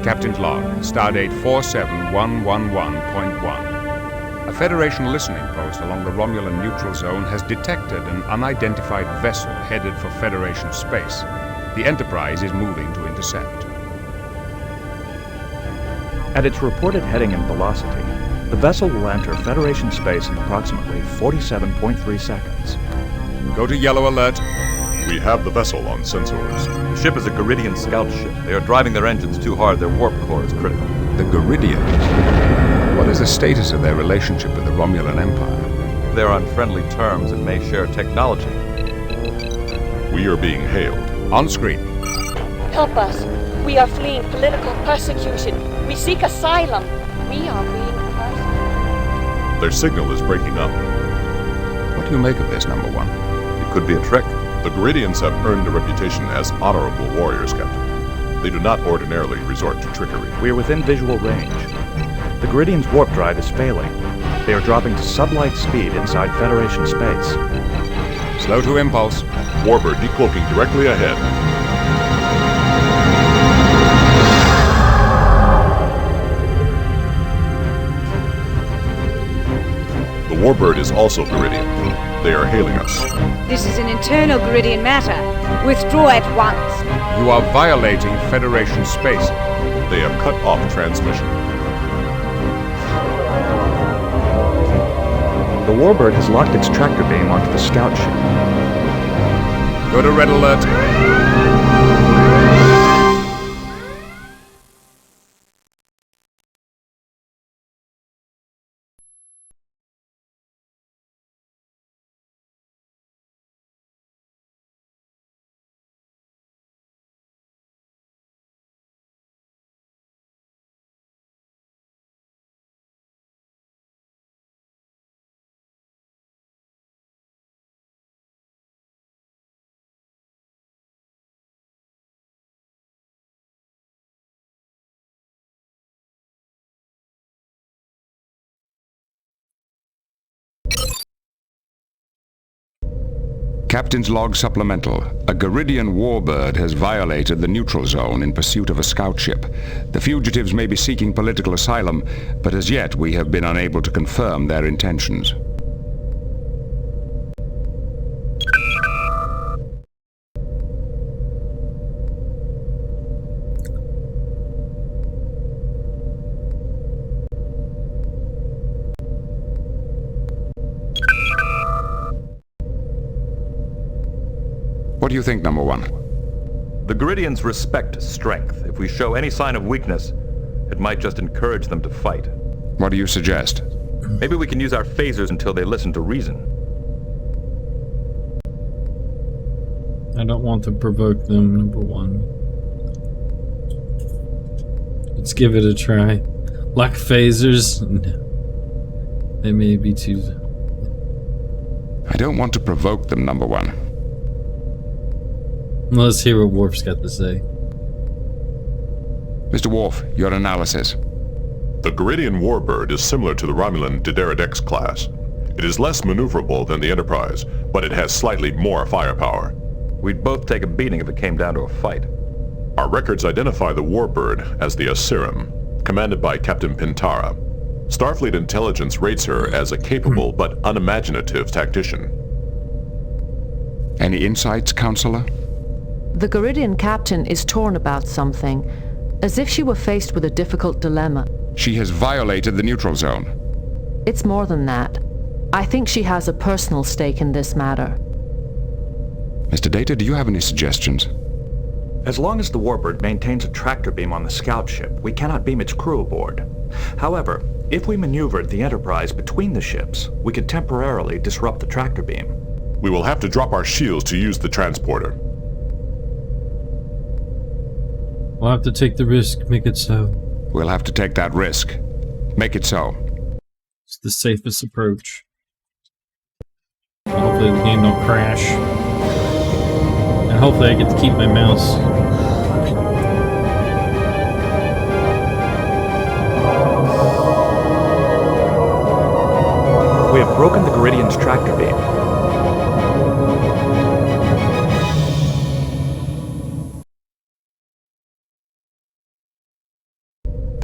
Captain's log, stardate 47111.1. A Federation listening post along the Romulan neutral zone has detected an unidentified vessel headed for Federation space. The Enterprise is moving to intercept. At its reported heading and velocity, the vessel will enter Federation space in approximately 47.3 seconds. Go to yellow alert. We have the vessel on sensors. The ship is a Garidian scout ship. They are driving their engines too hard. Their warp core is critical. The Garidians? What is the status of their relationship with the Romulan Empire? They are on friendly terms and may share technology. We are being hailed. On screen. Help us. We are fleeing political persecution. We seek asylum. We are being persecuted. Their signal is breaking up. What do you make of this, number one? It could be a trick. The Garidians have earned a reputation as honorable warriors, Captain. They do not ordinarily resort to trickery. We are within visual range. The Garidian's warp drive is failing. They are dropping to sublight speed inside Federation space. Slow to impulse. Warbird decloaking directly ahead. The Warbird is also Garidian. They are hailing us. This is an internal Garidian matter. Withdraw at once. You are violating Federation space. They have cut off transmission. The Warbird has locked its tractor beam onto the scout ship. Go to red alert. Captain's log supplemental. A Garidian warbird has violated the neutral zone in pursuit of a scout ship. The fugitives may be seeking political asylum, but as yet we have been unable to confirm their intentions. What do you think, number one? The Garidians respect strength. If we show any sign of weakness, it might just encourage them to fight. What do you suggest? Maybe we can use our phasers until they listen to reason. I don't want to provoke them, number one. Let's give it a try. Lack phasers? No. They may be too... I don't want to provoke them, number one. Let's hear what Worf's got to say. Mr. Worf, your analysis. The Garidian warbird is similar to the Romulan X class. It is less maneuverable than the Enterprise, but it has slightly more firepower. We'd both take a beating if it came down to a fight. Our records identify the warbird as the Asirim, commanded by Captain Pintara. Starfleet intelligence rates her as a capable but unimaginative tactician. Any insights, Counselor? The Garidian captain is torn about something, as if she were faced with a difficult dilemma. She has violated the neutral zone. It's more than that. I think she has a personal stake in this matter. Mr. Data, do you have any suggestions? As long as the Warbird maintains a tractor beam on the scout ship, we cannot beam its crew aboard. However, if we maneuvered the Enterprise between the ships, we could temporarily disrupt the tractor beam. We will have to drop our shields to use the transporter. We'll have to take the risk, make it so. We'll have to take that risk. Make it so. It's the safest approach. Hopefully the game don't crash. And hopefully I get to keep my mouse. We have broken the Garidian's tractor beam.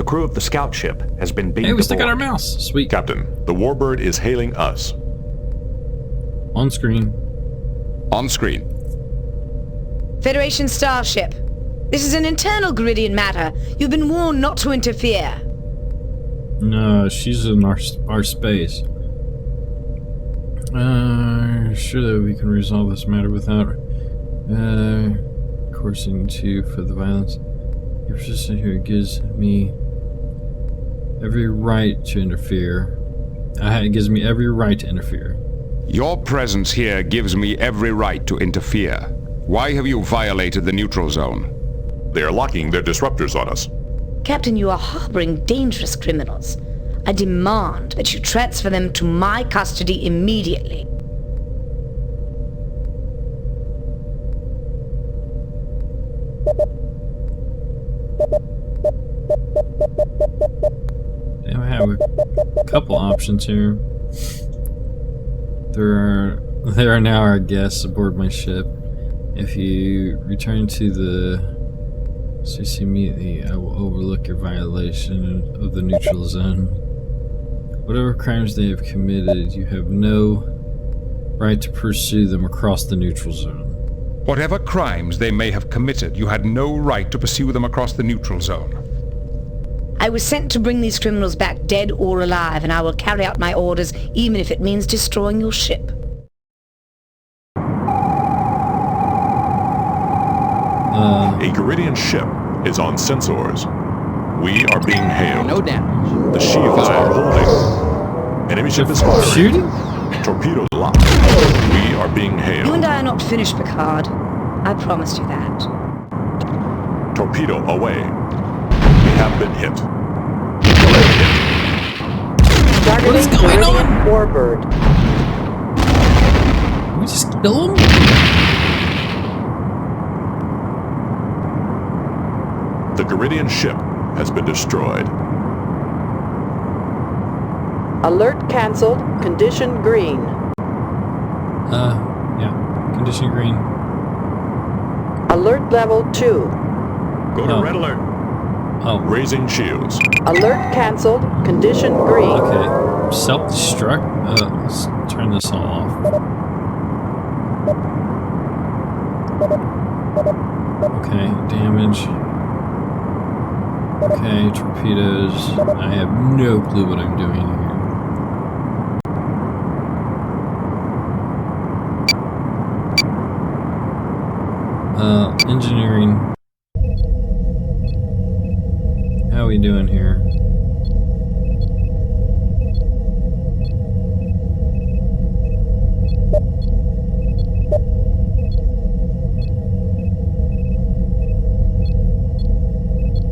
crew of the scout ship has been beamed Hey, we still got our aboard. mouse. Sweet. Captain, the warbird is hailing us. On screen. On screen. Federation starship. This is an internal Geridian matter. You've been warned not to interfere. No, she's in our space. Surely we can resolve this matter without coursing to further violence. Your persistence here gives me every right to interfere. It gives me every right to interfere. Your presence here gives me every right to interfere. Why have you violated the neutral zone? They are locking their disruptors on us. Captain, you are harboring dangerous criminals. I demand that you transfer them to my custody immediately. Damn, I have a couple options here. There are now our guests aboard my ship. If you return to the CC immediately, I will overlook your violation of the neutral zone. Whatever crimes they have committed, you have no right to pursue them across the neutral zone. Whatever crimes they may have committed, you had no right to pursue them across the neutral zone. I was sent to bring these criminals back dead or alive, and I will carry out my orders even if it means destroying your ship. A Geridian ship is on sensors. We are being hailed. No damage. The shields are holding. Enemy ship is firing. Shooting? Torpedo locked. We are being You hailed. and I are not finished, Picard. I promised you that. Torpedo away. We have been hit. Already hit. What is going on? Warbird. Can we just kill him? The Geridian ship has been destroyed. Alert cancelled. Condition green. Yeah. Condition green. Alert level 2. Go to Oh. red alert. Oh, Raising shields. Alert cancelled. Condition green. okay. Self-destruct? Let's turn this all off. Okay, damage. Okay, torpedoes. I have no clue what I'm doing here. Engineering. How are we doing here?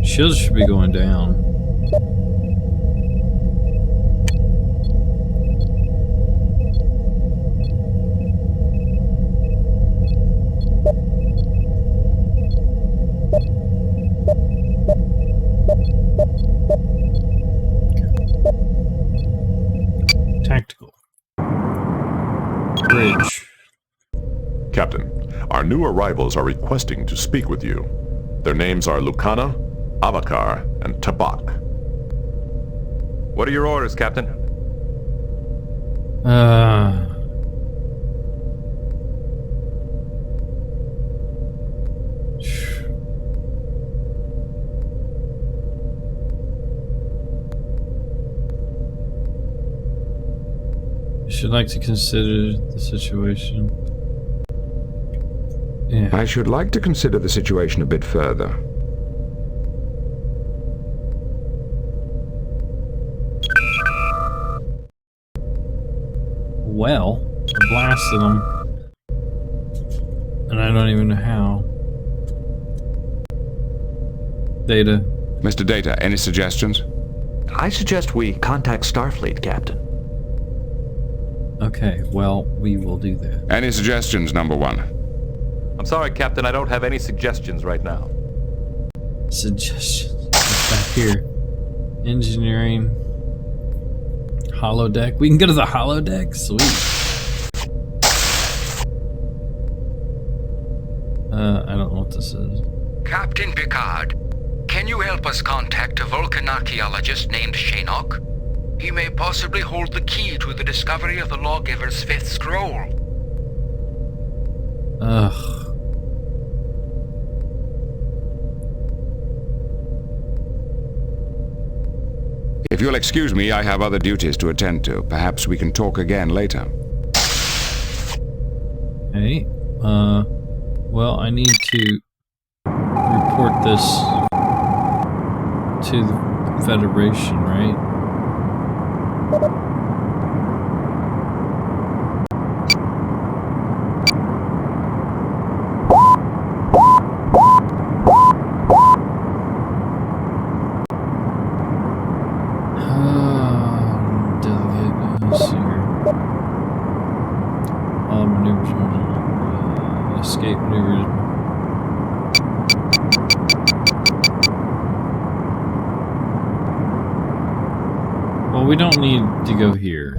Shields should be going down. Tactical. Bridge. Captain, our new arrivals are requesting to speak with you. Their names are Lucana, Avakar, and Tabak. What are your orders, Captain? You should like to consider the situation. Yeah. I should like to consider the situation a bit further. Well, I blasted them. And I don't even know how. Data. Mr. Data, any suggestions? I suggest we contact Starfleet, Captain. Okay, well, we will do that. Any suggestions, number one? I'm sorry, Captain, I don't have any suggestions right now. Suggestions. It's back here. Engineering. Holodeck. We can go to the holodeck? Sweet. I don't know what this is. Captain Picard, can Can you help us contact a Vulcan archaeologist named Shanock? He may possibly hold the key to the discovery of the Lawgiver's 5th scroll. Ugh. If you'll excuse me, I have other duties to attend to. Perhaps we can talk again later. Hey, well, I need to report this to the Federation, right? Let's see here. All maneuvers, escape maneuvers. Well, we don't need to go here.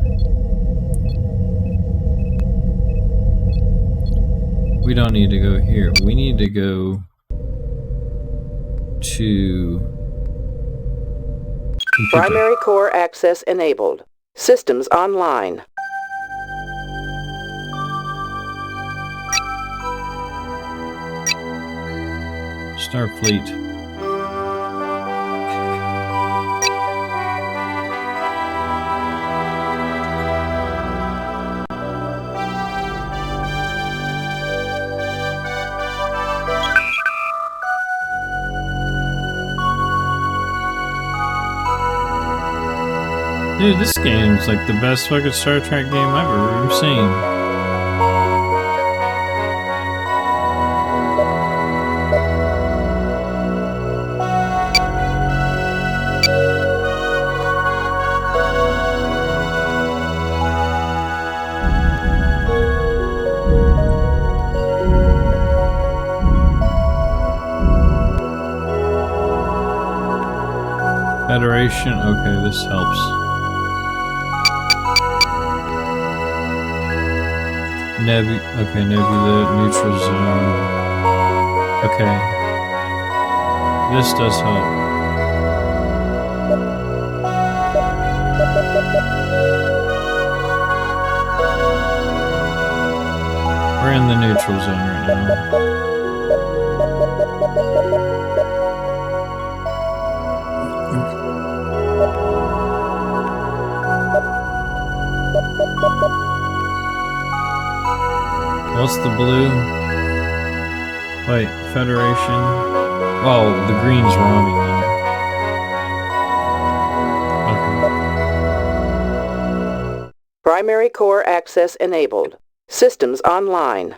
We don't need to go here. We need to go to computer. Primary core access enabled. Systems online. Starfleet. Dude, this game's like the best fucking Star Trek game I've ever seen. Federation, okay, this helps. Okay, Nebula, neutral zone. Okay. This does help. We're in the neutral zone right now. What's the blue? Wait, Federation. Oh, the green's Romulan. Okay. Primary core access enabled. Systems online.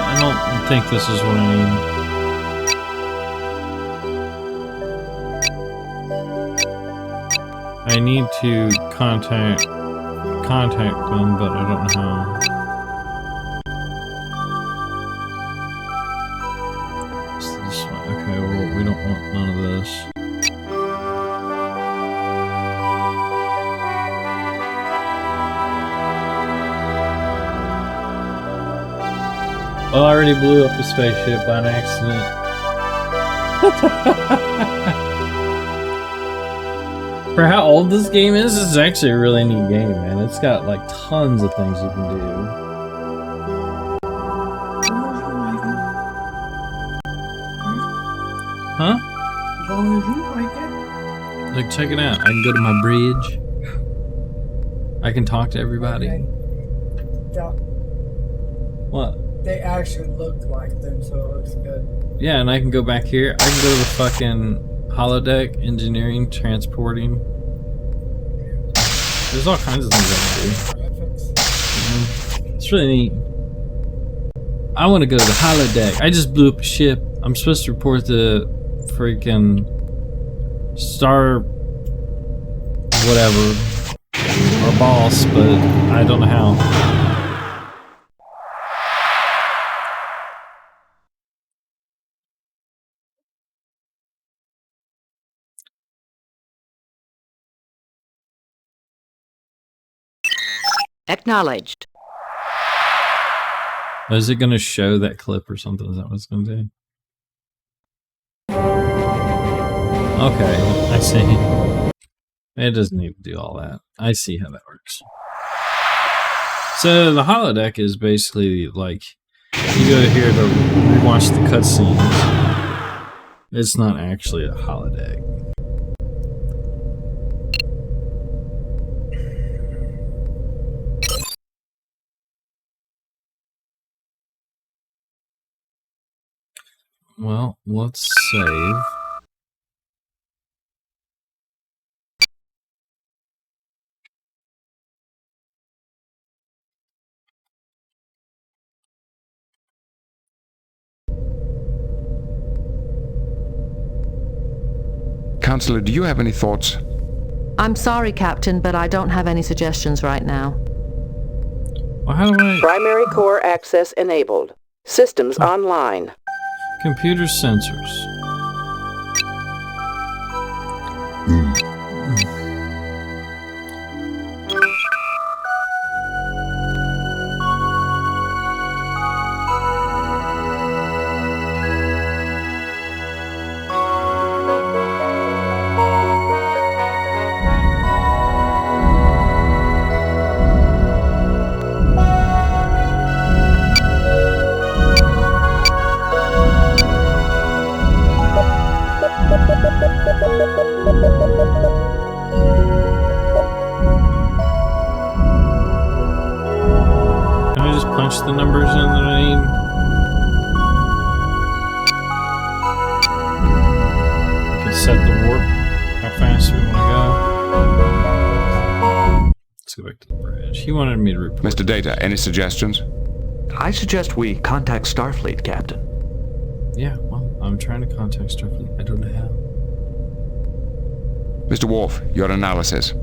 I don't think this is what I need. I need to contact them, but I don't know how. It's this one. Okay, well, we don't want none of this. Well, I already blew up a spaceship by an accident. For how old this game is, it's actually a really neat game, man. It's got like tons of things you can do. Huh? As long as you like it. Like, check it out. I can go to my bridge. I can talk to everybody. Okay. Yeah. What? They actually look like them, so it looks good. Yeah, and I can go back here. I can go to the fucking holodeck, engineering, transporting. There's all kinds of things I can do. It's really neat. I want to go to the holodeck. I just blew up a ship. I'm supposed to report the freaking star whatever, our boss, but I don't know how. Acknowledged. Is it going to show that clip or something? Is that what it's going to do? Okay, I see. It doesn't need to do all that. I see how that works. So the holodeck is basically like you go here to rewatch the cutscenes. It's not actually a holodeck. Well, let's save. Counselor, do you have any thoughts? I'm sorry, Captain, but I don't have any suggestions right now. Well, how do I... Primary core access enabled. Systems online. Computer sensors. Can I just punch the numbers in that I need? I can set the warp, how fast we want to go. Let's go back to the bridge. He wanted me to report. Mr. Data, any suggestions? I suggest we contact Starfleet, Captain. Yeah, well, I'm trying to contact Starfleet. I don't know how. Mr. Worf, your analysis.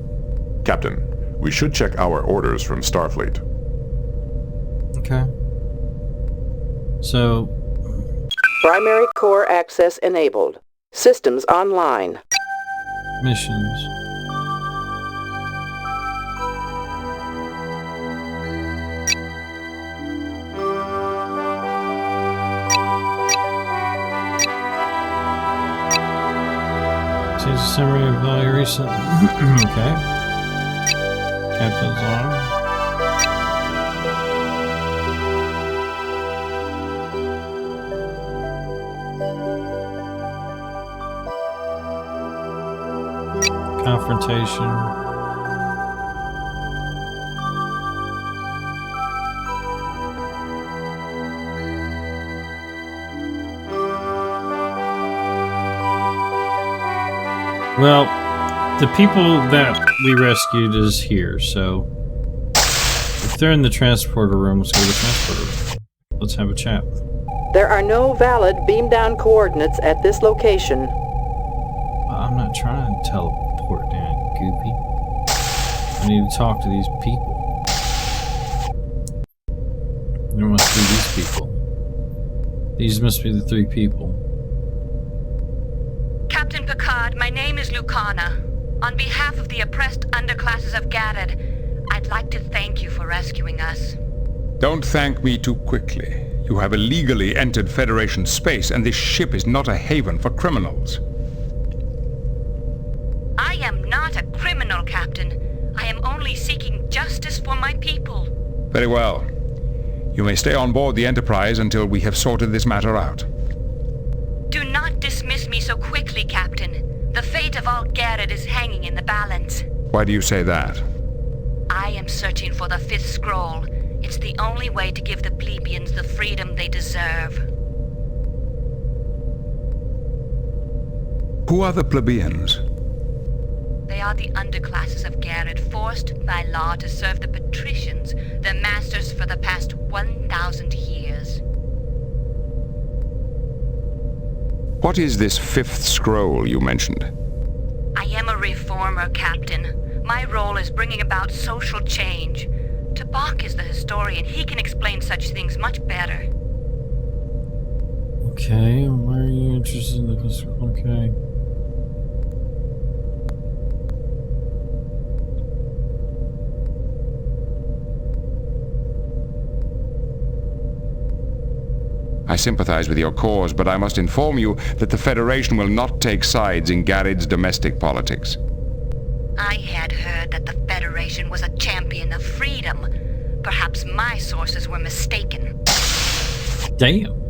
Captain, we should check our orders from Starfleet. Okay. So... Primary core access enabled. Systems online. missions. Seems a summary of all your recent... Okay. Captain's on. Confrontation. Well, the people that we rescued is here, so if they're in the transporter room, let's go to the transporter room. Let's have a chat. There are no valid beam-down coordinates at this location. I'm not trying to teleport down, Goopy. I need to talk to these people. There must be these people. These must be the three people. Captain Picard, my name is Lucana. On behalf of the oppressed underclasses of Garrett, I'd like to thank you for rescuing us. Don't thank me too quickly. You have illegally entered Federation space, and this ship is not a haven for criminals. I am not a criminal, Captain. I am only seeking justice for my people. Very well. You may stay on board the Enterprise until we have sorted this matter out. Do not dismiss me so quickly, Captain. The fate of all Garrett is hanging in the balance. Why do you say that? I am searching for the fifth scroll. It's the only way to give the plebeians the freedom they deserve. Who are the plebeians? They are the underclasses of Garrett, forced by law to serve the patricians, their masters for the past 1,000 years. What is this fifth scroll you mentioned? I am a reformer, Captain. My role is bringing about social change. Tabak is the historian. He can explain such things much better. Okay, why are you interested in this? Okay. sympathize with your cause, but I must inform you that the Federation will not take sides in Garrett's domestic politics. I had heard that the Federation was a champion of freedom. Perhaps my sources were mistaken. Damn.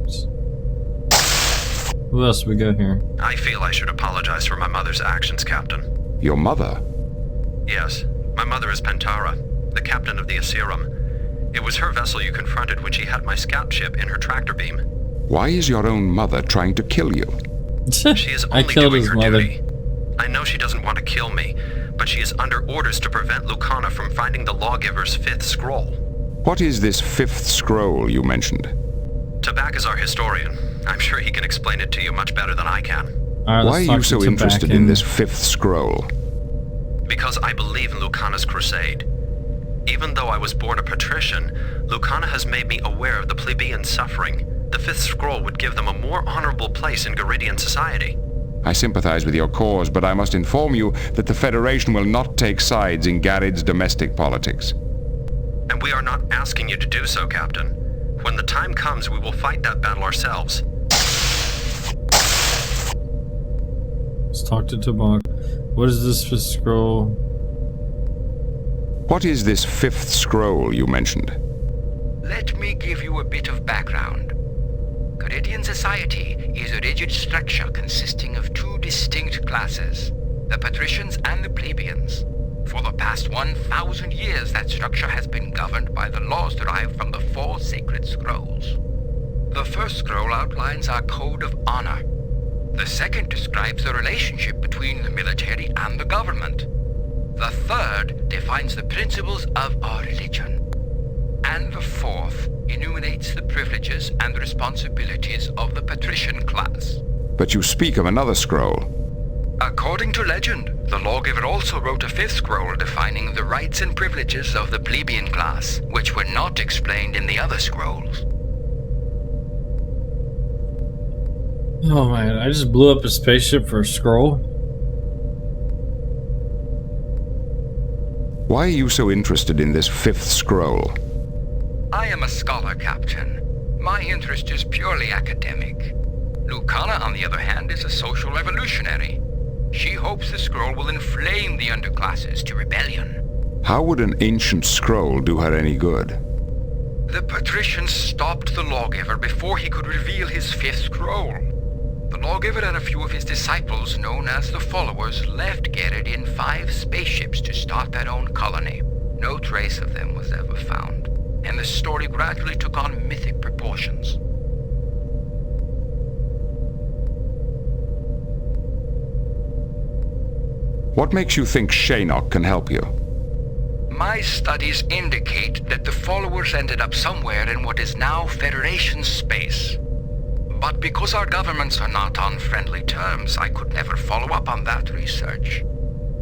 Who else we got here? I feel I should apologize for my mother's actions, Captain. Your mother? Yes. My mother is Pentara, the captain of the Aserum. It was her vessel you confronted when she had my scout ship in her tractor beam. Why is your own mother trying to kill you? She is only doing her duty. I know she doesn't want to kill me, but she is under orders to prevent Lucana from finding the Lawgiver's fifth scroll. What is this fifth scroll you mentioned? Tabak is our historian. I'm sure he can explain it to you much better than I can. Why are you so interested in this fifth scroll? Because I believe in Lucana's crusade. Even though I was born a patrician, Lucana has made me aware of the plebeian suffering. The fifth scroll would give them a more honorable place in Garidian society. I sympathize with your cause, but I must inform you that the Federation will not take sides in Garrett's domestic politics. And we are not asking you to do so, Captain. When the time comes, we will fight that battle ourselves. Let's talk to Tabak. What is this fifth scroll? What is this fifth scroll you mentioned? Let me give you a bit of background. Garidian society is a rigid structure consisting of two distinct classes, the patricians and the plebeians. For the past 1,000 years, that structure has been governed by the laws derived from the 4 sacred scrolls. The first scroll outlines our code of honor. The second describes the relationship between the military and the government. The third defines the principles of our religion. And the fourth enumerates the privileges and the responsibilities of the patrician class. But you speak of another scroll. According to legend, the lawgiver also wrote a fifth scroll defining the rights and privileges of the plebeian class, which were not explained in the other scrolls. Oh man, I just blew up a spaceship for a scroll? Why are you so interested in this fifth scroll? I am a scholar, Captain. My interest is purely academic. Lucana, on the other hand, is a social revolutionary. She hopes the scroll will inflame the underclasses to rebellion. How would an ancient scroll do her any good? The patricians stopped the lawgiver before he could reveal his fifth scroll. The lawgiver and a few of his disciples, known as the Followers, left Garrett in 5 spaceships to start their own colony. No trace of them was ever found, and the story gradually took on mythic proportions. What makes you think Shaynok can help you? My studies indicate that the Followers ended up somewhere in what is now Federation space. But because our governments are not on friendly terms, I could never follow up on that research.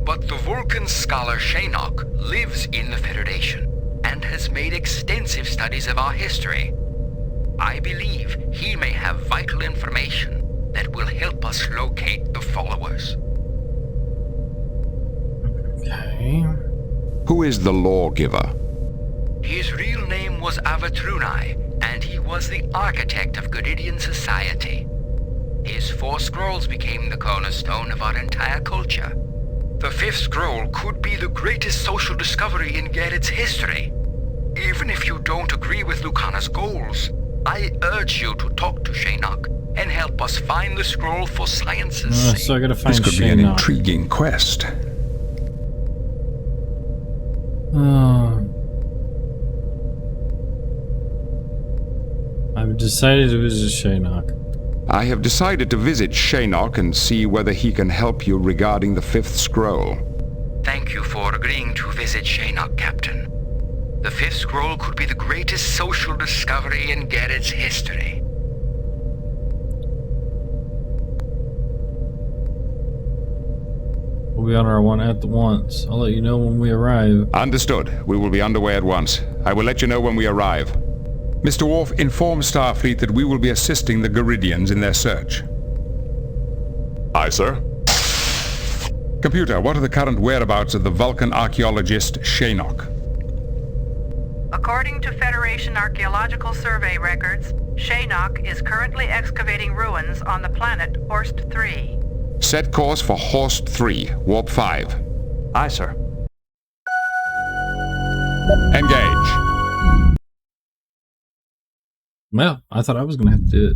But the Vulcan scholar Shaynok lives in the Federation and has made extensive studies of our history. I believe he may have vital information that will help us locate the Followers. Okay. Who is the lawgiver? His real name was Avatrunai, and he was the architect of Garidian society. His 4 scrolls became the cornerstone of our entire culture. The 5th scroll could be the greatest social discovery in Garrett's history. Even if you don't agree with Lucana's goals, I urge you to talk to Shaynok and help us find the scroll for science's sake. So I gotta find this could be an intriguing quest. I've decided to visit Shaynok. I have decided to visit Shaynok and see whether he can help you regarding the 5th scroll. Thank you for agreeing to visit Shaynok, Captain. The 5th scroll could be the greatest social discovery in Garrett's history. We'll be on our one at the once. I'll let you know when we arrive. Understood. We will be underway at once. I will let you know when we arrive. Mr. Worf, inform Starfleet that we will be assisting the Garidians in their search. Aye, sir. Computer, what are the current whereabouts of the Vulcan archaeologist Shaynok? According to Federation Archaeological Survey records, Shaynok is currently excavating ruins on the planet Horst 3. Set course for Horst 3, Warp 5. Aye, sir. Engage. Well, I thought I was going to have to do it.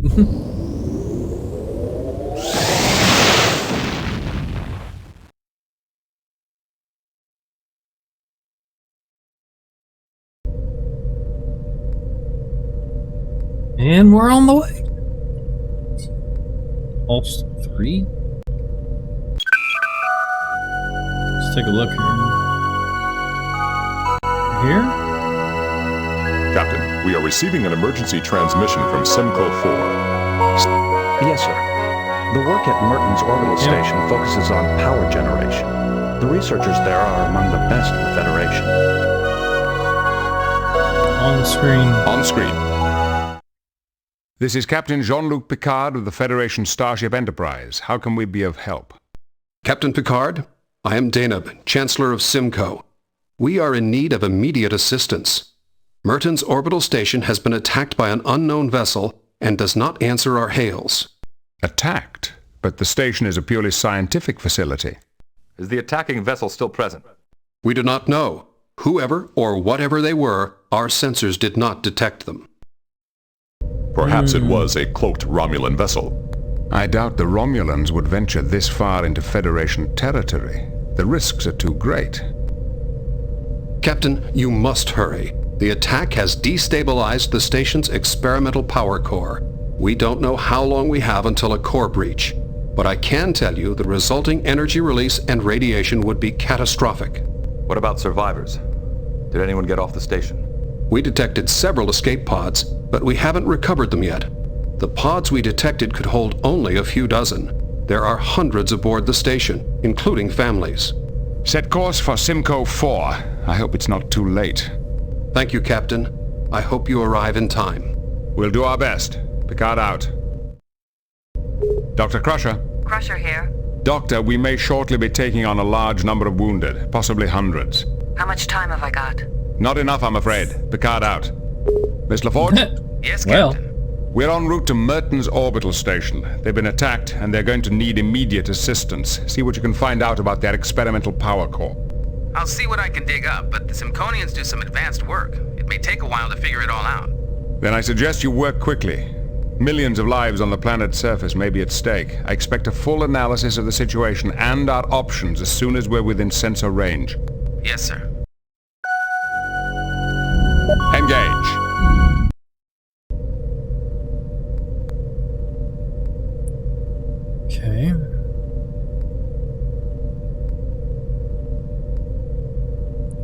And we're on the way. Pulse 3. Let's take a look here. Here? Captain, we are receiving an emergency transmission from Simcoe 4. Yes, sir. The work at Merton's orbital station focuses on power generation. The researchers there are among the best in the Federation. On screen. On screen. This is Captain Jean-Luc Picard of the Federation Starship Enterprise. How can we be of help? Captain Picard, I am Daneb, Chancellor of Simcoe. We are in need of immediate assistance. Merton's orbital station has been attacked by an unknown vessel and does not answer our hails. Attacked? But the station is a purely scientific facility. Is the attacking vessel still present? We do not know. Whoever or whatever they were, our sensors did not detect them. Perhaps it was a cloaked Romulan vessel. I doubt the Romulans would venture this far into Federation territory. The risks are too great. Captain, you must hurry. The attack has destabilized the station's experimental power core. We don't know how long we have until a core breach, but I can tell you the resulting energy release and radiation would be catastrophic. What about survivors? Did anyone get off the station? We detected several escape pods, but we haven't recovered them yet. The pods we detected could hold only a few dozen. There are hundreds aboard the station, including families. Set course for Simcoe 4. I hope it's not too late. Thank you, Captain. I hope you arrive in time. We'll do our best. Picard out. Dr. Crusher. Crusher here. Doctor, we may shortly be taking on a large number of wounded, possibly hundreds. How much time have I got? Not enough, I'm afraid. Picard out. Miss LaForge? Yes, Captain. We're en route to Merton's orbital station. They've been attacked, and they're going to need immediate assistance. See what you can find out about their experimental power core. I'll see what I can dig up, but the Simconians do some advanced work. It may take a while to figure it all out. Then I suggest you work quickly. Millions of lives on the planet's surface may be at stake. I expect a full analysis of the situation and our options as soon as we're within sensor range. Yes, sir. Engage. Okay.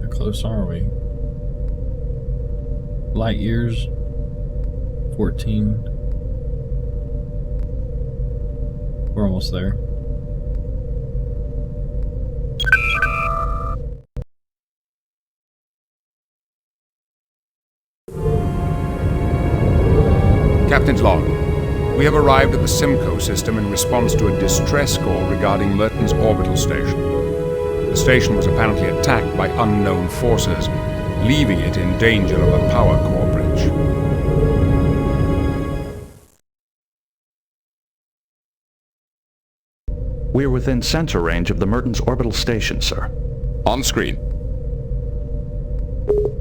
How close are we? Light years. 14. We're almost there. Captain's log. We have arrived at the Simcoe system in response to a distress call regarding Merton's orbital station. The station was apparently attacked by unknown forces, leaving it in danger of a power core breach. We are within sensor range of the Merton's orbital station, sir. On screen.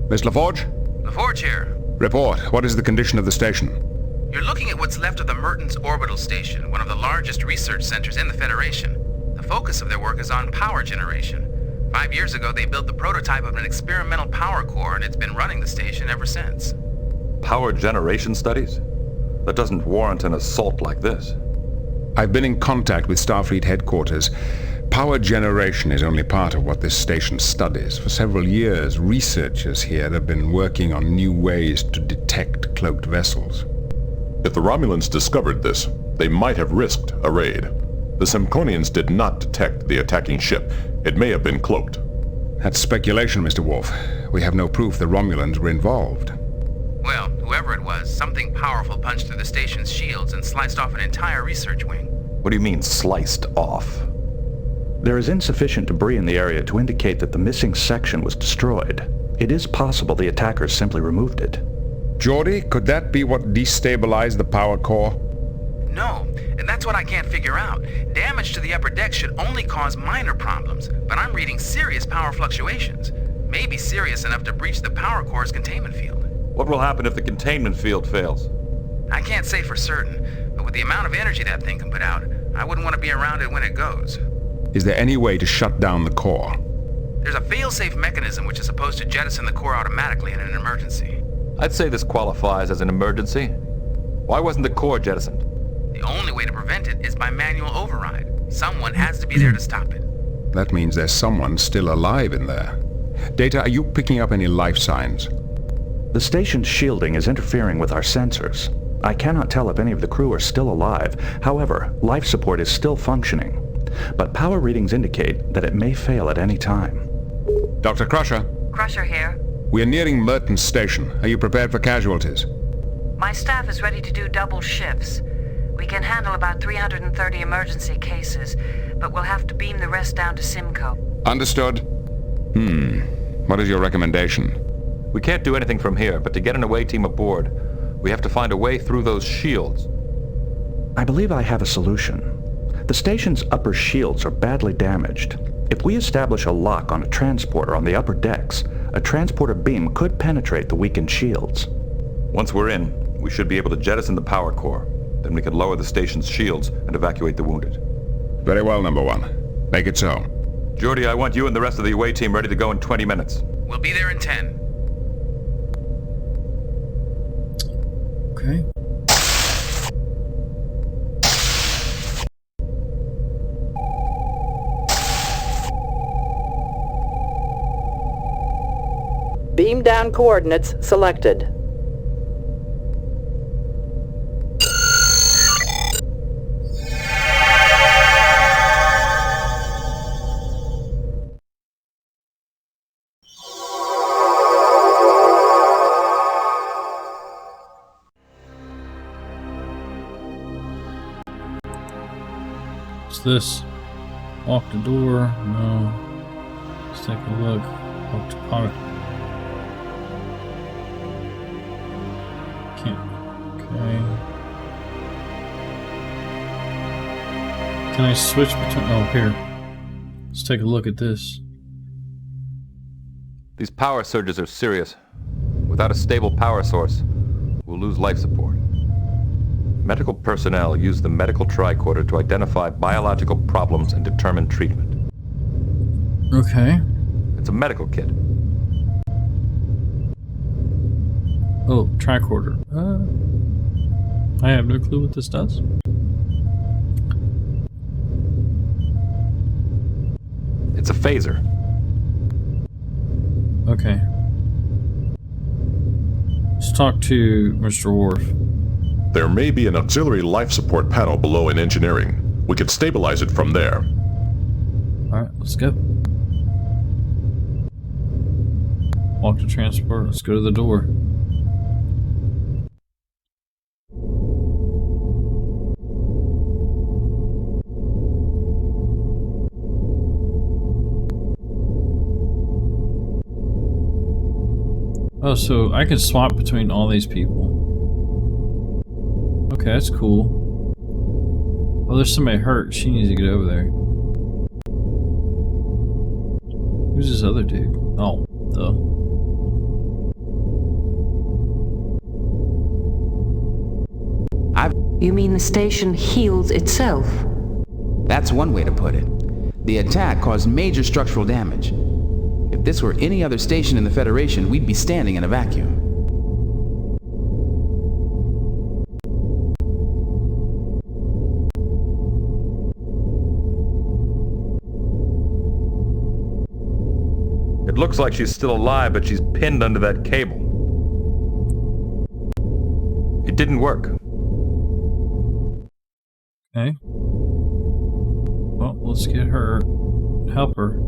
Miss LaForge? LaForge here. Report. What is the condition of the station? You're looking at what's left of the Merton's orbital station, one of the largest research centers in the Federation. The focus of their work is on power generation. 5 years ago, they built the prototype of an experimental power core, and it's been running the station ever since. Power generation studies? That doesn't warrant an assault like this. I've been in contact with Starfleet headquarters. Power generation is only part of what this station studies. For several years, researchers here have been working on new ways to detect cloaked vessels. If the Romulans discovered this, they might have risked a raid. The Simconians did not detect the attacking ship. It may have been cloaked. That's speculation, Mr. Worf. We have no proof the Romulans were involved. Well, whoever it was, something powerful punched through the station's shields and sliced off an entire research wing. What do you mean, sliced off? There is insufficient debris in the area to indicate that the missing section was destroyed. it is possible the attackers simply removed it. Geordie, could that be what destabilized the power core? No, and that's what I can't figure out. Damage to the upper deck should only cause minor problems, but I'm reading serious power fluctuations. Maybe serious enough to breach the power core's containment field. What will happen if the containment field fails? I can't say for certain, but with the amount of energy that thing can put out, I wouldn't want to be around it when it goes. Is there any way to shut down the core? There's a fail-safe mechanism which is supposed to jettison the core automatically in an emergency. I'd say this qualifies as an emergency. Why wasn't the core jettisoned? The only way to prevent it is by manual override. Someone has to be there to stop it. That means there's someone still alive in there. Data, are you picking up any life signs? The station's shielding is interfering with our sensors. I cannot tell if any of the crew are still alive. However, life support is still functioning. But power readings indicate that it may fail at any time. Dr. Crusher? Crusher here. We are nearing Merton's station. Are you prepared for casualties? My staff is ready to do double shifts. We can handle about 330 emergency cases, but we'll have to beam the rest down to Simcoe. Understood. What is your recommendation? We can't do anything from here, but to get an away team aboard, we have to find a way through those shields. I believe I have a solution. The station's upper shields are badly damaged. If we establish a lock on a transporter on the upper decks, a transporter beam could penetrate the weakened shields. Once we're in, we should be able to jettison the power core. Then we can lower the station's shields and evacuate the wounded. Very well, number one. Make it so. Geordie, I want you and the rest of the away team ready to go in 20 minutes. We'll be there in 10. Okay. Beam down coordinates selected. What's this? Walk the door? No. Let's take a look. Walk the power. Okay. Can I switch between... Oh, here. Let's take a look at this. These power surges are serious. Without a stable power source, we'll lose life support. Medical personnel use the medical tricorder to identify biological problems and determine treatment. Okay. It's a medical kit. Oh, tricorder. I have no clue what this does. It's a phaser. Okay. Let's talk to Mr. Worf. There may be an auxiliary life support panel below in engineering. We could stabilize it from there. Alright, let's go. Walk to transport. Let's go to the door. Oh, so I can swap between all these people. Okay, that's cool. Oh, there's somebody hurt. She needs to get over there. Who's this other dude? Oh, You mean the station heals itself? That's one way to put it. The attack caused major structural damage. If this were any other station in the Federation, we'd be standing in a vacuum. It looks like she's still alive, but she's pinned under that cable. It didn't work. Okay. Well, let's get her. Help her.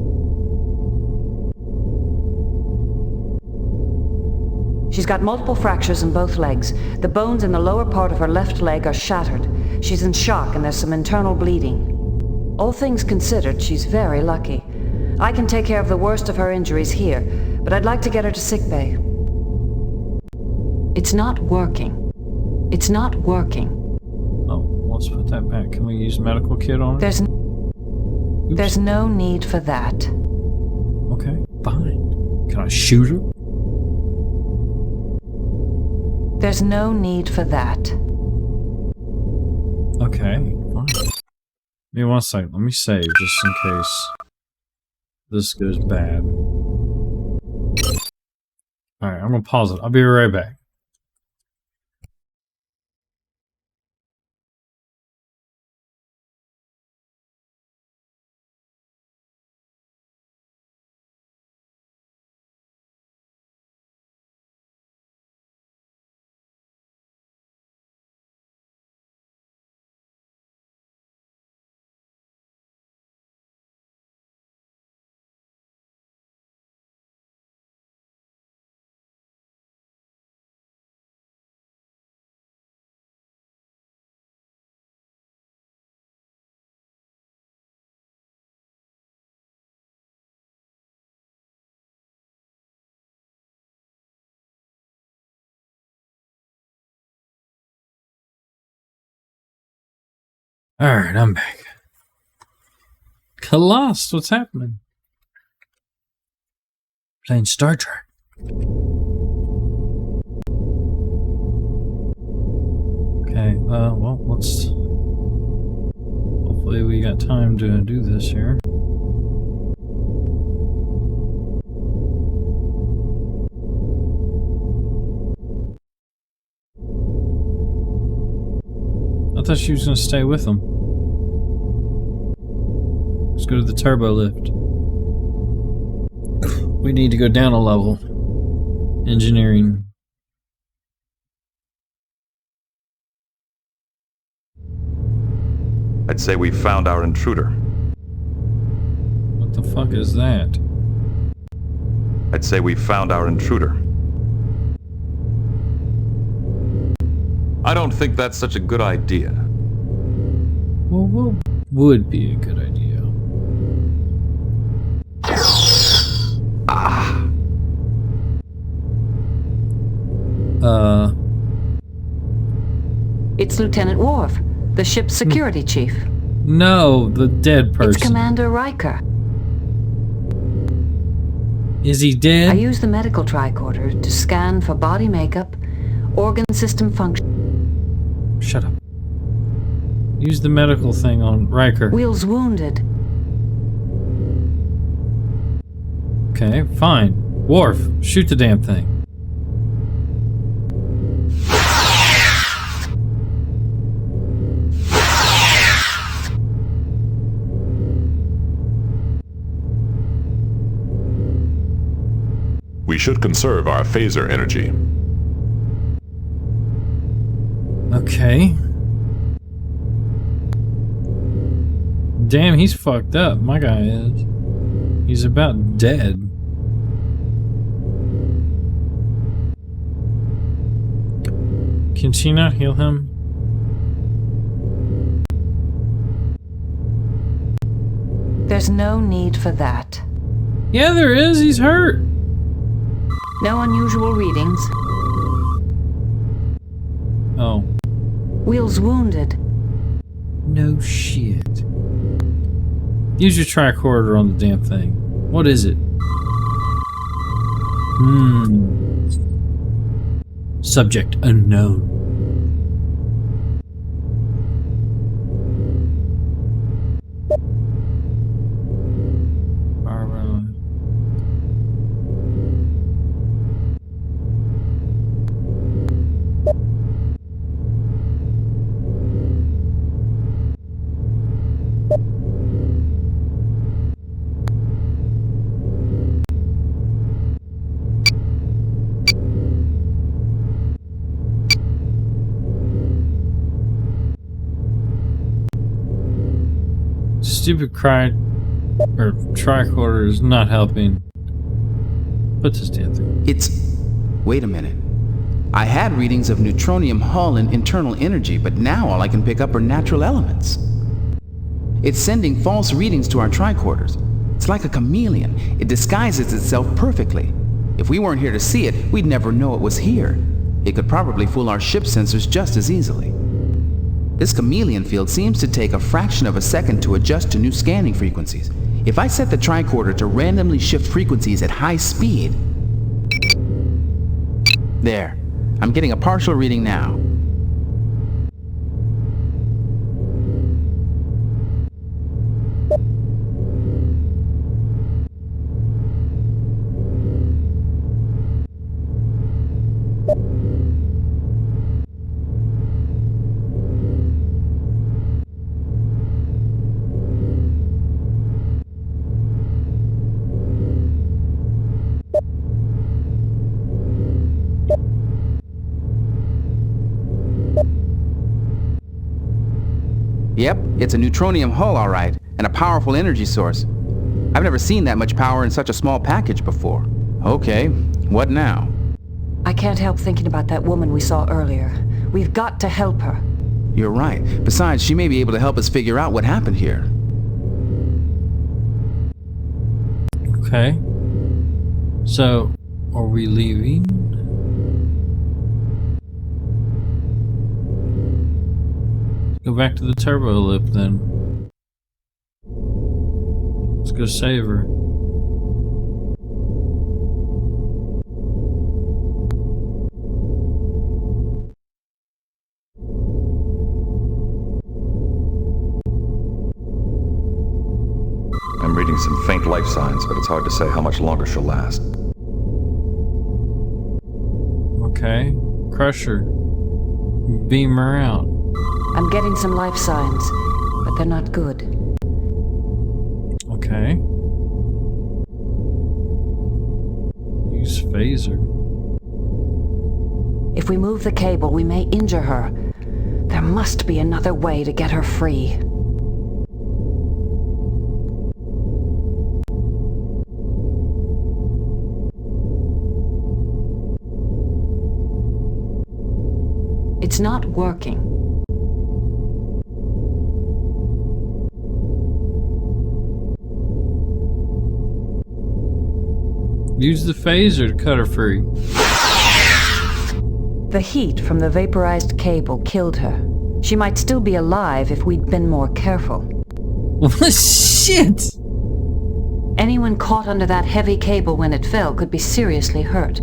She's got multiple fractures in both legs. The bones in the lower part of her left leg are shattered. She's in shock and there's some internal bleeding. All things considered, she's very lucky. I can take care of the worst of her injuries here, but I'd like to get her to sickbay. It's not working. It's not working. Oh, let's put that back. Can we use medical kit on it? There's no need for that. Okay, fine. Can I shoot her? There's no need for that. Okay, fine. Give me 1 second. Let me save just in case this goes bad. Alright, I'm gonna pause it. I'll be right back. Alright, I'm back. Colossus, what's happening? Playing Star Trek. Okay, well, let's... Hopefully we got time to do this here. I thought she was going to stay with them. Let's go to the turbo lift. We need to go down a level. Engineering. I'd say we found our intruder. What the fuck is that? I'd say we found our intruder. I don't think that's such a good idea. Well, what would be a good idea? It's Lieutenant Worf, the ship's security chief. No, the dead person. It's Commander Riker. Is he dead? I used the medical tricorder to scan for body makeup, organ system function. Shut up. Use the medical thing on Riker. Wheel's wounded. Okay, fine. Worf, shoot the damn thing. We should conserve our phaser energy. Okay. Damn, he's fucked up. My guy is. He's about dead. Can she not heal him? There's no need for that. Yeah, there is. He's hurt. No unusual readings. Oh. Wheel's wounded. No shit. Use your tricorder on the damn thing. What is it? Subject unknown. Stupid tricorder is not helping. Put this damn thing. Wait a minute. I had readings of neutronium hull and internal energy, but now all I can pick up are natural elements. It's sending false readings to our tricorders. It's like a chameleon. It disguises itself perfectly. If we weren't here to see it, we'd never know it was here. It could probably fool our ship sensors just as easily. This chameleon field seems to take a fraction of a second to adjust to new scanning frequencies. If I set the tricorder to randomly shift frequencies at high speed... There. I'm getting a partial reading now. Yep, it's a neutronium hull, all right, and a powerful energy source. I've never seen that much power in such a small package before. Okay, what now? I can't help thinking about that woman we saw earlier. We've got to help her. You're right. Besides, she may be able to help us figure out what happened here. Okay. So, are we leaving? Go back to the turbo lip then. Let's go save her. I'm reading some faint life signs, but it's hard to say how much longer she'll last. Okay. Crush her. Beam her out. I'm getting some life signs, but they're not good. Okay. Use phaser. If we move the cable, we may injure her. There must be another way to get her free. It's not working. Use the phaser to cut her free. The heat from the vaporized cable killed her. She might still be alive if we'd been more careful. Shit! Anyone caught under that heavy cable when it fell could be seriously hurt.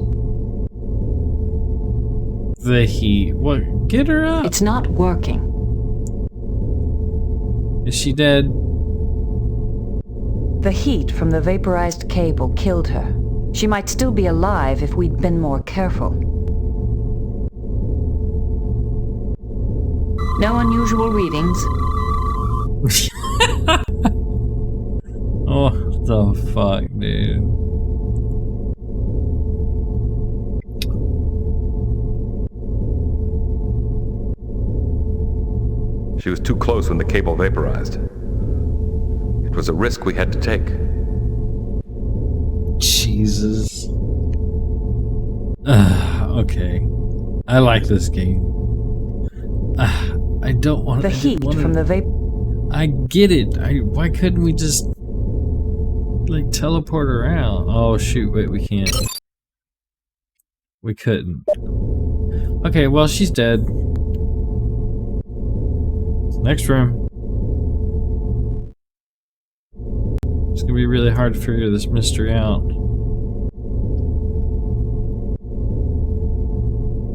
The heat. What? Get her up. It's not working. Is she dead? The heat from the vaporized cable killed her. She might still be alive if we'd been more careful. No unusual readings. Oh, the fuck, dude. She was too close when the cable vaporized. It was a risk we had to take. Jesus. Okay. I like this game. I don't want the heat from the vapor. I get it. Why couldn't we just like teleport her out? Oh shoot! Wait, we can't. We couldn't. Okay, well she's dead. Next room. It's gonna be really hard to figure this mystery out.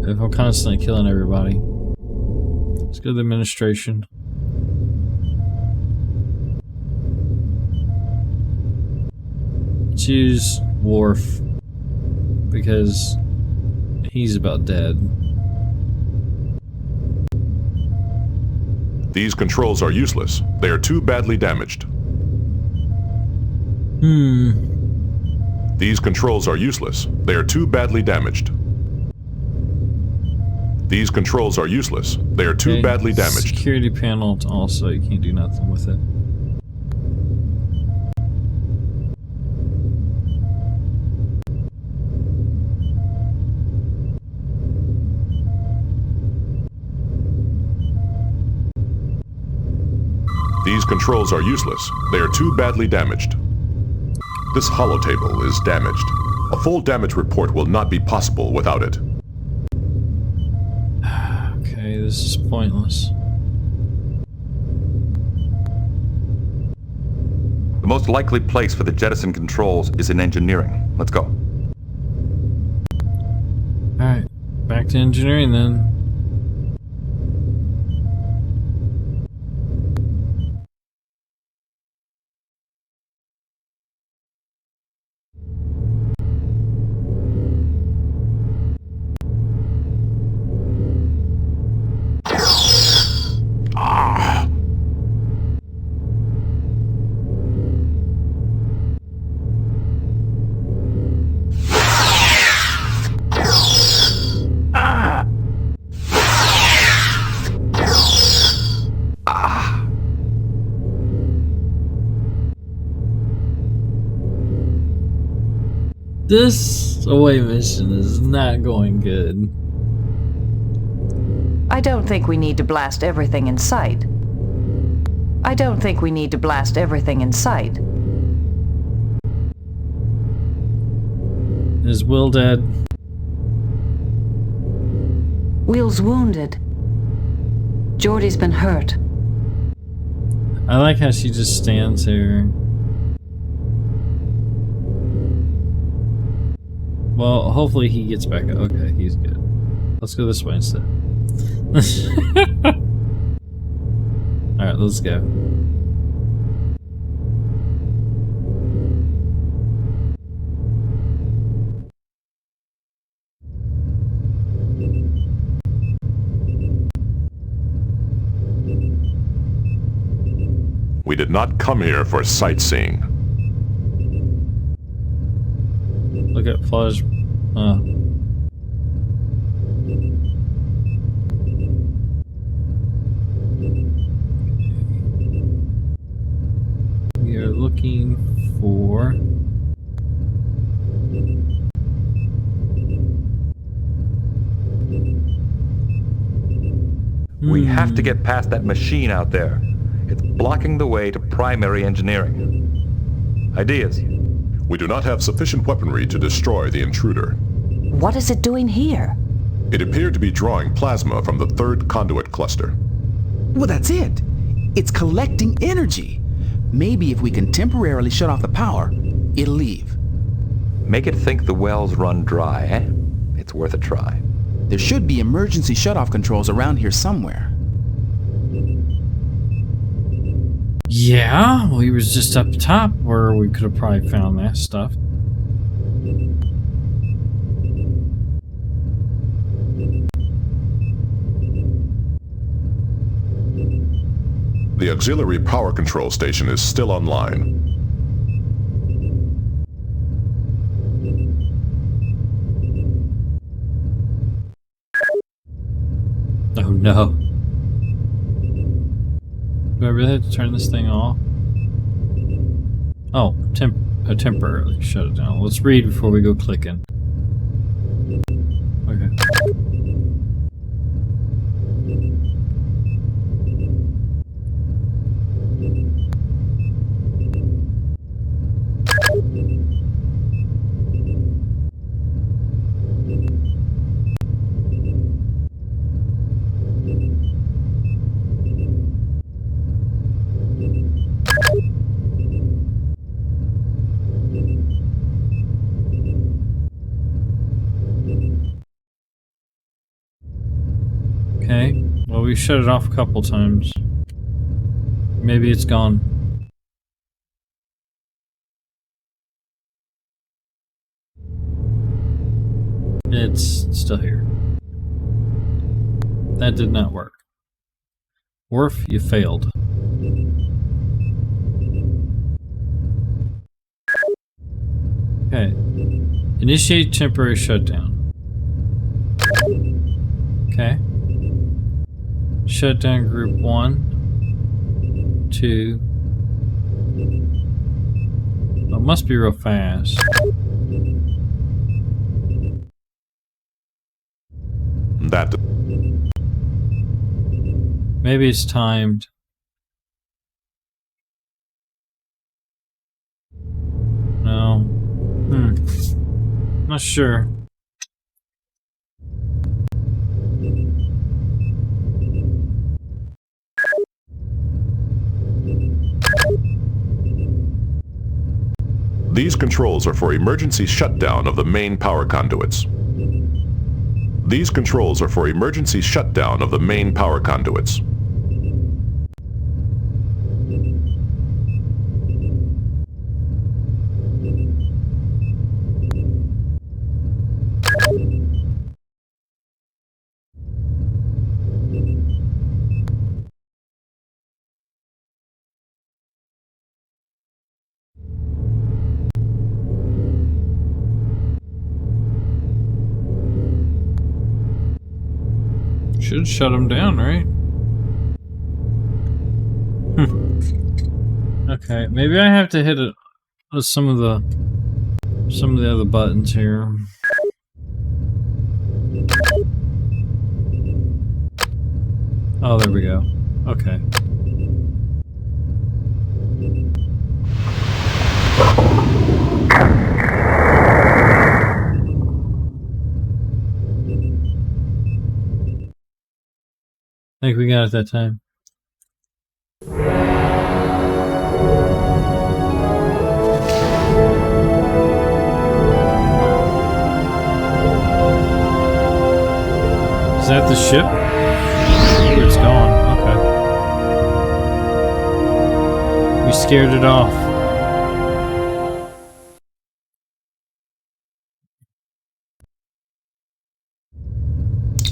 If I'm constantly killing everybody. Let's go to the administration. Let's use Worf. Because he's about dead. These controls are useless. They are too badly damaged. These controls are useless. They are too badly damaged. These controls are useless. They are too badly damaged. Security panel also, you can't do nothing with it. These controls are useless. They are too badly damaged. This holotable is damaged. A full damage report will not be possible without it. Okay, this is pointless. The most likely place for the jettison controls is in engineering. Let's go. Alright, back to engineering then. This away mission is not going good. I don't think we need to blast everything in sight. I don't think we need to blast everything in sight. Is Will dead? Will's wounded. Jordy's been hurt. I like how she just stands here. Well, hopefully he gets back up. Okay, he's good. Let's go this way instead. Alright, let's go. We did not come here for sightseeing. Look at Flash. We are looking for... We have to get past that machine out there. It's blocking the way to primary engineering. Ideas? We do not have sufficient weaponry to destroy the intruder. What is it doing here? It appeared to be drawing plasma from the third conduit cluster. Well, that's it. It's collecting energy. Maybe if we can temporarily shut off the power, it'll leave. Make it think the wells run dry, eh? It's worth a try. There should be emergency shutoff controls around here somewhere. Yeah, well, he was just up top where we could have probably found that stuff. The auxiliary power control station is still online. Oh no. Do I really have to turn this thing off? Oh, temporarily shut it down. Let's read before we go clicking. Okay. Okay, well, we shut it off a couple times. Maybe it's gone. It's still here. That did not work. Worf, you failed. Okay. Initiate temporary shutdown. Okay. Shut down group 1, 2. Oh, it must be real fast. That. Maybe it's timed. No. Not sure. These controls are for emergency shutdown of the main power conduits. These controls are for emergency shutdown of the main power conduits. Should shut them down, right? Okay, maybe I have to hit some of the other buttons here. Oh, there we go. Okay. I think we got it that time. Is that the ship? Oh, it's gone. Okay. We scared it off.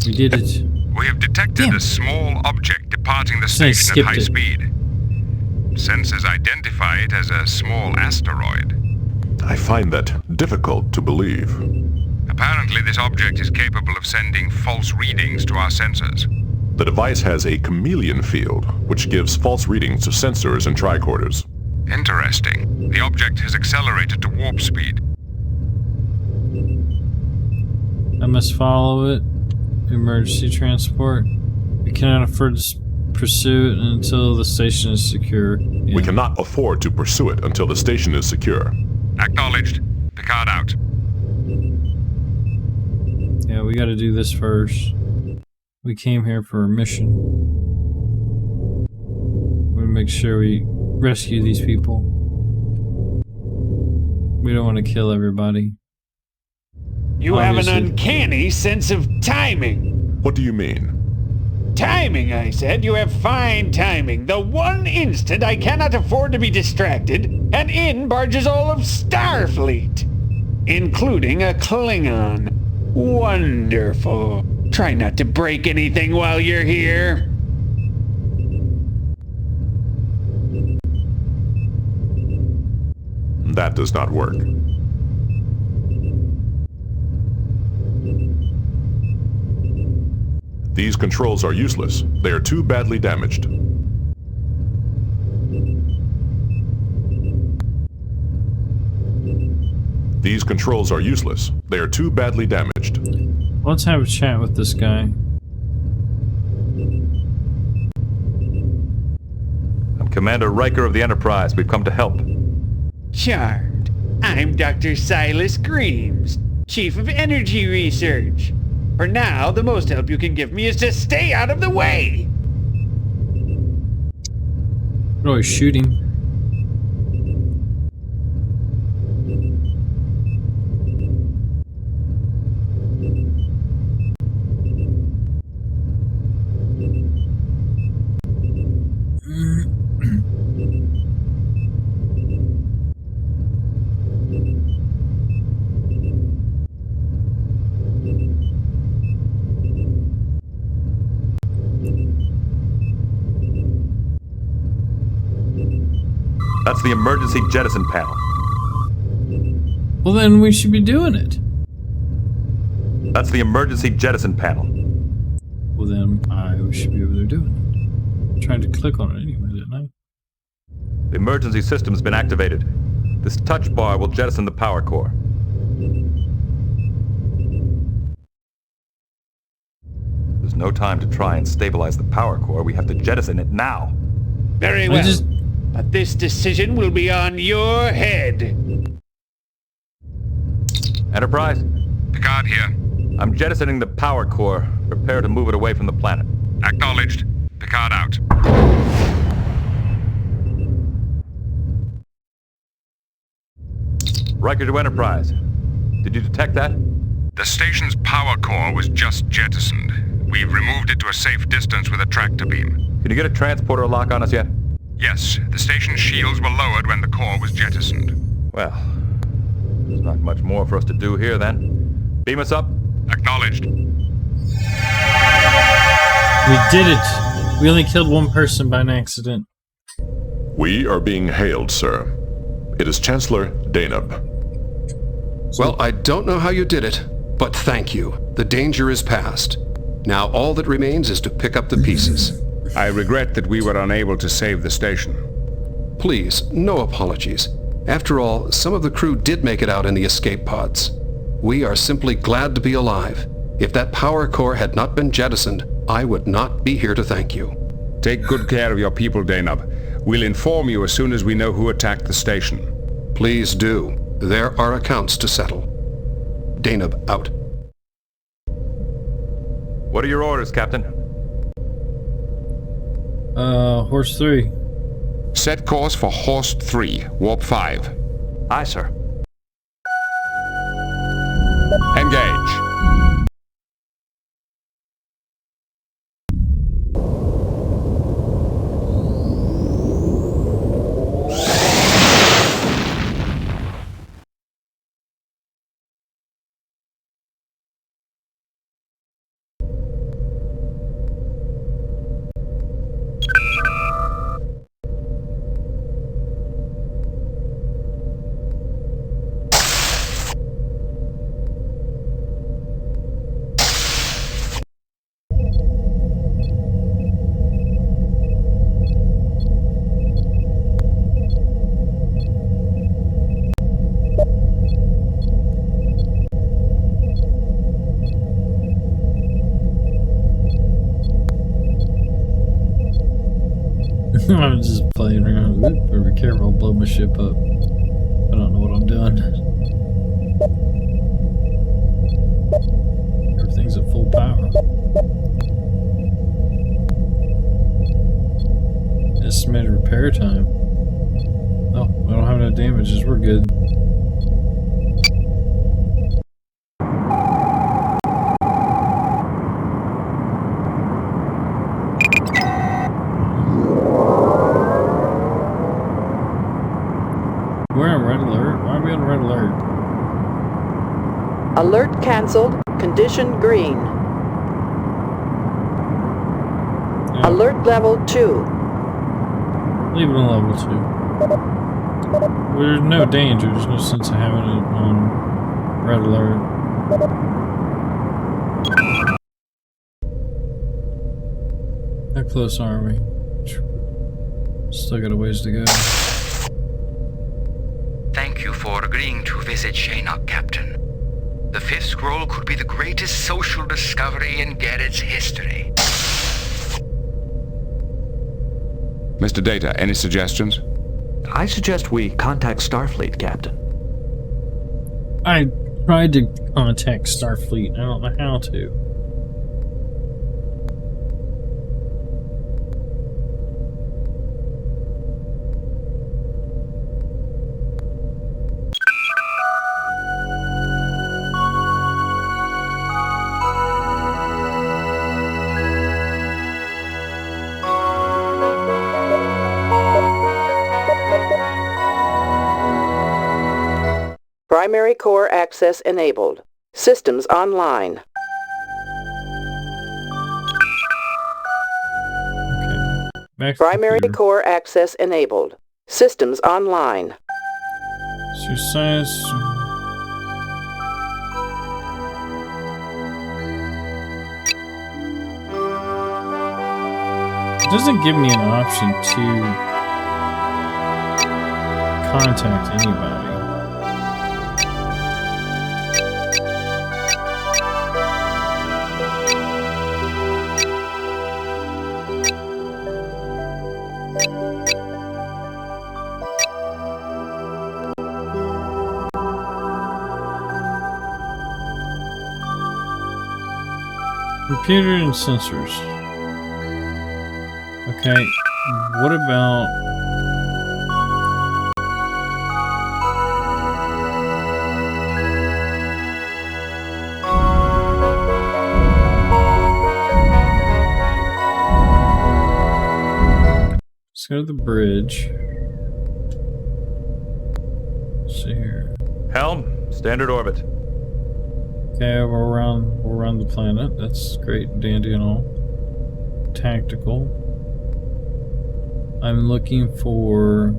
We did it. We have detected a small object departing the station at high speed. Sensors identify it as a small asteroid. I find that difficult to believe. Apparently, this object is capable of sending false readings to our sensors. The device has a chameleon field, which gives false readings to sensors and tricorders. Interesting. The object has accelerated to warp speed. I must follow it. Emergency transport. We cannot afford to pursue it until the station is secure. Yeah. We cannot afford to pursue it until the station is secure. Acknowledged. Picard out. Yeah, we gotta do this first. We came here for a mission. We're gonna make sure we rescue these people. We don't want to kill everybody. You have an uncanny sense of timing. What do you mean? Timing, I said. You have fine timing. The one instant I cannot afford to be distracted, and in barges all of Starfleet, including a Klingon. Wonderful. Try not to break anything while you're here. That does not work. These controls are useless. They are too badly damaged. These controls are useless. They are too badly damaged. Let's have a chat with this guy. I'm Commander Riker of the Enterprise. We've come to help. Charmed. I'm Dr. Silas Greaves, Chief of Energy Research. For now, the most help you can give me is to stay out of the way! Oh, he's shooting. That's the emergency jettison panel. Well, then we should be doing it. That's the emergency jettison panel. Well, then I should be over there doing it. I tried to click on it anyway, didn't I? The emergency system's been activated. This touch bar will jettison the power core. There's no time to try and stabilize the power core. We have to jettison it now. Very well. But this decision will be on your head. Enterprise? Picard here. I'm jettisoning the power core. Prepare to move it away from the planet. Acknowledged. Picard out. Riker to Enterprise. Did you detect that? The station's power core was just jettisoned. We've removed it to a safe distance with a tractor beam. Can you get a transporter lock on us yet? Yes, the station's shields were lowered when the core was jettisoned. Well, there's not much more for us to do here then. Beam us up. Acknowledged. We did it! We only killed one person by an accident. We are being hailed, sir. It is Chancellor Danub. Well, I don't know how you did it, but thank you. The danger is past. Now all that remains is to pick up the pieces. I regret that we were unable to save the station. Please, no apologies. After all, some of the crew did make it out in the escape pods. We are simply glad to be alive. If that power core had not been jettisoned, I would not be here to thank you. Take good care of your people, Danub. We'll inform you as soon as we know who attacked the station. Please do. There are accounts to settle. Danub out. What are your orders, Captain? Horse 3. Set course for Horst 3, Warp 5. Aye, sir. Engage. I'm just playing around. Better be careful, I'll blow my ship up. I don't know what I'm doing. Everything's at full power. Estimated repair time. Oh, I don't have no damages. We're good. We're on red alert. Why are we on red alert? Alert canceled. Condition green. Yeah. Alert level 2. Leave it on level 2. There's no danger. There's no sense of having it on red alert. How close are we? Still got a ways to go. Thank you for agreeing to visit Shaynok, Captain. The fifth scroll could be the greatest social discovery in Garrett's history. Mr. Data, any suggestions? I suggest we contact Starfleet, Captain. I tried to contact Starfleet. I don't know how to. Primary core access enabled. Systems online. Primary core access enabled. Systems online. Exercise. It doesn't give me an option to contact anybody. Computer and sensors. Okay, what about... Let's go to the bridge. Let's see here. Helm, standard orbit. Okay, we're around the planet. That's great and dandy and all. Tactical. I'm looking for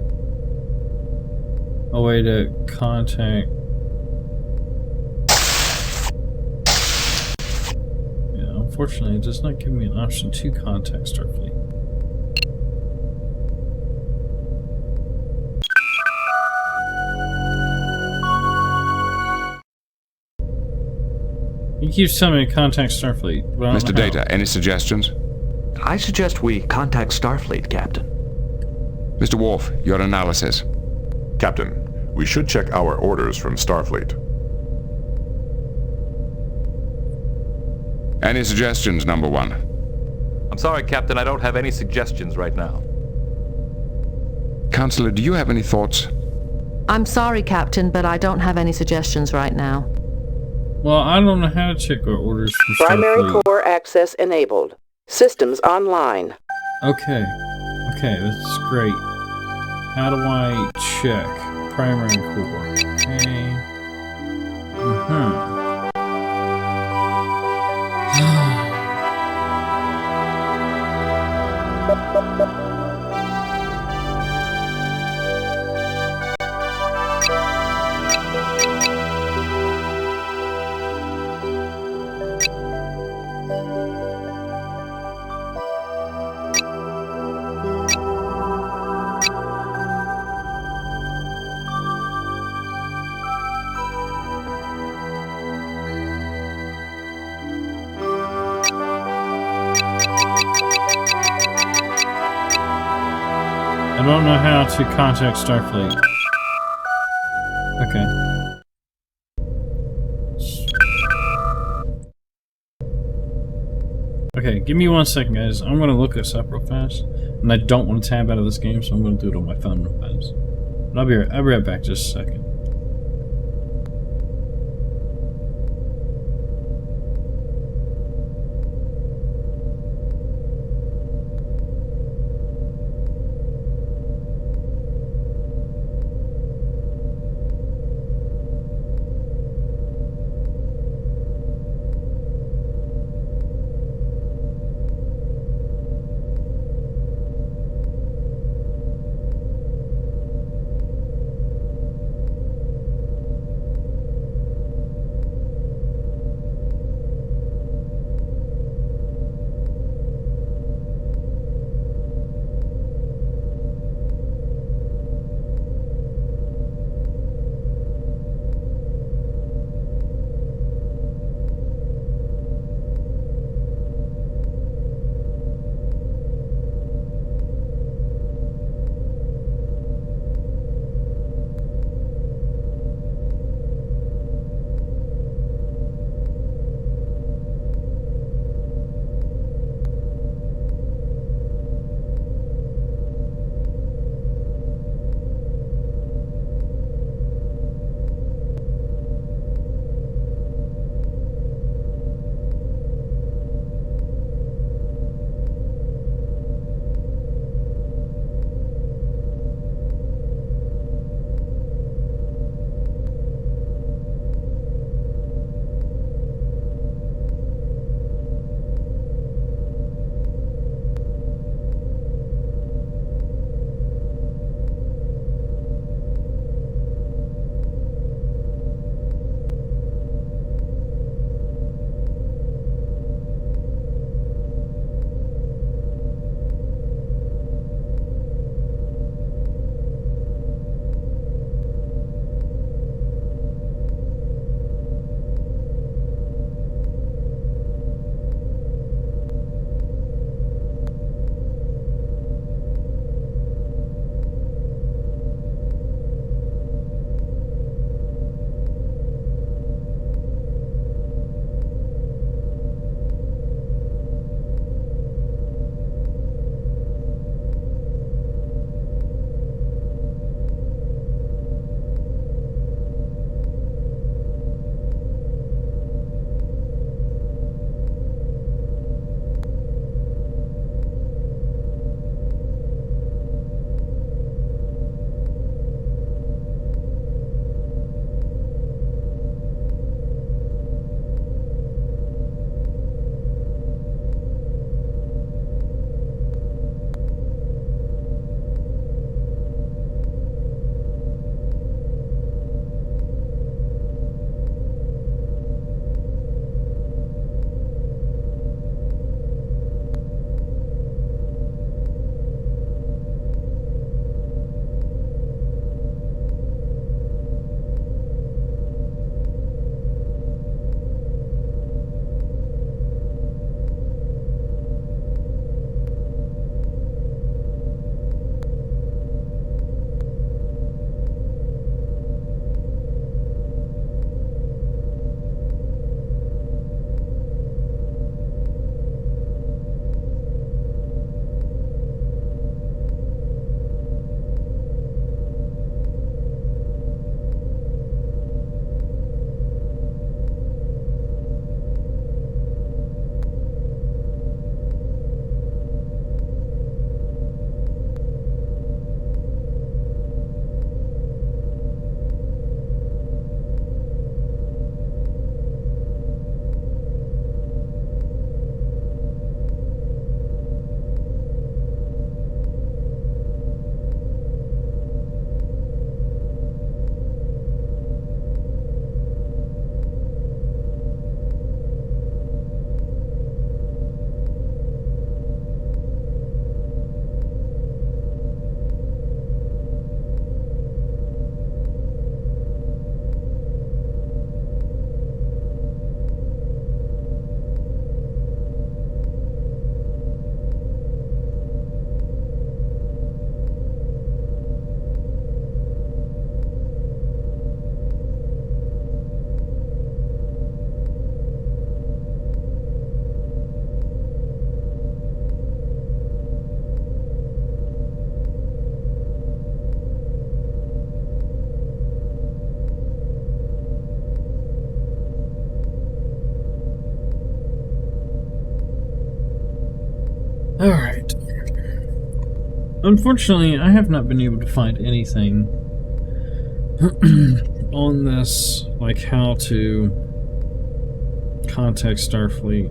a way to contact. Yeah, unfortunately, it does not give me an option to contact Starfleet. He keeps telling me to contact Starfleet. Mr. Data, any suggestions? I suggest we contact Starfleet, Captain. Mr. Worf, your analysis. Captain, we should check our orders from Starfleet. Any suggestions, number one? I'm sorry, Captain, I don't have any suggestions right now. Counselor, do you have any thoughts? I'm sorry, Captain, but I don't have any suggestions right now. Well, I don't know how to check our orders from Primary Starfleet. core access enabled. Systems online. Okay. Okay, that's great. How do I check primary core? Okay. I don't know how to contact Starfleet. Okay. Okay, give me 1 second, guys. I'm gonna look this up real fast. And I don't want to tab out of this game, so I'm gonna do it on my phone real fast. But I'll be right back just a second. Alright. Unfortunately, I have not been able to find anything on this, like how to contact Starfleet.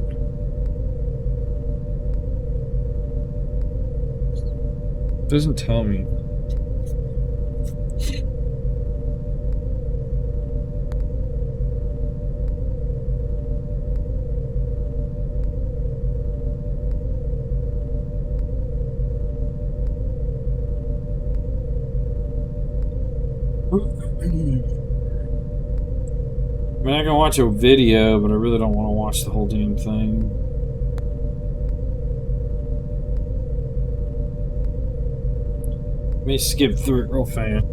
Doesn't tell me. I mean, I can watch a video, but I really don't want to watch the whole damn thing. Let me skip through it real fast.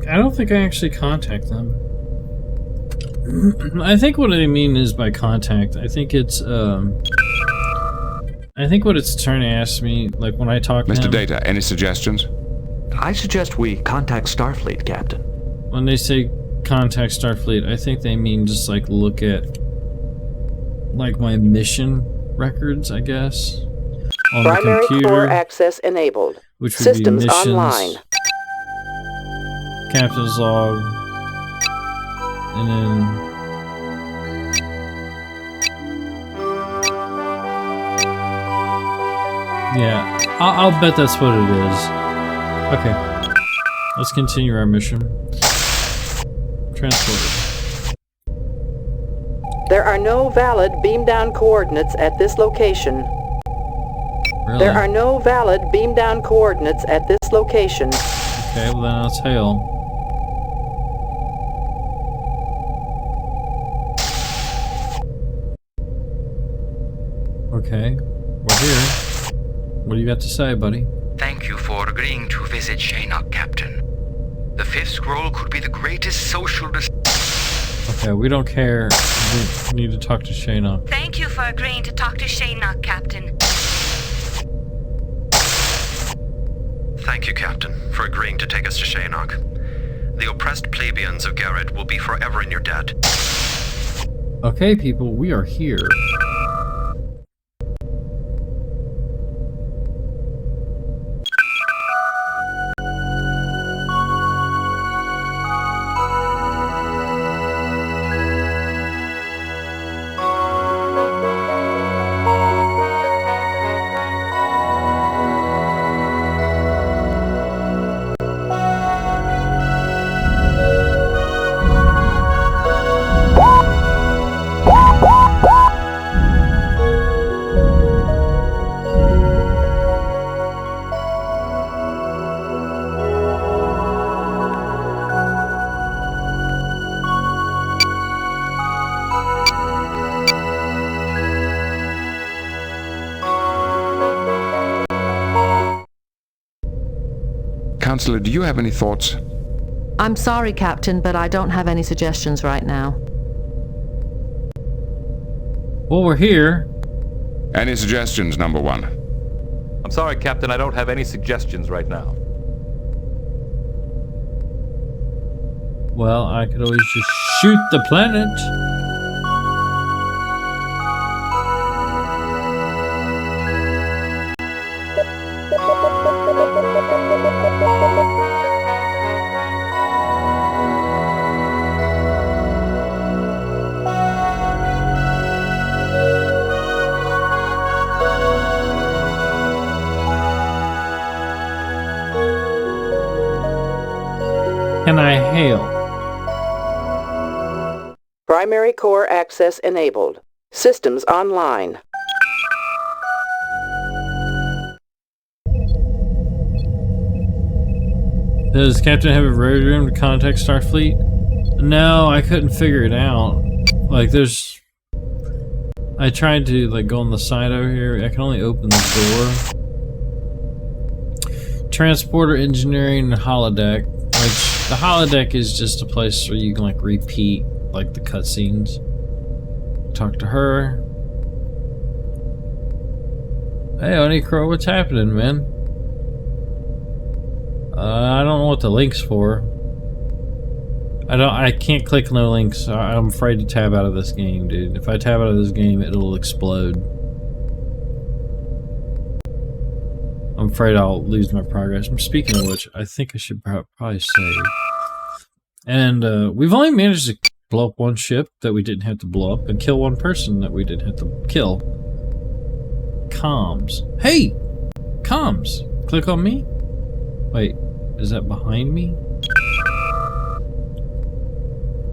I don't think I actually contact them. I think what I mean is by contact, I think it's I think what it's trying to ask me, like when I talk to Mr. him, Data, any suggestions? I suggest we contact Starfleet, Captain. when they say contact Starfleet, I think they mean just like look at like my mission records, I guess, on Primary the computer, core access enabled. which would Systems be missions, online. captain's log, and then yeah, I'll bet that's what it is. Okay, let's continue our mission. Transported. There are no valid beam down coordinates at this location. Really? There are no valid beam down coordinates at this location. Okay, well then let's hail. Okay, we're here. What do you got to say, buddy? Thank you for agreeing to visit Shaynok, Captain. The fifth scroll could be the greatest social Okay, we don't care. We need to talk to Shayna. Thank you for agreeing to talk to Shaynok, Captain. Thank you, Captain, for agreeing to take us to Shaynok. The oppressed plebeians of Garrett will be forever in your debt. Okay, people, we are here. Counselor, do you have any thoughts? I'm sorry, Captain, but I don't have any suggestions right now. Well, we're here. Any suggestions, number one? I'm sorry, Captain, I don't have any suggestions right now. Well, I could always just shoot the planet. Can I hail? Primary core access enabled. Systems online. Does Captain have a radio room to contact Starfleet? No, I couldn't figure it out. Like, there's... I tried to, like, go on the side over here. I can only open the door. Transporter engineering and holodeck. Which, the holodeck is just a place where you can, like, repeat, like, the cutscenes. Talk to her. Hey, Oni Crow, what's happening, man? I don't know what the link's for. I can't click no links. I'm afraid to tab out of this game, dude. If I tab out of this game, it'll explode. I'm afraid I'll lose my progress. Speaking of which, I think I should probably save. And we've only managed to blow up one ship that we didn't have to blow up and kill one person that we didn't have to kill. Comms. Hey! Comms! Click on me? Wait, is that behind me?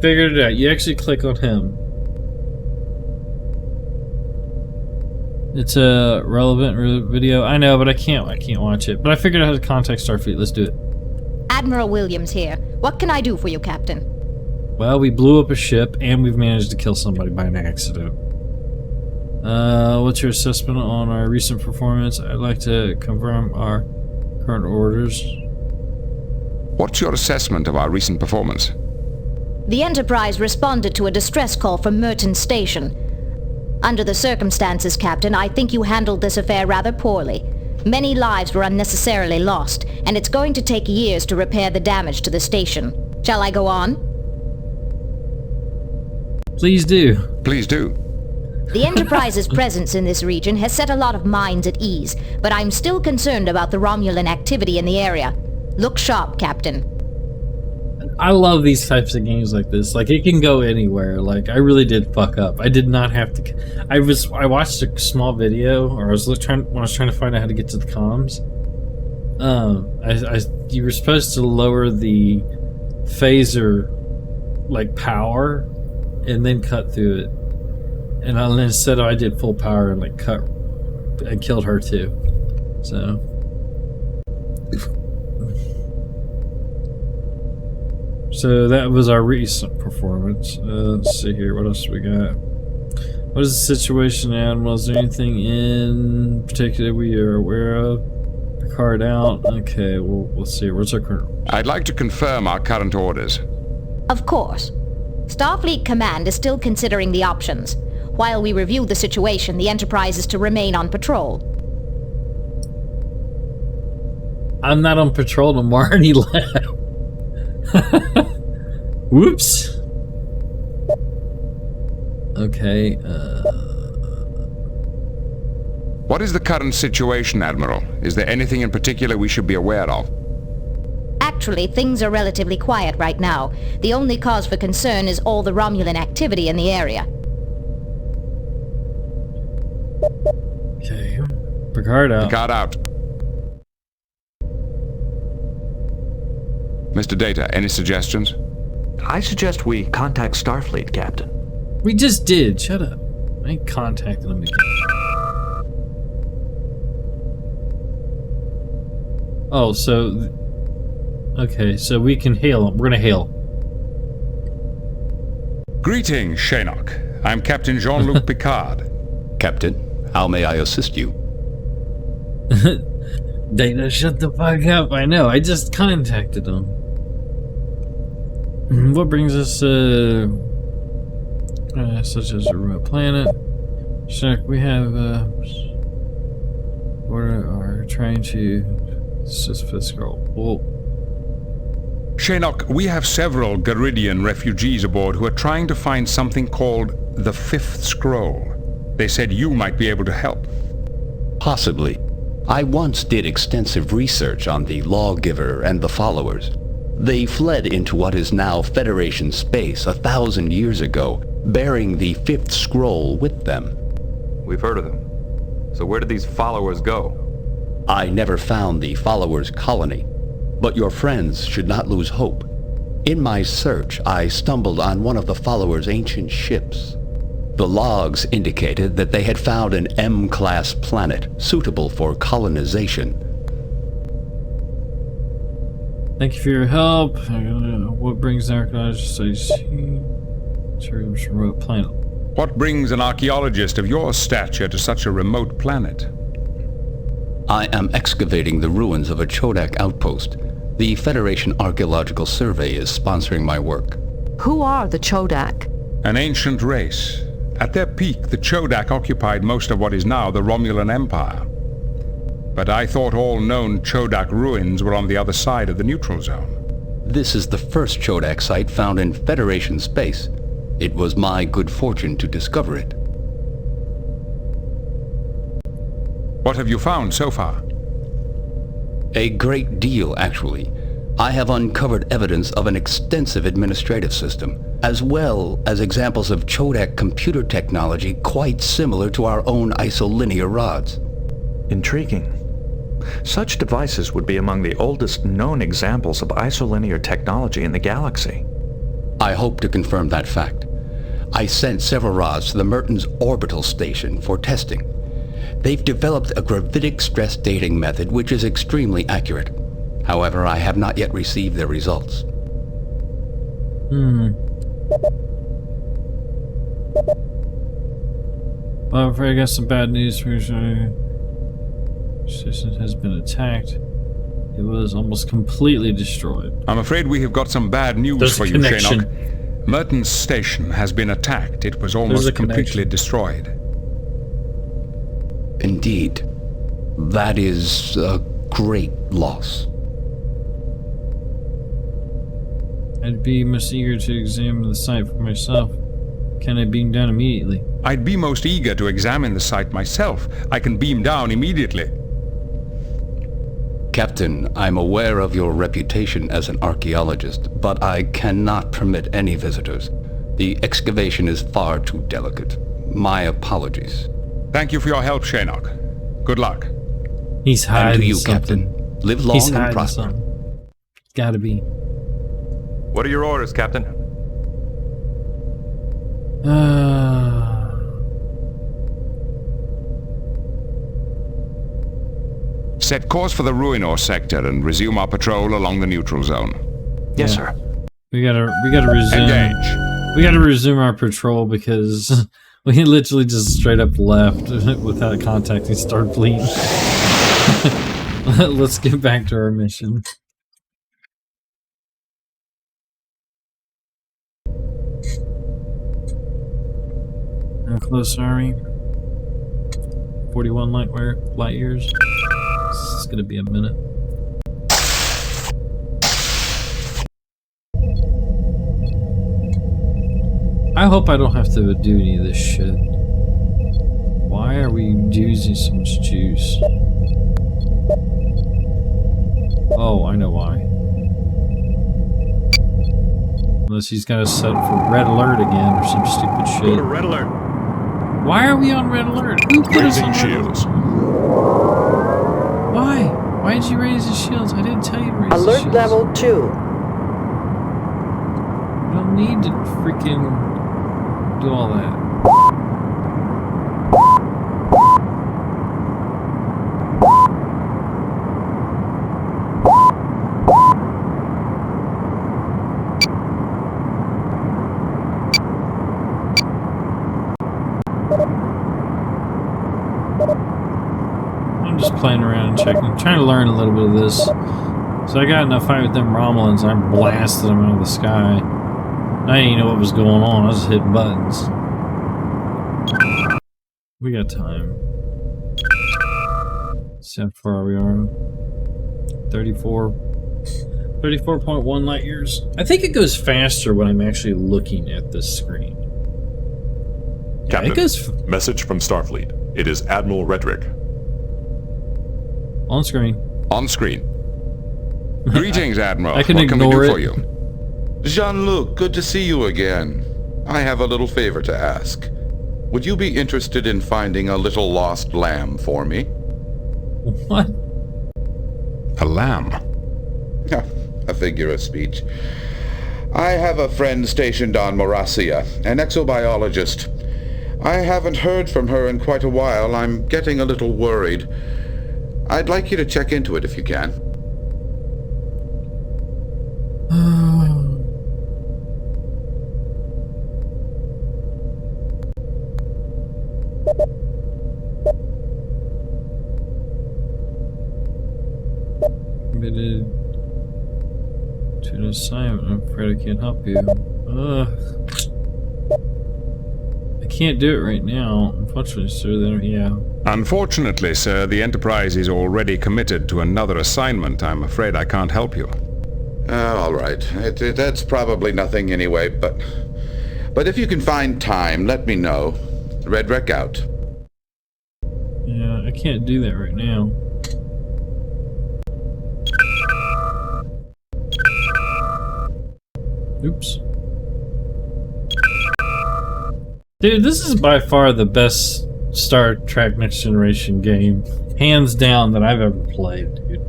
Figured it out. You actually click on him. It's a relevant video. I know, but I can't watch it. But I figured out how to contact Starfleet. Let's do it. Admiral Williams here. What can I do for you, Captain? Well, we blew up a ship, and we've managed to kill somebody by an accident. What's your assessment on our recent performance? I'd like to confirm our current orders. What's your assessment of our recent performance? The Enterprise responded to a distress call from Merton Station. Under the circumstances, Captain, I think you handled this affair rather poorly. Many lives were unnecessarily lost, and it's going to take years to repair the damage to the station. Shall I go on? Please do. Please do. The Enterprise's presence in this region has set a lot of minds at ease, but I'm still concerned about the Romulan activity in the area. Look sharp, Captain. I love these types of games like this. Like, it can go anywhere. Like, I really did fuck up. I did not have to... I watched a small video, or when I was trying to find out how to get to the comms. You were supposed to lower the phaser, like, power, and then cut through it. And instead I did full power and, like, cut and killed her too. So... So that was our recent performance. Let's see here. What else we got? What is the situation, Admiral? Is there anything in particular we are aware of? Picard out. Okay, well, let's see. What's our current? I'd like to confirm our current orders. Of course. Starfleet Command is still considering the options. While we review the situation, the Enterprise is to remain on patrol. I'm not on patrol no more. He left. Whoops. Okay, What is the current situation, Admiral? Is there anything in particular we should be aware of? Actually, things are relatively quiet right now. The only cause for concern is all the Romulan activity in the area. Okay. Picard out. Picard out. Mr. Data, any suggestions? I suggest we contact Starfleet, Captain. We just did. Shut up. I ain't contacting them again. Oh, so... Okay, so we can hail them. We're gonna hail. Greetings, Shinnok. I'm Captain Jean-Luc Picard. Captain, how may I assist you? Data, shut the fuck up. I know. I just contacted them. What brings us such as a remote planet? Check. We have are trying to fifth scroll. Whoa. Shinnok, we have several Garidian refugees aboard who are trying to find something called the Fifth Scroll. They said you might be able to help. Possibly. I once did extensive research on the Lawgiver and the Followers. They fled into what is now Federation space 1,000 years ago, bearing the Fifth Scroll with them. We've heard of them. So where did these followers go? I never found the Followers' colony, but your friends should not lose hope. In my search, I stumbled on one of the Followers' ancient ships. The logs indicated that they had found an M-class planet suitable for colonization. Thank you for your help. What brings archaeologists to remote planet? What brings an archaeologist of your stature to such a remote planet? I am excavating the ruins of a Chodak outpost. The Federation Archaeological Survey is sponsoring my work. Who are the Chodak? An ancient race. At their peak, the Chodak occupied most of what is now the Romulan Empire. But I thought all known Chodak ruins were on the other side of the neutral zone. This is the first Chodak site found in Federation space. It was my good fortune to discover it. What have you found so far? A great deal, actually. I have uncovered evidence of an extensive administrative system, as well as examples of Chodak computer technology quite similar to our own isolinear rods. Intriguing. Such devices would be among the oldest known examples of isolinear technology in the galaxy. I hope to confirm that fact. I sent several rods to the Mertens orbital station for testing. They've developed a gravitic stress dating method which is extremely accurate. However, I have not yet received their results. Well, I'm afraid I got some bad news for you. Station has been attacked. It was almost completely destroyed. I'm afraid we have got some bad news for you, Shaynok. Mertens station has been attacked. It was almost completely destroyed. Indeed. That is a great loss. I'd be most eager to examine the site for myself. Can I beam down immediately? I'd be most eager to examine the site myself. I can beam down immediately. Captain, I'm aware of your reputation as an archaeologist, but I cannot permit any visitors. The excavation is far too delicate. My apologies. Thank you for your help, Shaynok. Good luck. He's hiding And to you, something. Captain. Live long and prosper. Gotta be. What are your orders, Captain? Set course for the Ruinor sector and resume our patrol along the neutral zone. Yes, sir. We gotta resume. Engage. We gotta resume our patrol because we literally just straight up left without contacting Starfleet. Let's get back to our mission. How close are we? 41 light years. This is gonna be a minute. I hope I don't have to do any of this shit. Why are we using so much juice? Oh, I know why. Unless he's got us set for red alert again or some stupid shit. Go to red alert. Why are we on red alert? Who put us on shields. Why? Why did you raise the shields? I didn't tell you to raise the Alert shields. level 2. You don't need to freaking do all that. I'm just playing around and checking, trying to learn a little bit of this. So I got in a fight with them Romulans, I blasted them out of the sky. I didn't even know what was going on, I was just hitting buttons. We got time. See how far we are. 34.1 light years. I think it goes faster when I'm actually looking at the screen. Captain, it goes message from Starfleet. It is Admiral Redrick. On screen. On screen. Greetings, Admiral. I can what can we ignore do it. for you? Jean-Luc, good to see you again. I have a little favor to ask. Would you be interested in finding a little lost lamb for me? What? A lamb? A figure of speech. I have a friend stationed on Morasia, an exobiologist. I haven't heard from her in quite a while. I'm getting a little worried. I'd like you to check into it if you can. Committed to an assignment. I'm afraid I can't help you. I can't do it right now. Unfortunately, sir. Yeah. Unfortunately, sir, the Enterprise is already committed to another assignment. I'm afraid I can't help you. All right. That's probably nothing anyway, but if you can find time, let me know. Redrec out. Yeah, I can't do that right now. Oops. Dude, this is by far the best Star Trek Next Generation game, hands down, that I've ever played, dude.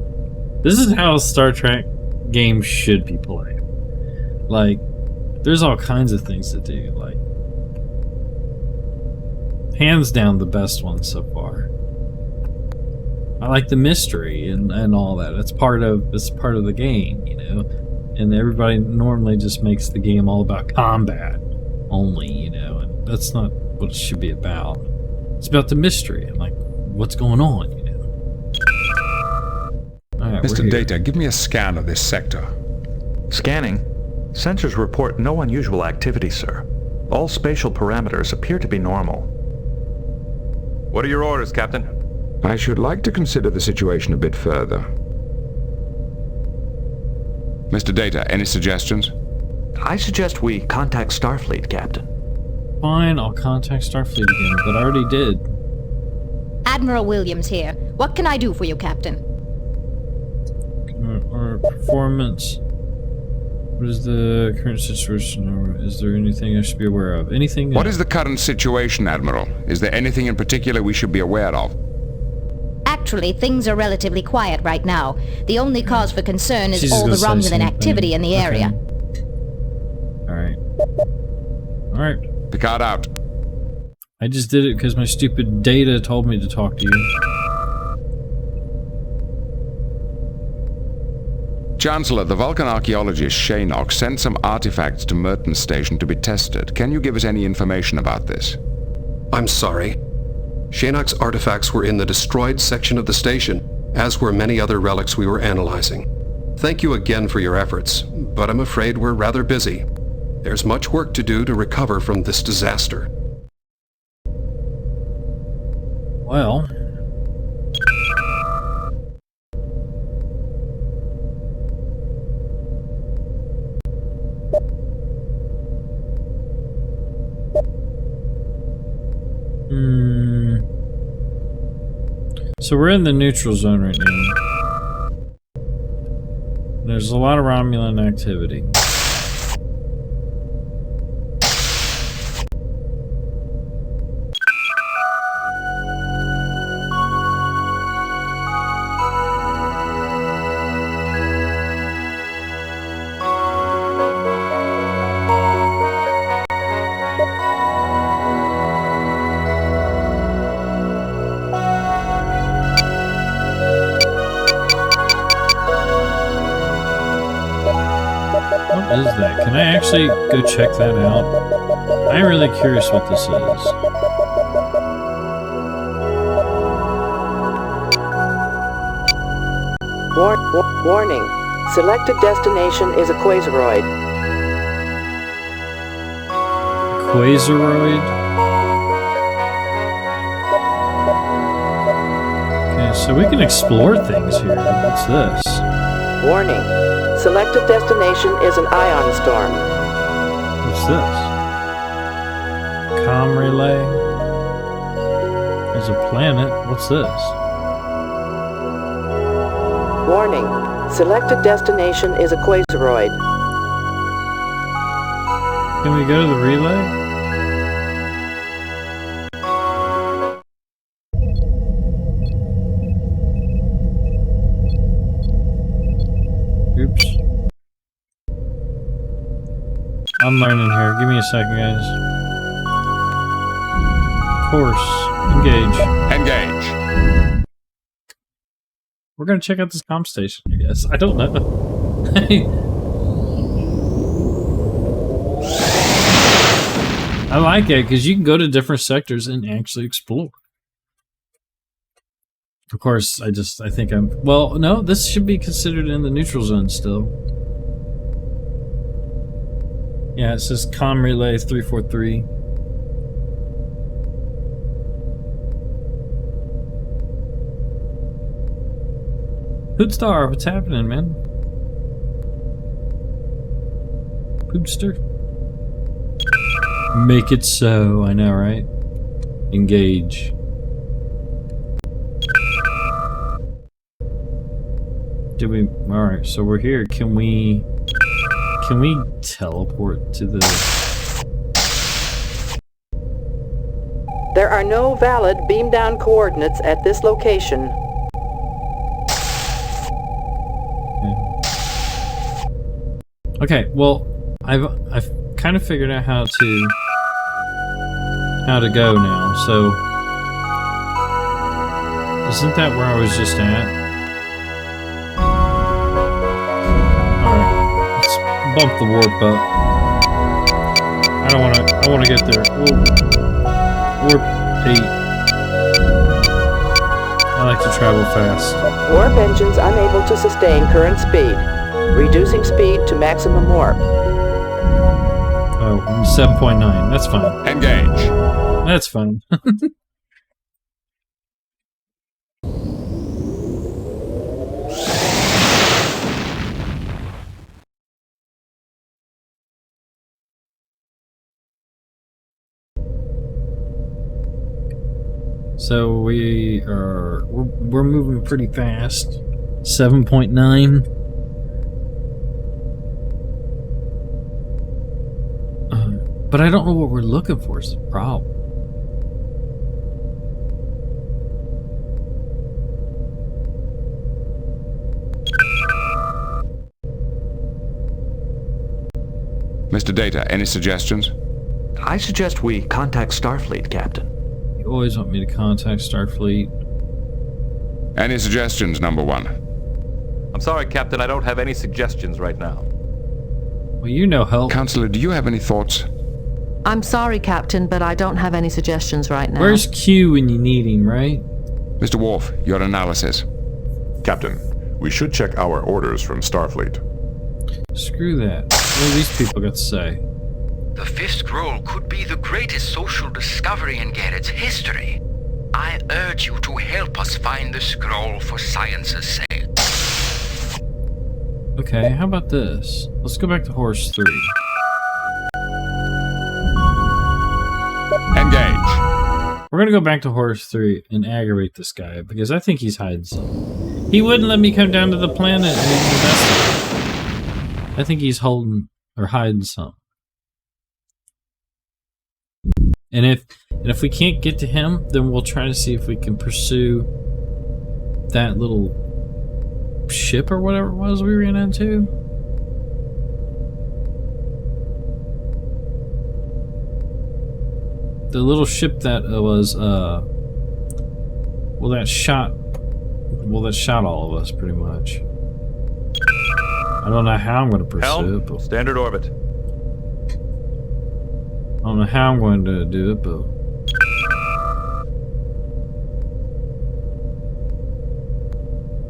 This is how a Star Trek game should be played. Like, there's all kinds of things to do, like, hands down the best one so far. I like the mystery and all that. It's part of the game, you know. And everybody normally just makes the game all about combat only, you know, and that's not what it should be about. It's about the mystery and, like, what's going on, you know. Alright, Mr. Data, give me a scan of this sector. Scanning. Sensors report no unusual activity, sir. All spatial parameters appear to be normal. What are your orders, Captain? I should like to consider the situation a bit further. Mr. Data, any suggestions? I suggest we contact Starfleet, Captain. Fine, I'll contact Starfleet again, but I already did. Admiral Williams here. What can I do for you, Captain? Our performance. What is the current situation, or is there anything I should be aware of? Anything? What is the current situation, Admiral? Is there anything in particular we should be aware of? Actually, things are relatively quiet right now. The only cause for concern is all the Romulan activity in the area. Alright. Alright. Picard out. I just did it because my stupid Data told me to talk to you. Chancellor, the Vulcan archaeologist Shanok sent some artifacts to Merton Station to be tested. Can you give us any information about this? I'm sorry. Shanok's artifacts were in the destroyed section of the station, as were many other relics we were analyzing. Thank you again for your efforts, but I'm afraid we're rather busy. There's much work to do to recover from this disaster. Well... So we're in the neutral zone right now. There's a lot of Romulan activity. What is that? Can I actually go check that out? I'm really curious what this is. Warning. Selected destination is a quasaroid. Quasaroid? Okay, so we can explore things here. What's this? Warning. Selected destination is an ion storm. What's this? Comm relay? There's a planet. What's this? Warning. Selected destination is a quasaroid. Can we go to the relay? Oops. I'm learning here. Give me a second, guys. Horse, engage. Engage. We're gonna check out this comm station, I guess. I don't know. Hey. I like it because you can go to different sectors and actually explore. Of course, I think I'm... Well, no, this should be considered in the neutral zone still. Yeah, it says comm relay 343. Hoodstar, what's happening, man? Hoodster? Make it so, I know, right? Engage. Alright, so we're here. Can we teleport to the... There are no valid beam down coordinates at this location. Okay, well, I've kind of figured out how to go now. So, isn't that where I was just at? All right, let's bump the warp up. I want to get there. Warp 8. I like to travel fast. Warp engines unable to sustain current speed. Reducing speed to maximum warp. Oh, 7.9. That's fine. Engage. That's fine. So we're moving pretty fast. 7.9. But I don't know what we're looking for is the problem. Mr. Data, any suggestions? I suggest we contact Starfleet, Captain. You always want me to contact Starfleet. Any suggestions, number 1? I'm sorry, Captain, I don't have any suggestions right now. Well, you know help. Counselor, do you have any thoughts? I'm sorry, Captain, but I don't have any suggestions right now. Where's Q when you need him, right? Mr. Worf, your analysis. Captain, we should check our orders from Starfleet. Screw that. What do these people got to say? The fifth scroll could be the greatest social discovery in Garrett's history. I urge you to help us find the scroll for science's sake. Okay, how about this? Let's go back to Horse 3. Engage. We're gonna go back to Horse 3 and aggravate this guy because I think he's hiding something. He wouldn't let me come down to the planet and investigate. I think he's holding or hiding something. And if we can't get to him, then we'll try to see if we can pursue that little ship or whatever it was we ran into. The little ship that was that shot all of us pretty much. I don't know how I'm going to pursue it, but standard orbit. I don't know how I'm going to do it, but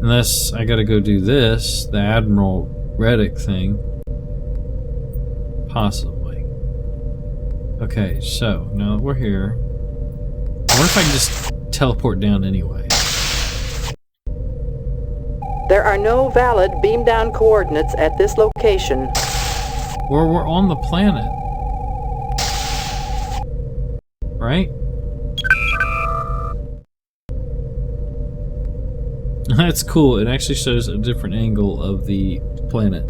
unless I got to go do this, the Admiral Reddick thing, possibly. Okay, so now that we're here, I wonder if I can just teleport down anyway. There are no valid beam down coordinates at this location. Or we're on the planet. Right? That's cool. It actually shows a different angle of the planet.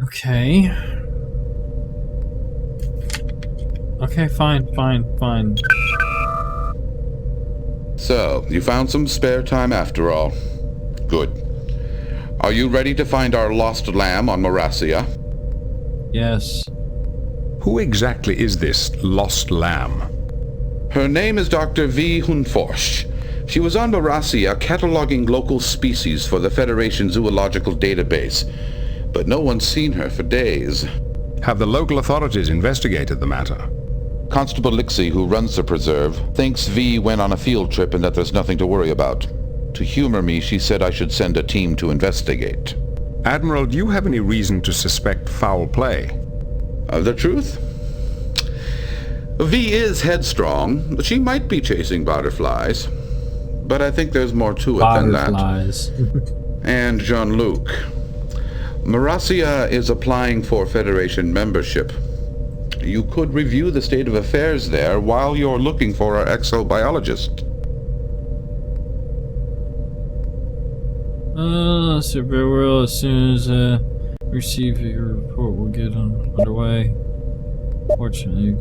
Okay. Okay, fine. So, you found some spare time after all. Good. Are you ready to find our lost lamb on Marassia? Yes. Who exactly is this lost lamb? Her name is Dr. V. Hunforsch. She was on Marasia cataloging local species for the Federation Zoological Database, but no one's seen her for days. Have the local authorities investigated the matter? Constable Lixie, who runs the preserve, thinks V went on a field trip and that there's nothing to worry about. To humor me, she said I should send a team to investigate. Admiral, do you have any reason to suspect foul play? The truth? V is headstrong, but she might be chasing butterflies. But I think there's more to it than that. And Jean-Luc. Marasia is applying for Federation membership. You could review the state of affairs there while you're looking for our exobiologist. So very well. As soon as receive your report, we'll get underway. Fortunately,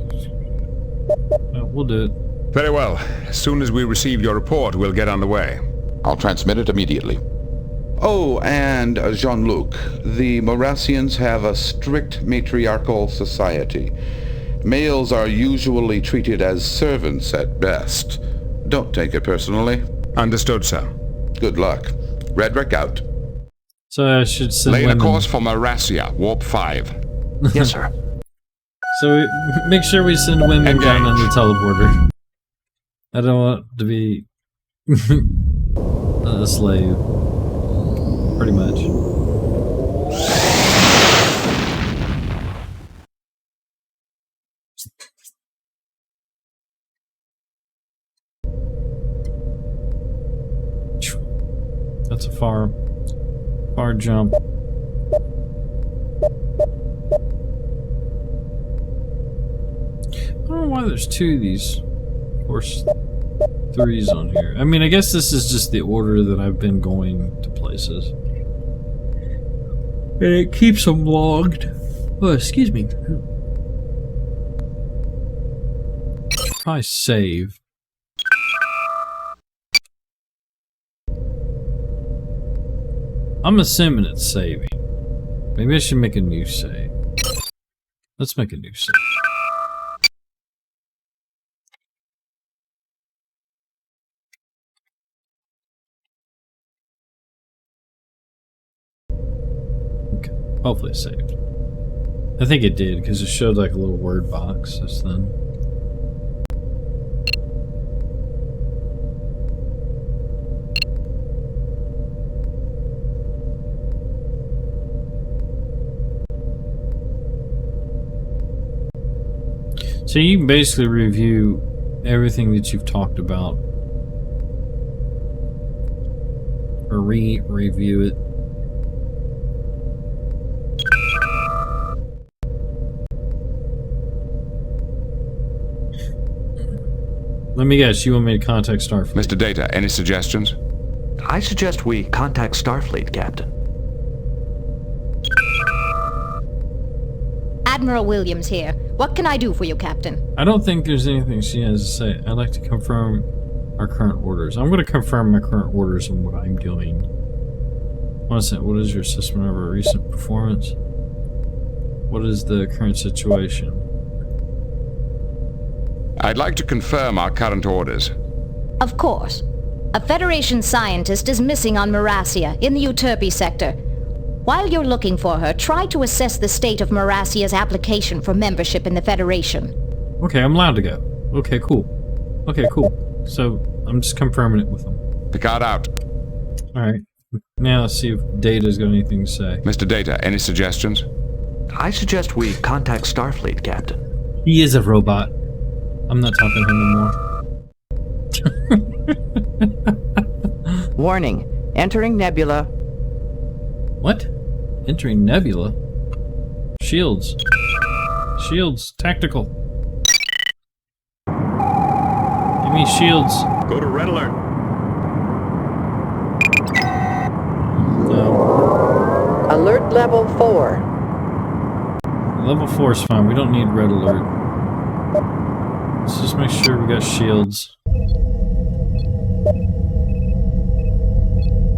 we'll do it. Very well. As soon as we receive your report, we'll get on the way. I'll transmit it immediately. Oh, and Jean-Luc, the Morasians have a strict matriarchal society. Males are usually treated as servants at best. Don't take it personally. Understood, sir. Good luck. Redrick out. So I should send Lay women. a course for Marasia, Warp 5. Yes, sir. So make sure we send women down on the teleporter. I don't want to be a slave. Pretty much. That's a far jump. I don't know why there's two of these. Of course, 3's on here. I mean, I guess this is just the order that I've been going to places. And it keeps them logged. Oh, excuse me. Probably save. I'm assuming it's saving. Maybe I should make a new save. Let's make a new save. Okay, hopefully it saved. I think it did, because it showed like a little word box just then. So you can basically review everything that you've talked about, or review it. Let me guess, you want me to contact Starfleet? Mr. Data, any suggestions? I suggest we contact Starfleet, Captain. Admiral Williams here. What can I do for you, Captain? I don't think there's anything she has to say. I'd like to confirm our current orders. I'm going to confirm my current orders and what I'm doing. What is your assessment of our recent performance? What is the current situation? I'd like to confirm our current orders. Of course. A Federation scientist is missing on Marasia, in the Euterpe sector. While you're looking for her, try to assess the state of Marasia's application for membership in the Federation. Okay, I'm allowed to go. Okay, cool. Okay, cool. So, I'm just confirming it with them. Picard out. Alright. Now let's see if Data's got anything to say. Mr. Data, any suggestions? I suggest we contact Starfleet, Captain. He is a robot. I'm not talking to him no more. Warning. Entering Nebula. What? Entering Nebula? Shields. Shields. Tactical. Give me shields. Go to red alert. No. Alert level 4. Level 4 is fine. We don't need red alert. Let's just make sure we got shields.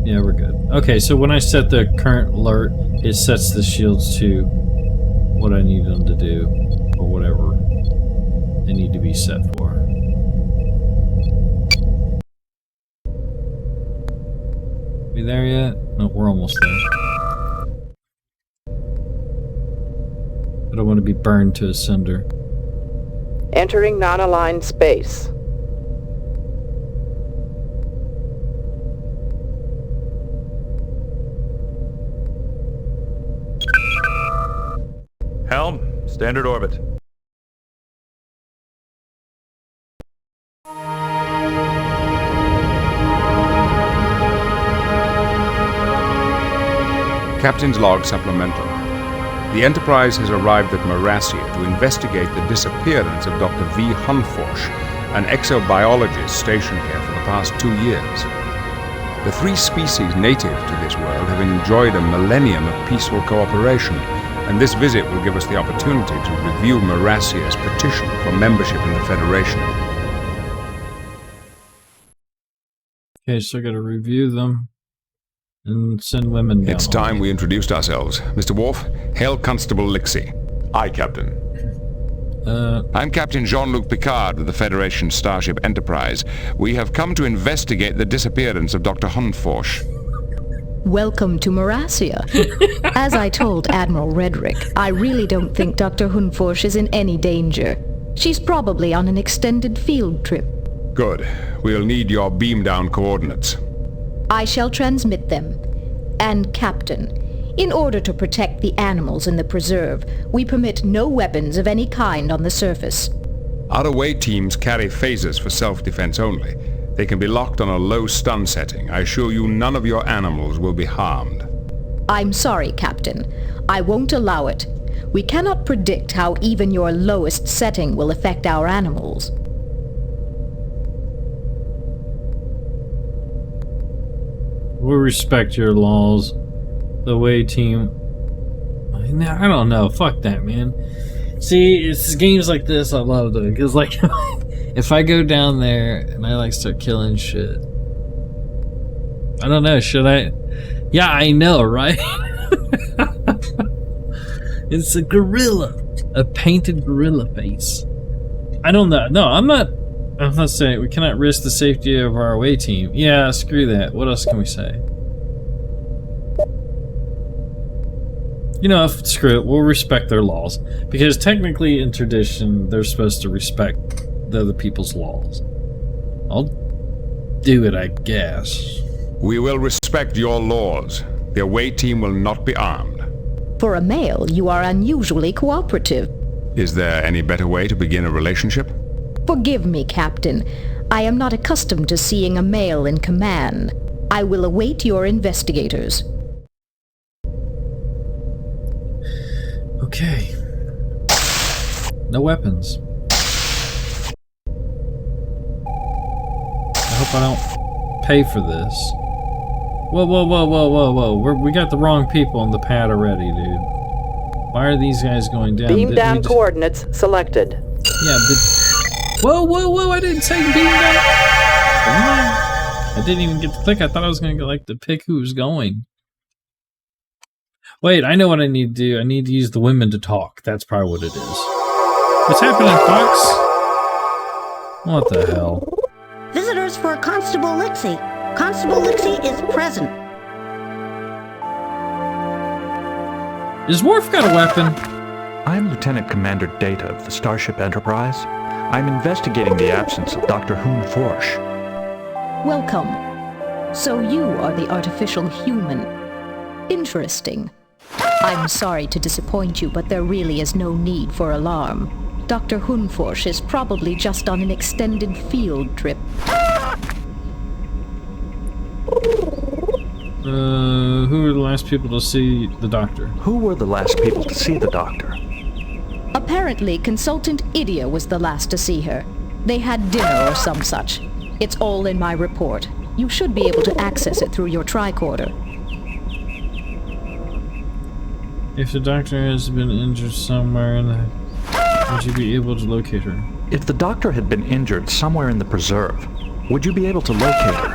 Yeah, we're good. Okay, so when I set the current alert, it sets the shields to what I need them to do. or whatever they need to be set for. We there yet? No, we're almost there. I don't want to be burned to a cinder. Entering non-aligned space. Helm, standard orbit. Captain's log supplemental. The Enterprise has arrived at Marasia to investigate the disappearance of Dr. V. Hunforsh, an exobiologist stationed here for the past 2 years. The 3 species native to this world have enjoyed a millennium of peaceful cooperation, and this visit will give us the opportunity to review Marasia's petition for membership in the Federation. Okay, so I gotta review them and send women down. It's time we introduced ourselves. Mr. Worf, hail Constable Lixie. Aye, Captain. I'm Captain Jean-Luc Picard of the Federation Starship Enterprise. We have come to investigate the disappearance of Dr. Hunforsh. Welcome to Marasia. As I told Admiral Redrick, I really don't think Dr. Hunforsh is in any danger. She's probably on an extended field trip. Good. We'll need your beam-down coordinates. I shall transmit them. And Captain, in order to protect the animals in the preserve, we permit no weapons of any kind on the surface. Our away teams carry phasers for self-defense only. They can be locked on a low stun setting. I assure you none of your animals will be harmed. I'm sorry, Captain. I won't allow it. We cannot predict how even your lowest setting will affect our animals. We'll respect your laws. The away team... I don't know. Fuck that, man. See, it's games like this I love doing. Because, like, if I go down there and I, like, start killing shit... I don't know, should I... Yeah, I know, right? It's a gorilla. A painted gorilla face. I don't know. No, I'm not saying we cannot risk the safety of our away team. Yeah, screw that. What else can we say? You know, screw it. We'll respect their laws. Because technically, in tradition, they're supposed to respect the other people's laws. I'll do it, I guess. We will respect your laws. The away team will not be armed. For a male, you are unusually cooperative. Is there any better way to begin a relationship? Forgive me, Captain. I am not accustomed to seeing a male in command. I will await your investigators. Okay. No weapons. I hope I don't pay for this. Whoa, whoa, whoa, whoa, whoa, whoa. We got the wrong people on the pad already, dude. Why are these guys going down? Beam down coordinates selected. Yeah, but... Whoa, whoa, whoa, I didn't say beam down. I didn't even get to click. I thought I was going to go, like, to pick who's going. Wait, I know what I need to do. I need to use the women to talk. That's probably what it is. What's happening, Fox? What the hell? Visitors for Constable Lixie. Constable Lixie is present. Is Worf got a weapon? I'm Lieutenant Commander Data of the Starship Enterprise. I'm investigating the absence of Dr. Hunforsh. Welcome. So you are the artificial human. Interesting. I'm sorry to disappoint you, but there really is no need for alarm. Dr. Hunforsh is probably just on an extended field trip. Who were the last people to see the doctor? Who were the last people to see the doctor? Apparently, Consultant Idia was the last to see her. They had dinner or some such. It's all in my report. You should be able to access it through your tricorder. If the doctor has been injured somewhere in the... Would you be able to locate her? If the doctor had been injured somewhere in the preserve, would you be able to locate her?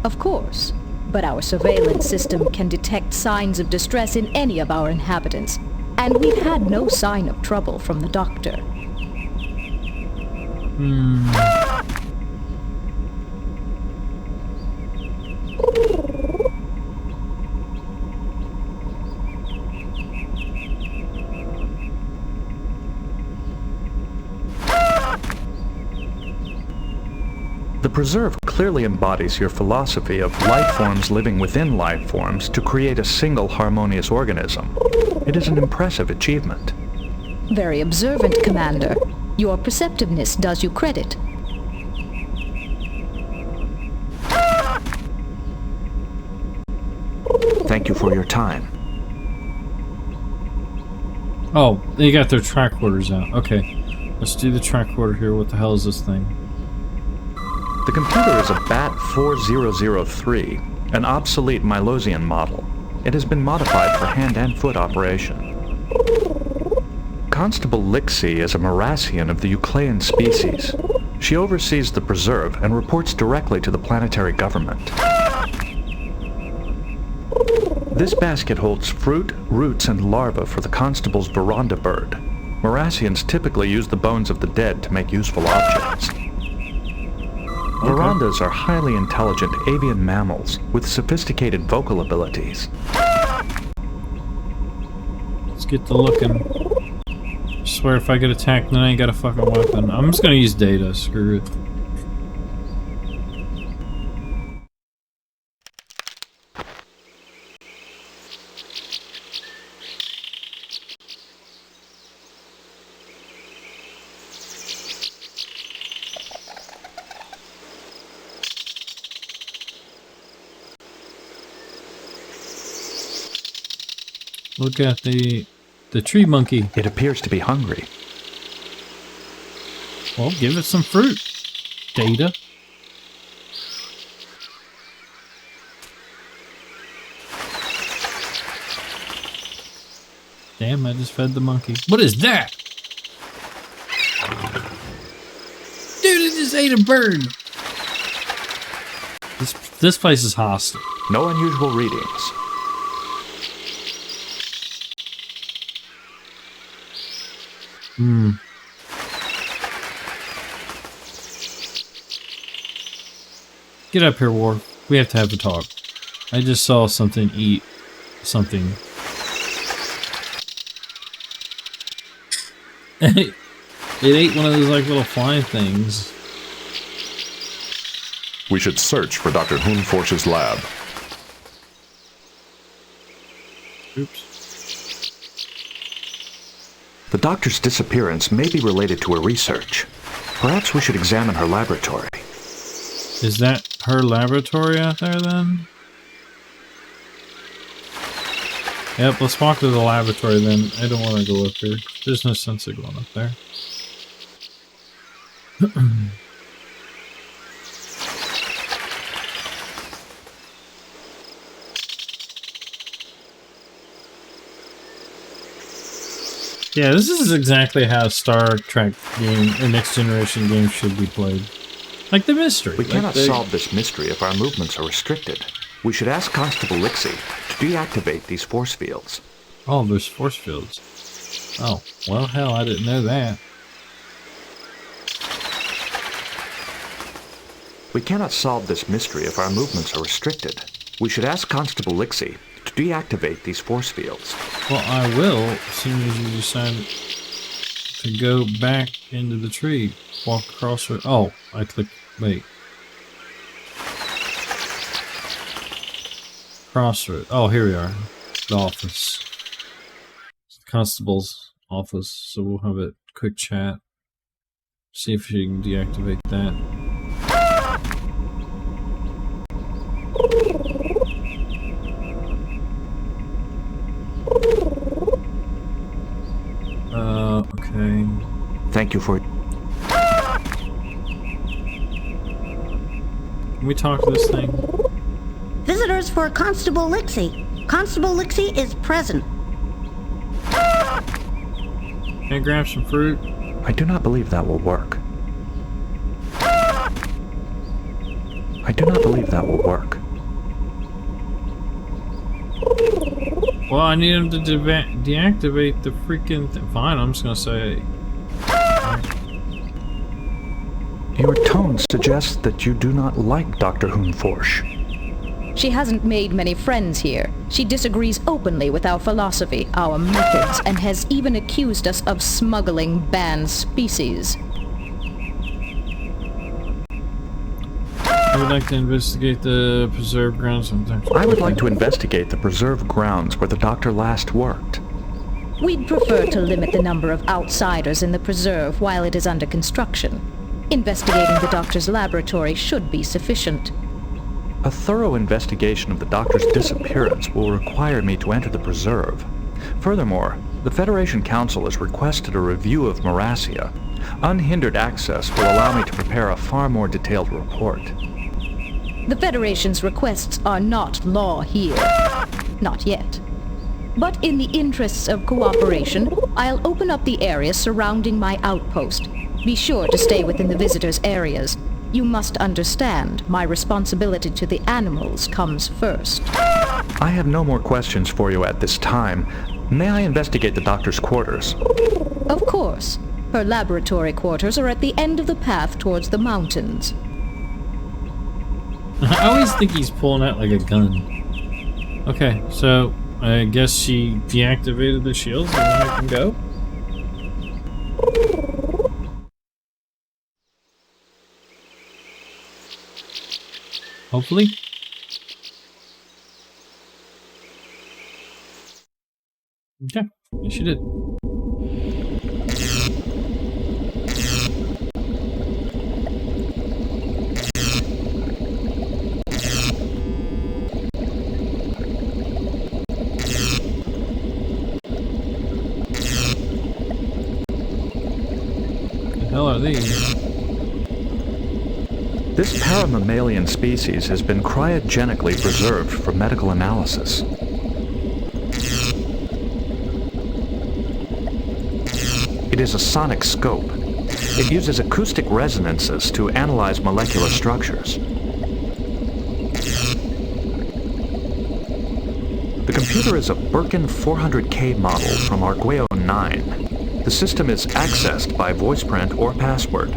Of course. But our surveillance system can detect signs of distress in any of our inhabitants. And we've had no sign of trouble from the doctor. The preserve clearly embodies your philosophy of life forms living within life forms to create a single harmonious organism. It is an impressive achievement. Very observant, Commander. Your perceptiveness does you credit. Thank you for your time. Oh, they got their tricorders out. Okay, let's do the tricorder here. What the hell is this thing? The computer is a BAT 4003, an obsolete Milosian model. It has been modified for hand and foot operation. Constable Lixie is a Marassian of the Euclean species. She oversees the preserve and reports directly to the planetary government. This basket holds fruit, roots, and larvae for the constable's veranda bird. Marassians typically use the bones of the dead to make useful objects. Verandas are highly intelligent avian mammals with sophisticated vocal abilities. Let's get to looking. I swear if I get attacked, then I ain't got a fucking weapon. I'm just gonna use data. Screw it. Look at the tree monkey. It appears to be hungry. Well, give it some fruit. Data. Damn, I just fed the monkey. What is that? Dude, it just ate a bird. This place is hostile. No unusual readings. Get up here, War. We have to have a talk. I just saw something eat something. It ate one of those like little flying things. We should search for Dr. Hoonforsh's lab. Oops. The doctor's disappearance may be related to her research. Perhaps we should examine her laboratory. Is that her laboratory out there then? Yep, let's walk to the laboratory then. I don't want to go up here. There's no sense of going up there. Yeah, this is exactly how Star Trek game or Next Generation games should be played. Like the mystery. We cannot solve this mystery if our movements are restricted. We should ask Constable Lixie to deactivate these force fields. Oh, there's force fields. Oh, well, hell, I didn't know that. We cannot solve this mystery if our movements are restricted. We should ask Constable Lixie to deactivate these force fields. Well, I will, as soon as you decide to go back into the tree. Walk across it. Oh, I clicked. Wait. Crossroad. Oh, here we are. The office. It's the constable's office, so we'll have a quick chat. See if you can deactivate that. Okay. Thank you for... Can we talk to this thing? Visitors for Constable Lixie. Constable Lixie is present. Can I grab some fruit? I do not believe that will work. I do not believe that will work. Well, I need him to deactivate the freaking thing. Fine, I'm just gonna say... Your tone suggests that you do not like Dr. Hoonforsh. She hasn't made many friends here. She disagrees openly with our philosophy, our methods, and has even accused us of smuggling banned species. I would like to investigate the preserve grounds sometimes. I would like to investigate the preserve grounds where the doctor last worked. We'd prefer to limit the number of outsiders in the preserve while it is under construction. Investigating the doctor's laboratory should be sufficient. A thorough investigation of the doctor's disappearance will require me to enter the preserve. Furthermore, the Federation Council has requested a review of Marasia. Unhindered access will allow me to prepare a far more detailed report. The Federation's requests are not law here. Not yet. But in the interests of cooperation, I'll open up the area surrounding my outpost. Be sure to stay within the visitors' areas. You must understand, my responsibility to the animals comes first. I have no more questions for you at this time. May I investigate the doctor's quarters? Of course. Her laboratory quarters are at the end of the path towards the mountains. I always think he's pulling out like a gun. Okay, so I guess she deactivated the shields and then I can go? Hopefully. Okay, yes she did. The hell are these? This paramammalian species has been cryogenically preserved for medical analysis. It is a sonic scope. It uses acoustic resonances to analyze molecular structures. The computer is a Birkin 400K model from Arguello 9. The system is accessed by voice print or password.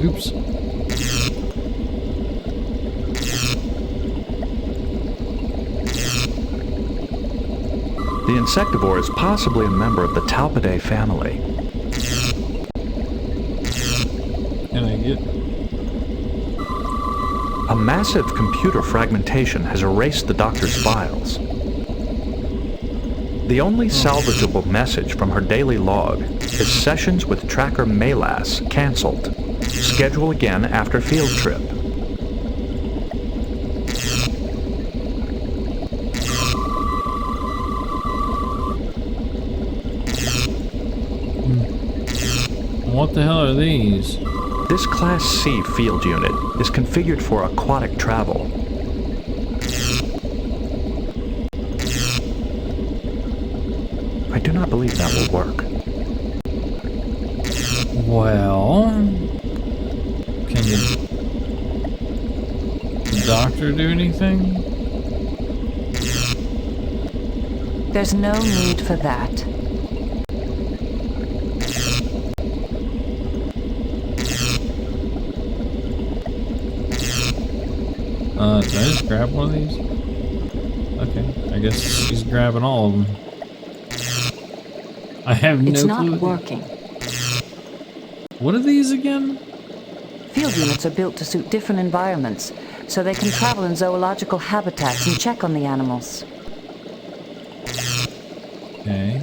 Oops. The insectivore is possibly a member of the Talpidae family. Can I get... A massive computer fragmentation has erased the doctor's files. The only salvageable message from her daily log is sessions with tracker Melas cancelled. Schedule again after field trip. What the hell are these? This Class C field unit is configured for aquatic travel. I do not believe that will work. Well... Can the doctor do anything? There's no need for that. Did I just grab one of these? Okay, I guess she's grabbing all of them. I have no clue. It's not working. What are these again? Field units are built to suit different environments, so they can travel in zoological habitats and check on the animals. Okay.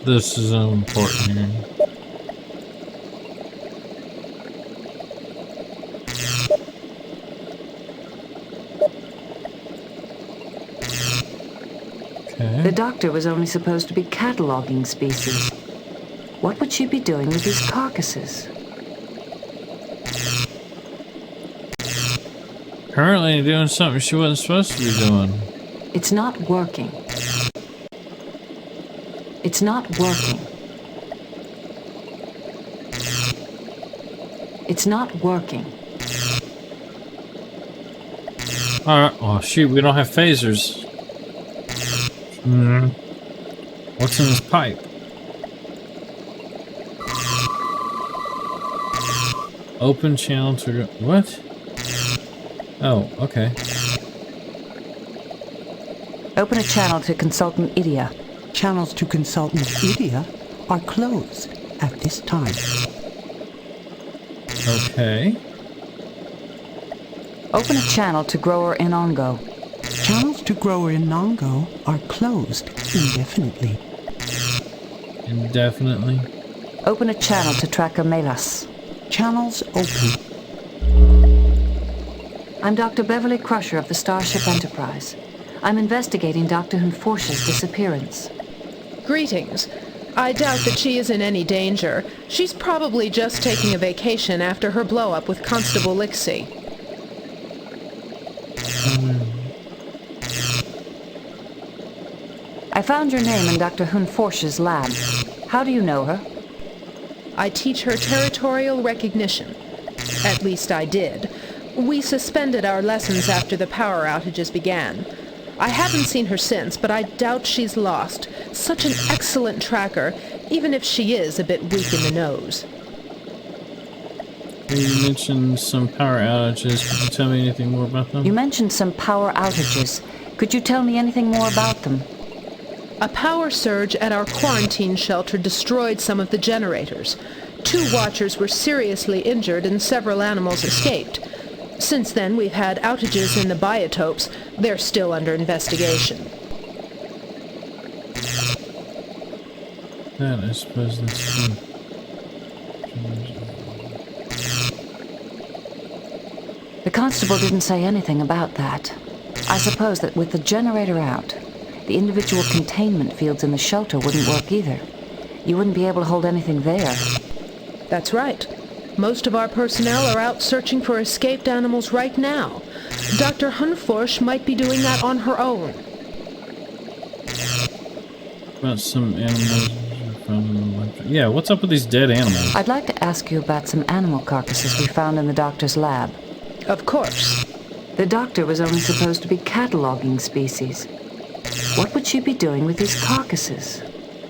This is important here. Okay. The doctor was only supposed to be cataloging species. What would she be doing with these carcasses? Apparently doing something she wasn't supposed to be doing. It's not working. It's not working. It's not working. Alright, oh shoot, we don't have phasers. What's in this pipe? Open channel to... What? Oh, okay. Open a channel to Consultant Idia. Channels to Consultant Idia are closed at this time. Okay. Open a channel to Grower Inongo. Channels to Grower Inongo are closed indefinitely. Indefinitely? Open a channel to Tracker Melas. Channels open. I'm Dr. Beverly Crusher of the Starship Enterprise. I'm investigating Dr. Hunforsh's disappearance. Greetings. I doubt that she is in any danger. She's probably just taking a vacation after her blow-up with Constable Lixie. I found your name in Dr. Hunforsh's lab. How do you know her? I teach her territorial recognition. At least I did. We suspended our lessons after the power outages began. I haven't seen her since, but I doubt she's lost. Such an excellent tracker, even if she is a bit weak in the nose. You mentioned some power outages. Could you tell me anything more about them? You mentioned some power outages. Could you tell me anything more about them? A power surge at our quarantine shelter destroyed some of the generators. 2 watchers were seriously injured and several animals escaped. Since then, we've had outages in the biotopes. They're still under investigation. That, I suppose that's true. The constable didn't say anything about that. I suppose that with the generator out, the individual containment fields in the shelter wouldn't work either. You wouldn't be able to hold anything there. That's right. Most of our personnel are out searching for escaped animals right now. Dr. Hunforsh might be doing that on her own. About some animals found in the lab. Yeah, what's up with these dead animals? I'd like to ask you about some animal carcasses we found in the doctor's lab. Of course. The doctor was only supposed to be cataloging species. What would she be doing with these carcasses?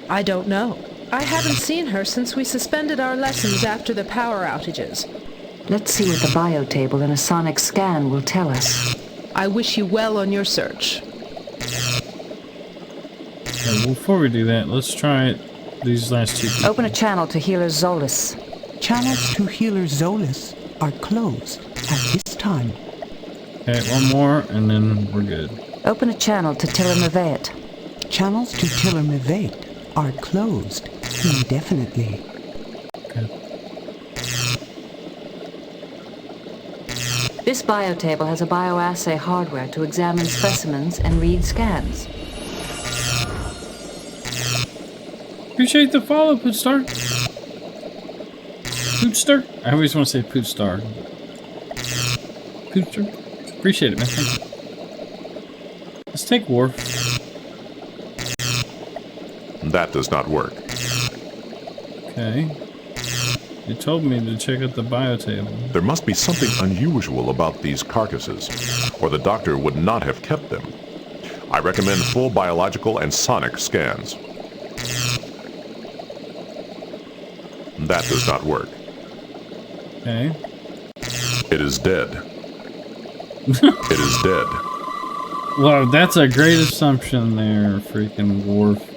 I don't know. I haven't seen her since we suspended our lessons after the power outages. Let's see what the biotable and a sonic scan will tell us. I wish you well on your search. Okay, well, before we do that, let's try these last 2 people. Open a channel to Healer Zolis. Channels to Healer Zolis are closed at this time. Okay, one more, and then we're good. Open a channel to Tiller Mevet. Channels to Tiller Mevet are closed indefinitely. Okay. This biotable has a bioassay hardware to examine specimens and read scans. Appreciate the follow, Pootstar. Pootstar? I always want to say Pootstar. Pootstar? Appreciate it, man. Thank you. Let's take Worf. That does not work. Okay. You told me to check out the biotable. There must be something unusual about these carcasses, or the doctor would not have kept them. I recommend full biological and sonic scans. That does not work. Okay. It is dead. It is dead. Well, that's a great assumption there, freaking Worf.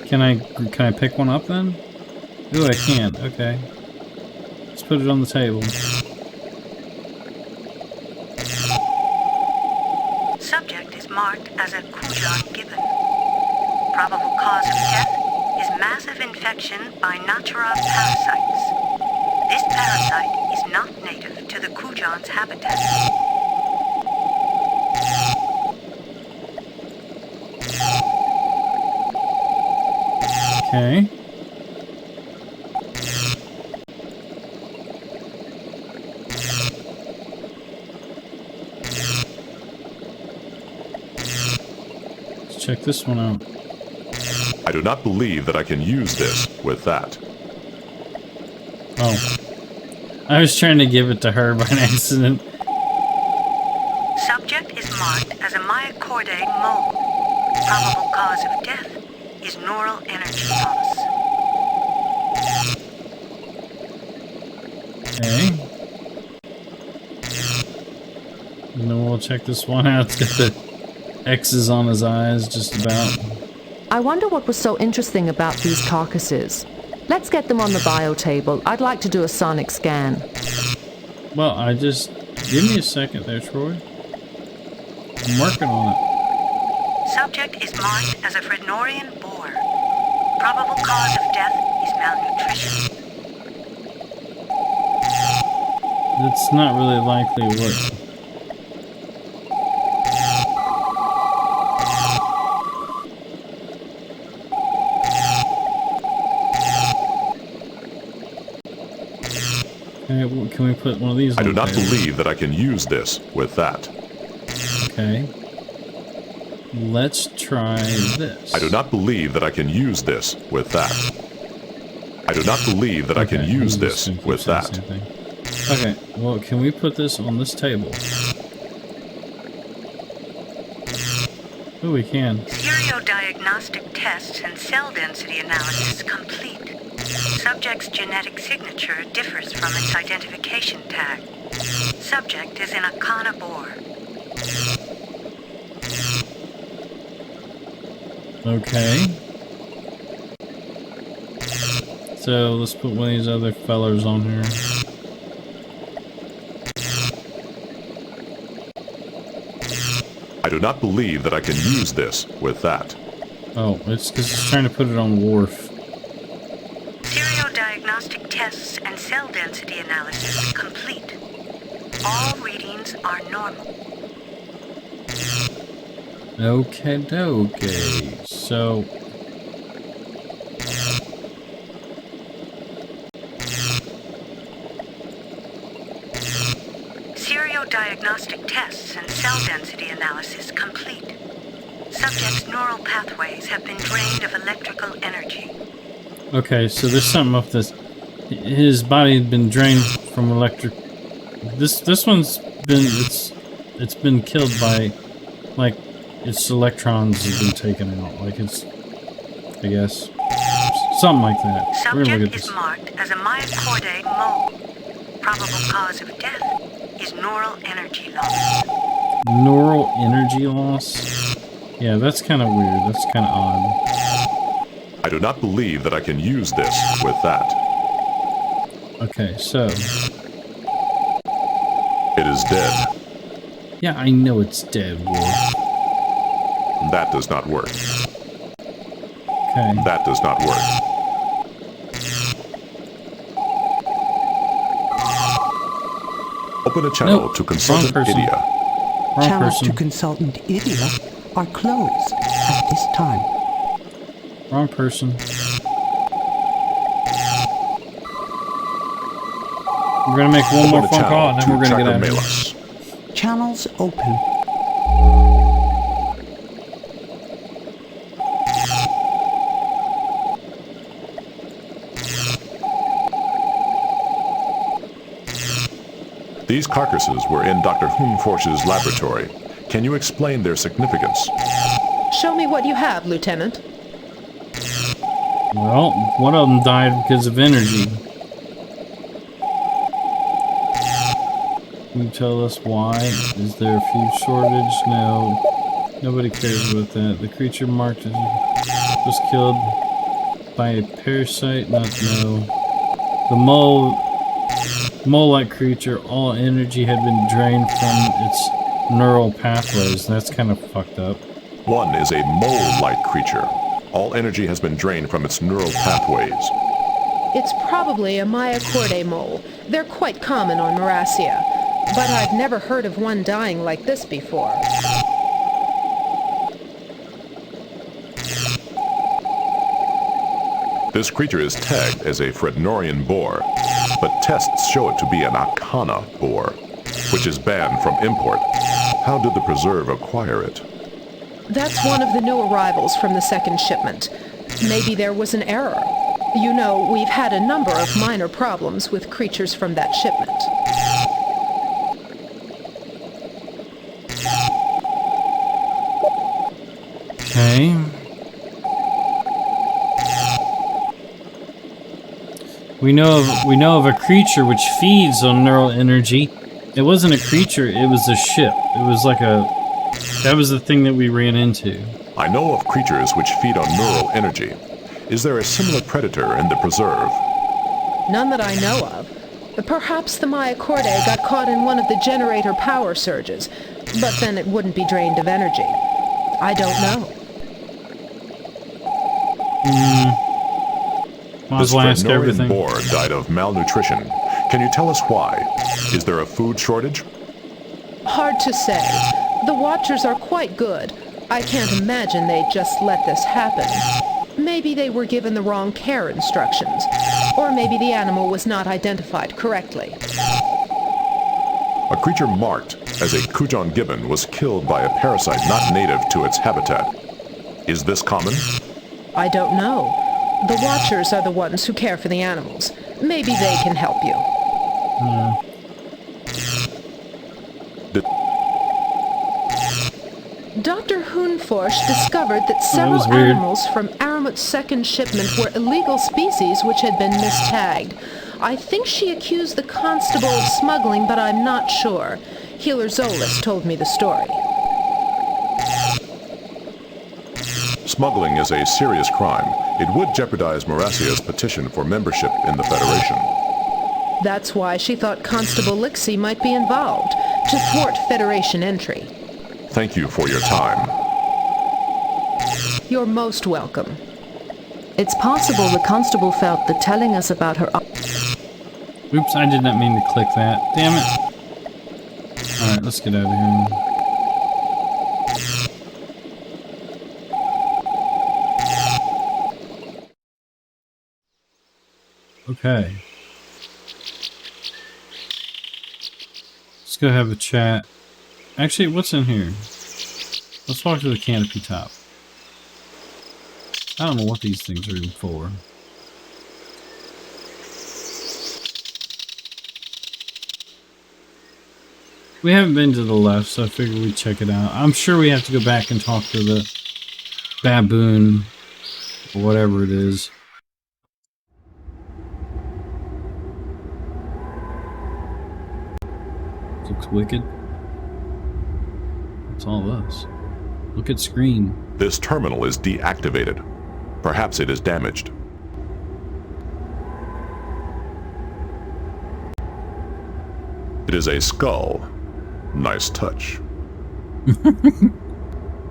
Can I pick one up then? Ooh, I can't. Okay. Let's put it on the table. Subject is marked as a Kujan Gibbon. Probable cause of death is massive infection by Natura parasites. This parasite is not native to the Kujan's habitat. Okay. Let's check this one out. I do not believe that I can use this with that. Oh. I was trying to give it to her by an accident. Subject is marked as a myocardial mole. Probable cause of death is neural energy loss. Okay. And then we'll check this one out. It's got the X's on his eyes, just about. I wonder what was so interesting about these carcasses. Let's get them on the bio table. I'd like to do a sonic scan. Well, give me a second there, Troy. I'm working on it. Subject is marked as a Frednorian boar. Probable cause of death is malnutrition. It's not really likely what... Okay, well, can we put one of these on I do not the table? believe that I can use this with that. Okay. Let's try this. I do not believe that I can use this with that. I do not believe that I can use this with that. Okay, well, can we put this on this table? Oh, we can. Seriodiagnostic tests and cell density analysis complete. Subject's genetic signature differs from its identification tag. Subject is in a carnivore. Okay. So let's put one of these other fellers on here. I do not believe that I can use this with that. Oh, it's because it's trying to put it on Worf. Seriodiagnostic tests and cell density analysis complete. All readings are normal. Okay, dokie. So. Seriodiagnostic tests and cell density analysis complete. Subject's neural pathways have been drained of electrical energy. Okay, so there's something up this. His body had been drained from electric. This one's been it's been killed by, like, its electrons have been taken out. Like it's, I guess, something like that. Subject is marked as a myocardial mole. Probable cause of death is neural energy loss. Neural energy loss? Yeah, that's kind of weird. That's kind of odd. I do not believe that I can use this with that. Okay, so. It is dead. Yeah, I know it's dead, Wolf. That does not work. Okay. That does not work. Open a channel to Consultant Idia. Channels to Consultant Idia are closed at this time. Wrong person. We're gonna make one more phone call and then we're gonna get out of here. Channels open. These carcasses were in Dr. Humforsh's laboratory. Can you explain their significance? Show me what you have, Lieutenant. Well, one of them died because of energy. Can you tell us why? Is there a fuel shortage? No. Nobody cares about that. The creature marked was killed by a parasite? Not no. The mole-like creature, all energy had been drained from its neural pathways. That's kind of fucked up. One is a mole-like creature. All energy has been drained from its neural pathways. It's probably a myochordae mole. They're quite common on Marasia, but I've never heard of one dying like this before. This creature is tagged as a Frednorian boar, but tests show it to be an Akana boar, which is banned from import. How did the preserve acquire it? That's one of the new arrivals from the second shipment. Maybe there was an error. You know, we've had a number of minor problems with creatures from that shipment. Okay. We know of a creature which feeds on neural energy. It wasn't a creature, it was a ship. It was like that was the thing that we ran into. I know of creatures which feed on neural energy. Is there a similar predator in the preserve? None that I know of. Perhaps the myochordae got caught in one of the generator power surges, but then it wouldn't be drained of energy. I don't know. This Frednorian boar died of malnutrition. Can you tell us why? Is there a food shortage? Hard to say. The Watchers are quite good. I can't imagine they'd just let this happen. Maybe they were given the wrong care instructions. Or maybe the animal was not identified correctly. A creature marked as a Kujon gibbon was killed by a parasite not native to its habitat. Is this common? I don't know. The Watchers are the ones who care for the animals. Maybe they can help you. Dr. Hoonforsch discovered that several animals from Aramut's second shipment were illegal species which had been mistagged. I think she accused the constable of smuggling, but I'm not sure. Healer Zolas told me the story. Smuggling is a serious crime. It would jeopardize Marasia's petition for membership in the Federation. That's why she thought Constable Lixie might be involved, to thwart Federation entry. Thank you for your time. You're most welcome. It's possible the constable felt that telling us about her... Oops, I did not mean to click that. Damn it. Alright, let's get out of here. Okay. Let's go have a chat. Actually, what's in here? Let's walk to the canopy top. I don't know what these things are even for. We haven't been to the left, so I figured we'd check it out. I'm sure we have to go back and talk to the baboon, or whatever it is. Looks wicked. What's all this? Look at screen. This terminal is deactivated. Perhaps it is damaged. It is a skull. Nice touch.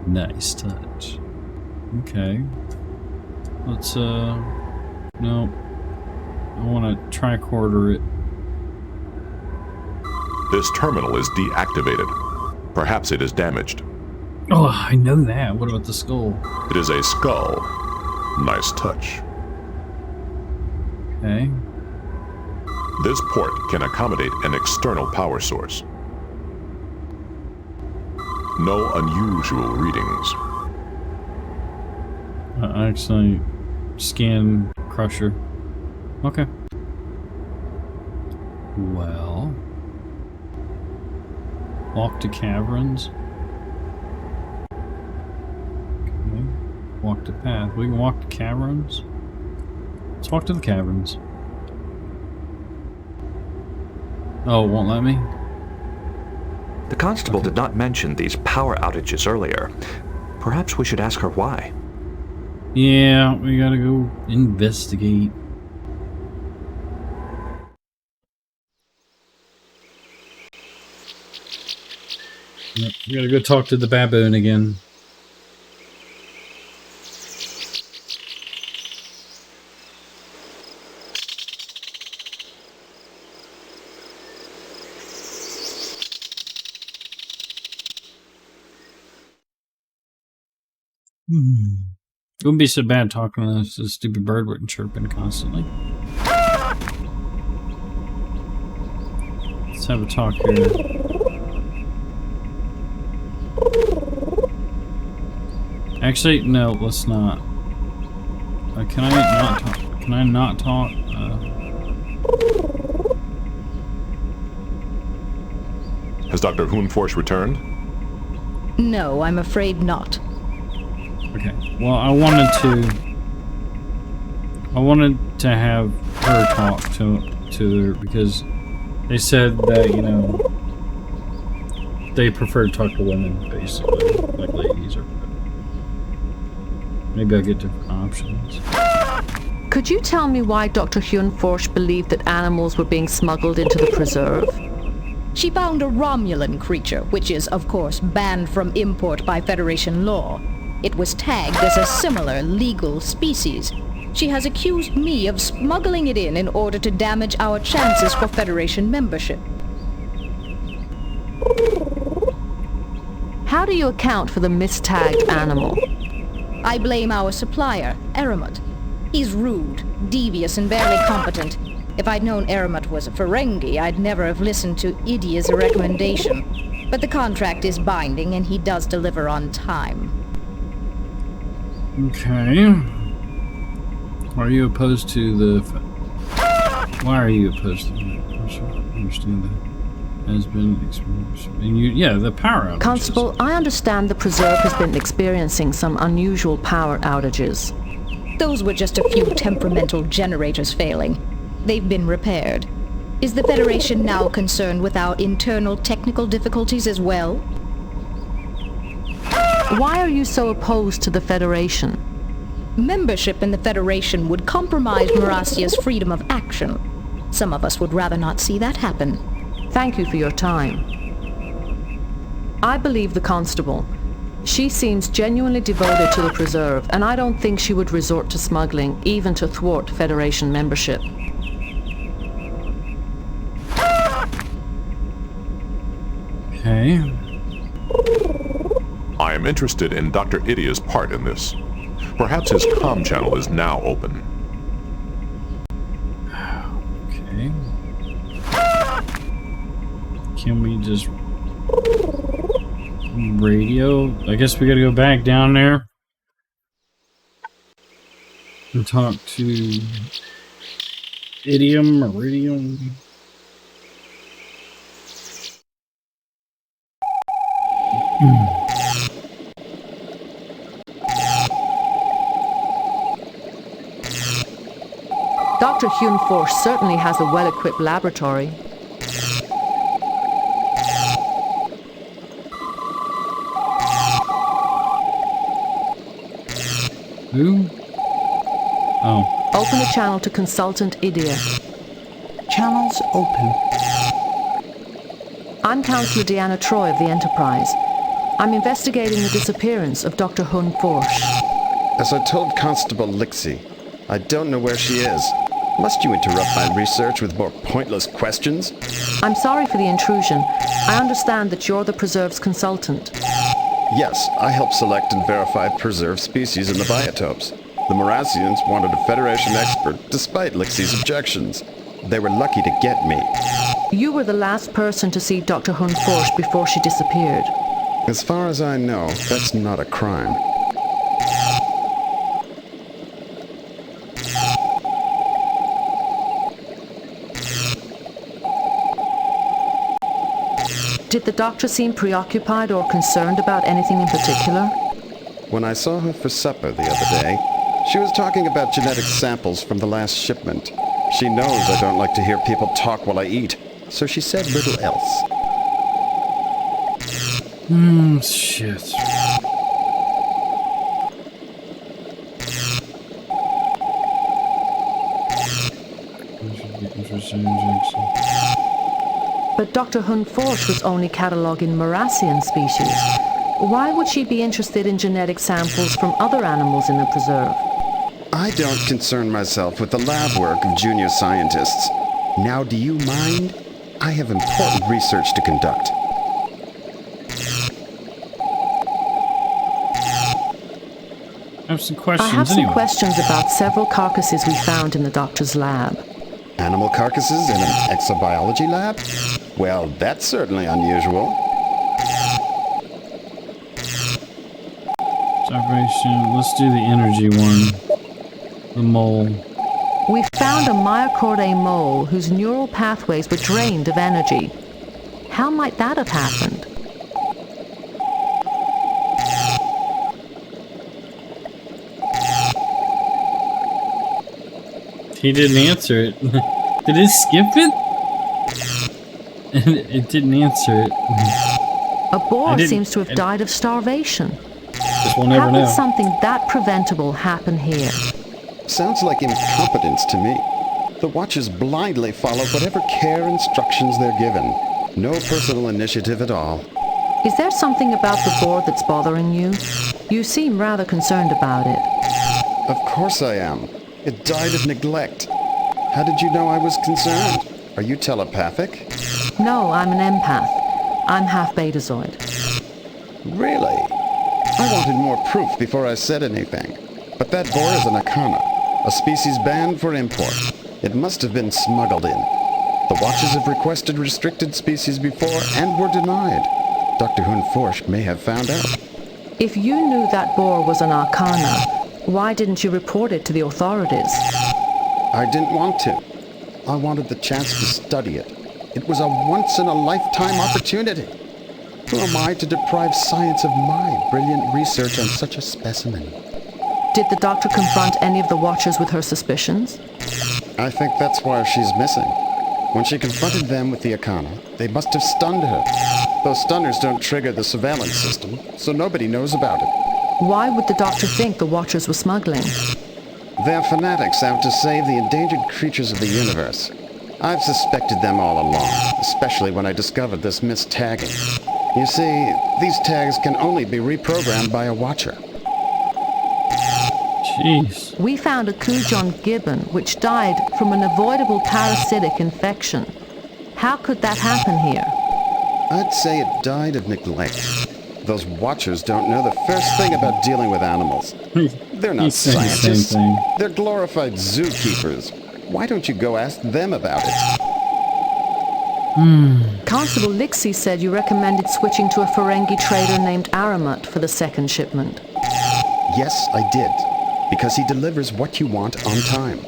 Nice touch. Okay. Let's, no. I want to tricorder it. This terminal is deactivated. Perhaps it is damaged. Oh, I know that. What about the skull? It is a skull. Nice touch. Okay. This port can accommodate an external power source. No unusual readings. Actually, scan crusher. Okay. Well. Walk to caverns. Okay. Walk to path. We can walk to caverns. Let's walk to the caverns. Oh, it won't let me? The constable did not mention these power outages earlier. Perhaps we should ask her why. Yeah, we gotta go investigate. Yep, we gotta go talk to the baboon again. It wouldn't be so bad talking to this stupid bird wouldn't chirping constantly. Let's have a talk here. Actually, no, let's not. Can I not talk? Can I not talk? Has Dr. Hoonforsh returned? No, I'm afraid not. Okay. Well, I wanted to have her talk to her because they said that, you know, they prefer to talk to women, basically, like ladies or whatever. Maybe I'll get different options. Could you tell me why Dr. Hoonforsh believed that animals were being smuggled into the preserve? She found a Romulan creature, which is, of course, banned from import by Federation law. It was tagged as a similar legal species. She has accused me of smuggling it in order to damage our chances for Federation membership. How do you account for the mistagged animal? I blame our supplier, Eremat. He's rude, devious, and barely competent. If I'd known Eremat was a Ferengi, I'd never have listened to Idia's recommendation. But the contract is binding, and he does deliver on time. Okay. Why are you opposed to the... Why are you opposed to that? I should understand that. Has been experienced. Yeah, the power outages. Constable, I understand the preserve has been experiencing some unusual power outages. Those were just a few temperamental generators failing. They've been repaired. Is the Federation now concerned with our internal technical difficulties as well? Why are you so opposed to the Federation? Membership in the Federation would compromise Marasia's freedom of action. Some of us would rather not see that happen. Thank you for your time. I believe the Constable. She seems genuinely devoted to the preserve, and I don't think she would resort to smuggling, even to thwart Federation membership. Okay. I am interested in Dr. Idia's part in this. Perhaps his comm channel is now open. Okay. Can we just... radio? I guess we gotta go back down there and talk to Iridium. Dr. Hoonforsh certainly has a well-equipped laboratory. Who? Oh. Open the channel to Consultant Idia. Channels open. I'm Councillor Deanna Troy of the Enterprise. I'm investigating the disappearance of Dr. Hoonforsh. As I told Constable Lixie, I don't know where she is. Must you interrupt my research with more pointless questions? I'm sorry for the intrusion. I understand that you're the Preserve's consultant. Yes, I help select and verify preserved species in the biotopes. The Marasians wanted a Federation expert, despite Lixie's objections. They were lucky to get me. You were the last person to see Dr. Hoonforsh before she disappeared. As far as I know, that's not a crime. Did the doctor seem preoccupied or concerned about anything in particular? When I saw her for supper the other day, she was talking about genetic samples from the last shipment. She knows I don't like to hear people talk while I eat, so she said little else. Shit. But Dr. Hoonforsh was only cataloguing Marasian species. Why would she be interested in genetic samples from other animals in the preserve? I don't concern myself with the lab work of junior scientists. Now, do you mind? I have important research to conduct. I have some questions. I have some anyway. questions about several carcasses we found in the doctor's lab. Animal carcasses in an exobiology lab? Well, that's certainly unusual. Observation. Let's do the energy one. The mole. We found a myochord mole whose neural pathways were drained of energy. How might that have happened? He didn't answer it. Did it skip it? It didn't answer it. A boar seems to have died of starvation. Guess we'll never How know. could something that preventable happen here? Sounds like incompetence to me. The Watchers blindly follow whatever care instructions they're given. No personal initiative at all. Is there something about the boar that's bothering you? You seem rather concerned about it. Of course I am. It died of neglect. How did you know I was concerned? Are you telepathic? No, I'm an empath. I'm half betazoid. Really? I wanted more proof before I said anything. But that boar is an Akana, a species banned for import. It must have been smuggled in. The Watchers have requested restricted species before and were denied. Dr. Hun-Forsch may have found out. If you knew that boar was an Arcana, why didn't you report it to the authorities? I didn't want to. I wanted the chance to study it. It was a once-in-a-lifetime opportunity. Who am I to deprive science of my brilliant research on such a specimen? Did the doctor confront any of the Watchers with her suspicions? I think that's why she's missing. When she confronted them with the Akana, they must have stunned her. Those stunners don't trigger the surveillance system, so nobody knows about it. Why would the doctor think the Watchers were smuggling? They're fanatics out to save the endangered creatures of the universe. I've suspected them all along, especially when I discovered this mistagging. You see, these tags can only be reprogrammed by a Watcher. Jeez. We found a Kujon gibbon which died from an avoidable parasitic infection. How could that happen here? I'd say it died of neglect. Those Watchers don't know the first thing about dealing with animals. They're not scientists. They're glorified zookeepers. Why don't you go ask them about it? Constable Lixie said you recommended switching to a Ferengi trader named Aramut for the second shipment. Yes, I did. Because he delivers what you want on time.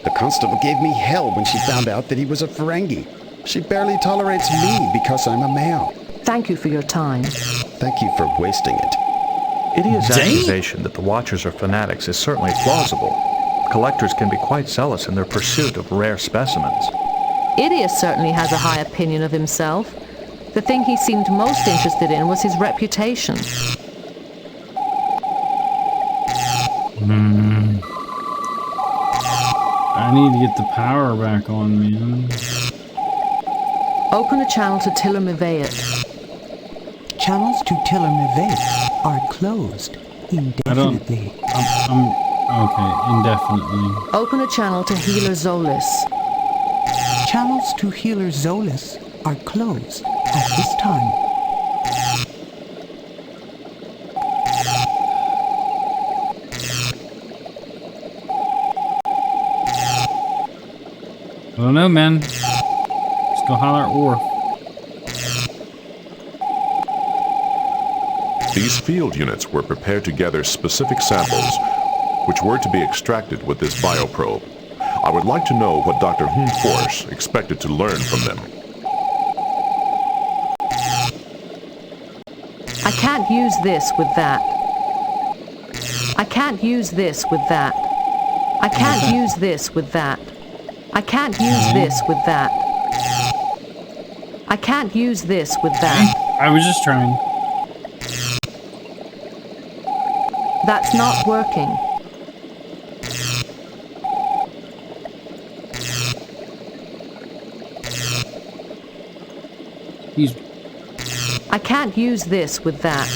The constable gave me hell when she found out that he was a Ferengi. She barely tolerates me because I'm a male. Thank you for your time. Thank you for wasting it. Idia's accusation that the Watchers are fanatics is certainly plausible. Collectors can be quite zealous in their pursuit of rare specimens. Idia certainly has a high opinion of himself. The thing he seemed most interested in was his reputation. I need to get the power back on, man. Open a channel to Tiller Miveit. Channels to Tiller Miveit are closed indefinitely. Okay, indefinitely. Open a channel to Healer Zolis. Channels to Healer Zolis are closed at this time. I don't know, man. Let's go holler at Orf. These field units were prepared to gather specific samples, which were to be extracted with this bioprobe. I would like to know what Dr. Hun-Forsch expected to learn from them. I can't use this with that. I can't use this with that. I can't use this with that. I can't use this with that. I can't use this with that. I was just trying. That's not working. I can't use this with that.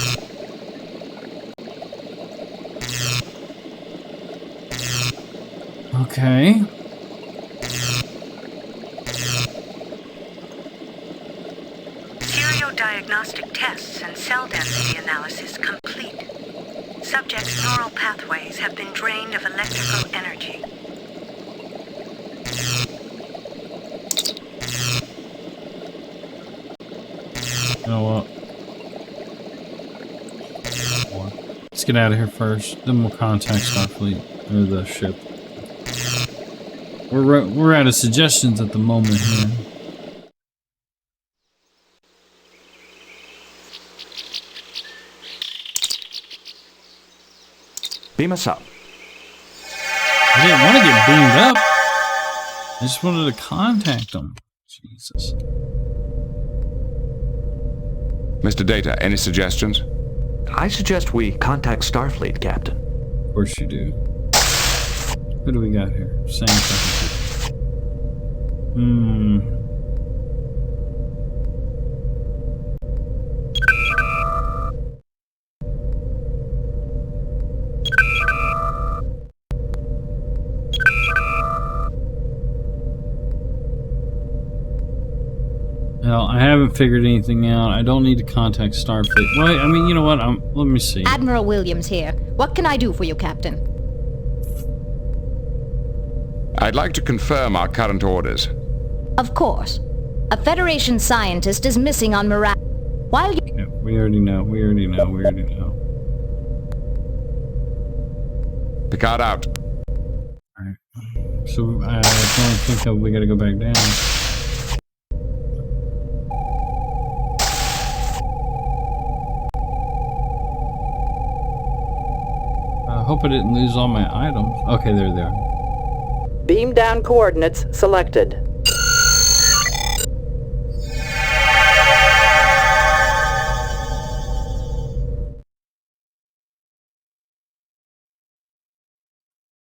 Okay. Seriodiagnostic tests and cell density analysis complete. Subject's neural pathways have been drained of electrical energy. You know what? Let's get out of here first, then we'll contact Starfleet, or the ship. We're out of suggestions at the moment here. Beam us up. I didn't want to get beamed up. I just wanted to contact them. Jesus. Mr. Data, any suggestions? I suggest we contact Starfleet, Captain. Of course you do. Who do we got here? Same fucking people. Well, I haven't figured anything out. I don't need to contact Starfleet. Well, I mean, you know what? Let me see. Admiral Williams here. What can I do for you, Captain? I'd like to confirm our current orders. Of course. A Federation scientist is missing on Mira. While you... Yeah, we already know. Picard out. Alright. So, I don't think that we gotta go back down. I hope I didn't lose all my items. Okay, there they are. Beam down coordinates selected.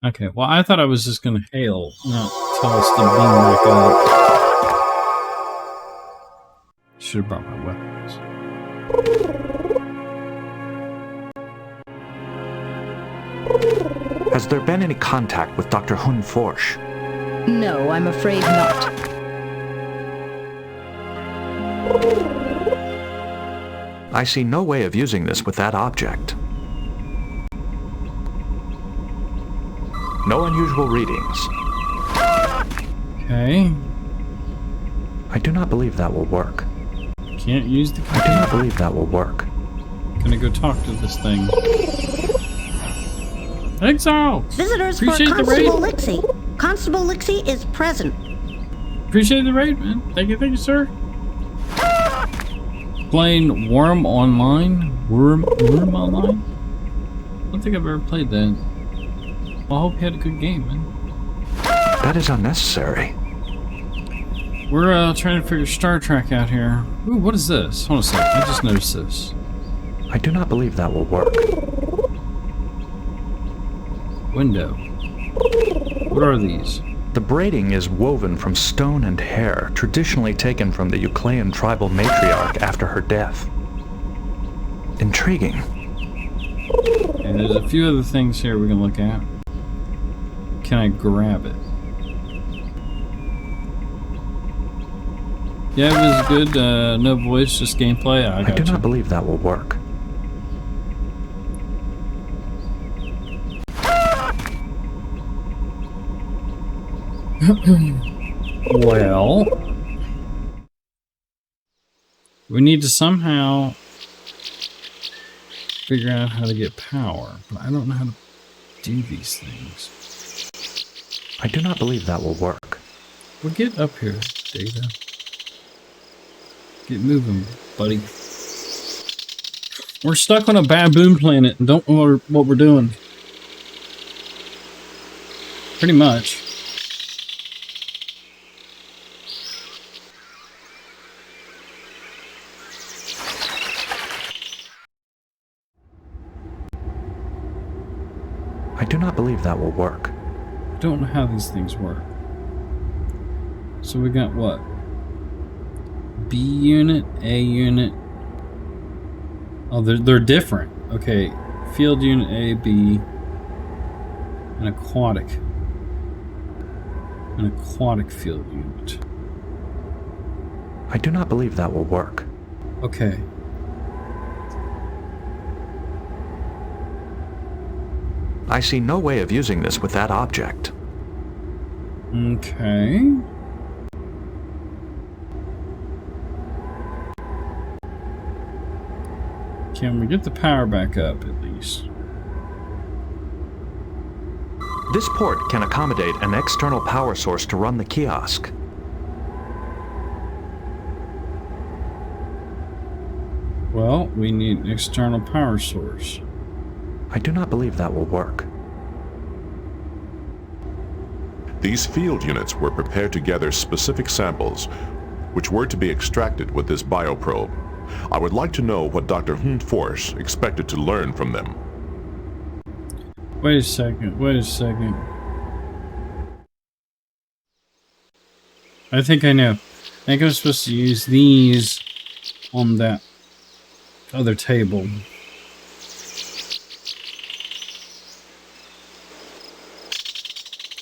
Okay, well, I thought I was just gonna hail, not tell us to beam back up. Should have brought my weapons. Has there been any contact with Dr. Hun Forsch? No, I'm afraid not. I see no way of using this with that object. No unusual readings. Okay. I do not believe that will work. Can't use the computer. I do not believe that will work. Gonna go talk to this thing. Exile! Visitors Appreciate for the raid. Constable Lixie. Constable Lixie is present. Appreciate the raid, man. Thank you, sir. Playing Worm Online? Worm Online? I don't think I've ever played that. Well, I hope you had a good game, man. That is unnecessary. We're trying to figure Star Trek out here. Ooh, what is this? Hold on a sec. I just noticed this. I do not believe that will work. Window. What are these? The braiding is woven from stone and hair, traditionally taken from the Euclidean tribal matriarch after her death. Intriguing. And there's a few other things here we can look at. Can I grab it? Yeah, it was good. No voice, just gameplay. I do not believe that will work. Well, we need to somehow figure out how to get power, but I don't know how to do these things. I do not believe that will work. Well, get up here, Data. Get moving, buddy. We're stuck on a baboon planet and don't know what we're doing. Pretty much. I do not believe that will work. I don't know how these things work. So we got what? B unit, A unit. Oh, they're different. Okay, field unit A, B, and aquatic. An aquatic field unit. I do not believe that will work. Okay. I see no way of using this with that object. Okay. Can we get the power back up at least? This port can accommodate an external power source to run the kiosk. Well, we need an external power source. I do not believe that will work. These field units were prepared to gather specific samples, which were to be extracted with this bioprobe. I would like to know what Dr. Force expected to learn from them. Wait a second, wait a second. I think I know. I think I'm supposed to use these on that other table.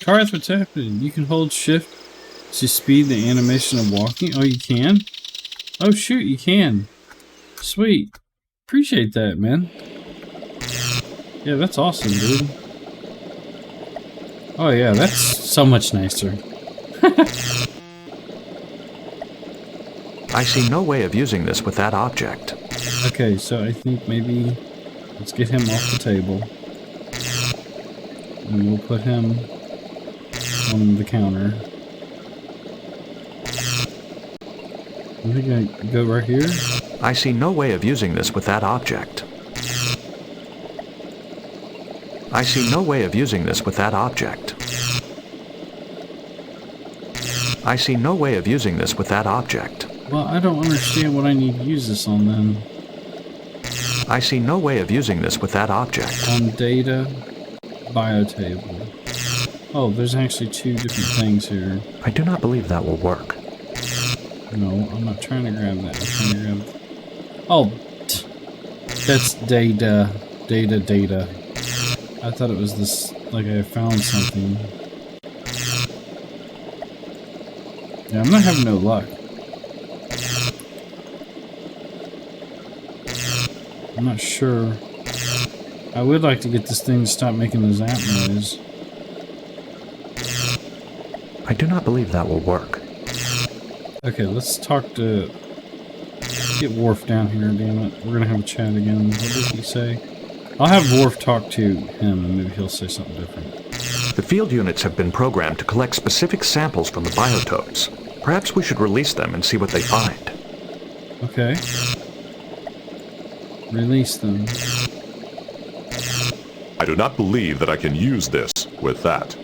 Karth, what's happening? You can hold shift to speed the animation of walking? Oh, you can? Oh, shoot, you can. Sweet. Appreciate that, man. Yeah, that's awesome, dude. Oh, yeah, that's so much nicer. I see no way of using this with that object. Okay, so I think maybe let's get him off the table. And we'll put him on the counter. I think I go right here. I see no way of using this with that object. I see no way of using this with that object. I see no way of using this with that object. Well, I don't understand what I need to use this on then. I see no way of using this with that object. On data, biotable. Oh, there's actually two different things here. I do not believe that will work. No, I'm not trying to grab that. I'm trying to grab... Oh, that's data. Data. I thought it was this, like I found something. Yeah, I'm not having no luck. I'm not sure. I would like to get this thing to stop making the zap noise. I do not believe that will work. Okay, let's talk to... Get Worf down here, damn it. We're gonna have a chat again. What did he say? I'll have Worf talk to him and maybe he'll say something different. The field units have been programmed to collect specific samples from the biotopes. Perhaps we should release them and see what they find. Okay. Release them. I do not believe that I can use this with that.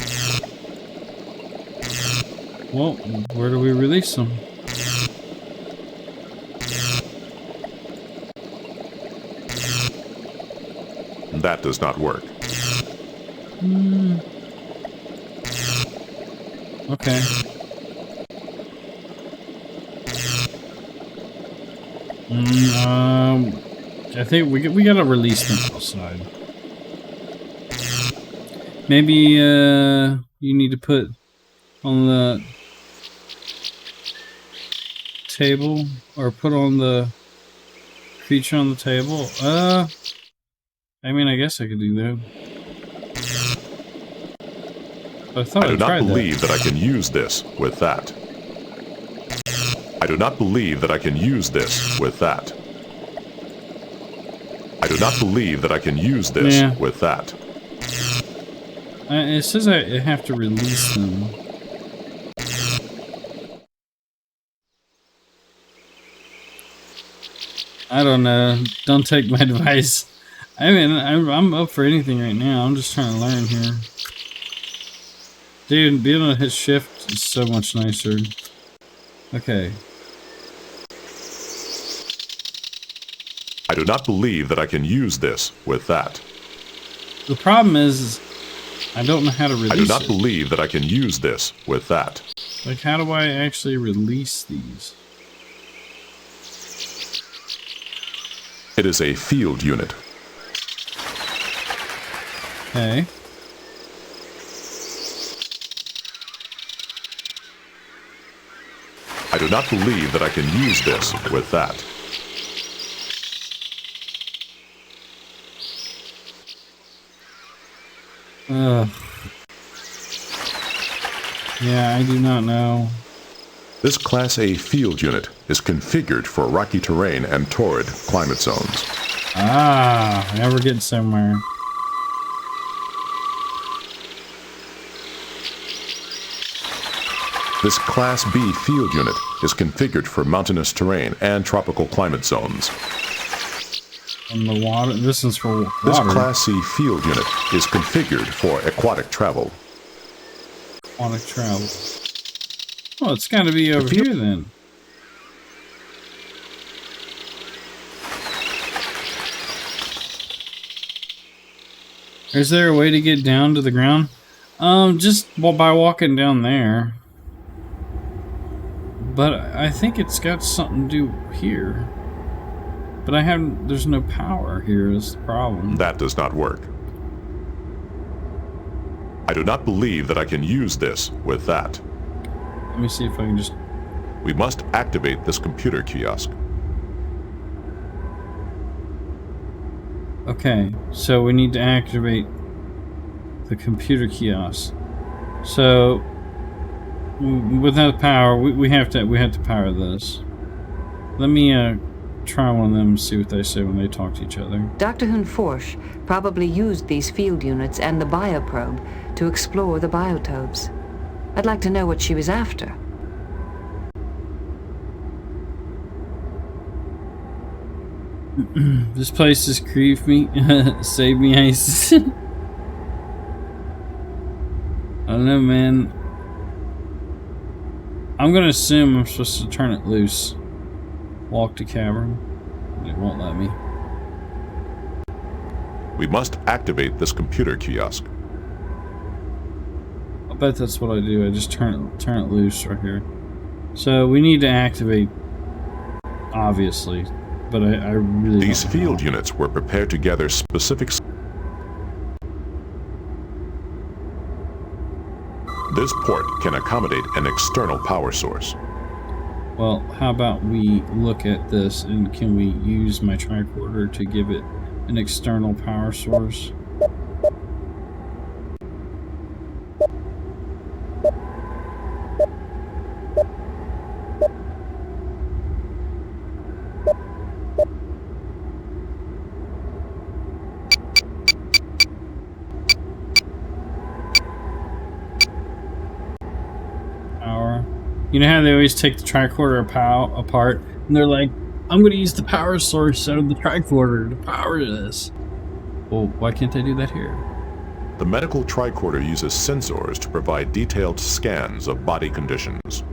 Well, where do we release them? That does not work. Okay. I think we gotta release them outside. Maybe you need to put on the table or put on the feature on the table. I mean, I guess I could do that. But I thought I do not believe that I can use this with that. I do not believe that I can use this with that. I do not believe that I can use this with that. It says I have to release them. I don't know. Don't take my advice. I mean, I'm up for anything right now. I'm just trying to learn here. Dude, being able to hit shift is so much nicer. Okay. I do not believe that I can use this with that. The problem is I don't know how to release it. I do not believe that I can use this with that. Like, how do I actually release these? It is a field unit. Okay. I do not believe that I can use this with that. Yeah, I do not know. This Class A field unit is configured for rocky terrain and torrid climate zones. Ah, now we're getting somewhere. This Class B field unit is configured for mountainous terrain and tropical climate zones. On the water, this is for water. This Class C field unit is configured for aquatic travel. Aquatic travel. Well, it's got to be over here then. Is there a way to get down to the ground? Just by walking down there. But I think it's got something to do here. But there's no power here is the problem. That does not work. I do not believe that I can use this with that. Let me see if I can just... We must activate this computer kiosk. Okay, so we need to activate the computer kiosk. So, without power, we have to power this. Let me try one of them and see what they say when they talk to each other. Dr. Hunforsh probably used these field units and the bioprobe to explore the biotopes. I'd like to know what she was after. This place is creepy. Save me, Ice. I don't know, man. I'm gonna assume I'm supposed to turn it loose. Walk to cavern. It won't let me. We must activate this computer kiosk. I bet that's what I do. I just turn it loose right here. So we need to activate, obviously, but I really These field units were prepared to gather specific. This port can accommodate an external power source. Well, how about we look at this and can we use my tricorder to give it an external power source? You know how they always take the tricorder apart and they're like, I'm going to use the power source out of the tricorder to power this. Well, why can't they do that here? The medical tricorder uses sensors to provide detailed scans of body conditions.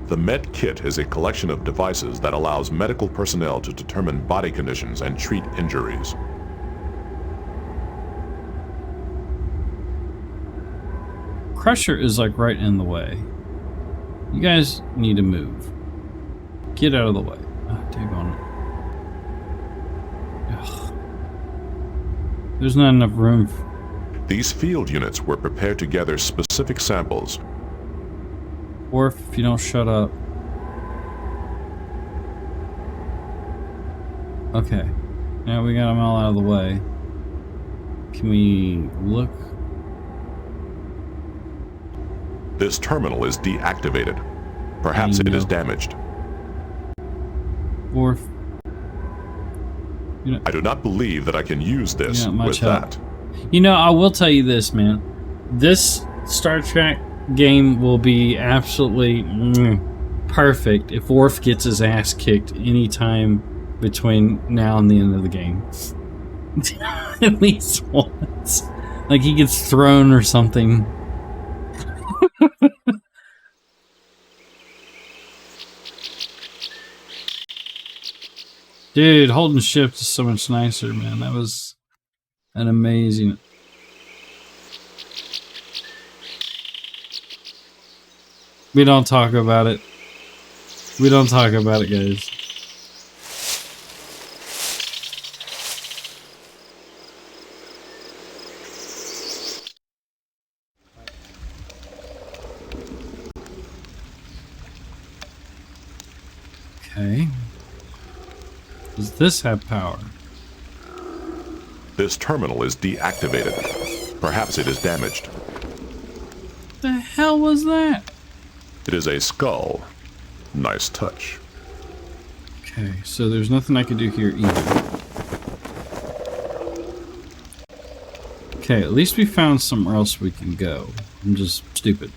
The Med Kit is a collection of devices that allows medical personnel to determine body conditions and treat injuries. Crusher is like right in the way. You guys need to move. Get out of the way. Oh, daggone it. Ugh. There's not enough room. These field units were prepared to gather specific samples. Or if you don't shut up. Okay. Now we got them all out of the way. Can we look? This terminal is deactivated. Perhaps it is damaged. Or I do not believe that I can use this with that. You know, I will tell you this, man. This Star Trek game will be absolutely perfect if Worf gets his ass kicked anytime between now and the end of the game. At least once. Like he gets thrown or something. Dude, holding shift is so much nicer, man. That was an amazing. We don't talk about it. We don't talk about it, guys. Okay. Does this have power? This terminal is deactivated. Perhaps it is damaged. The hell was that? It is a skull. Nice touch. Okay, so there's nothing I can do here either. Okay, at least we found somewhere else we can go. I'm just stupid.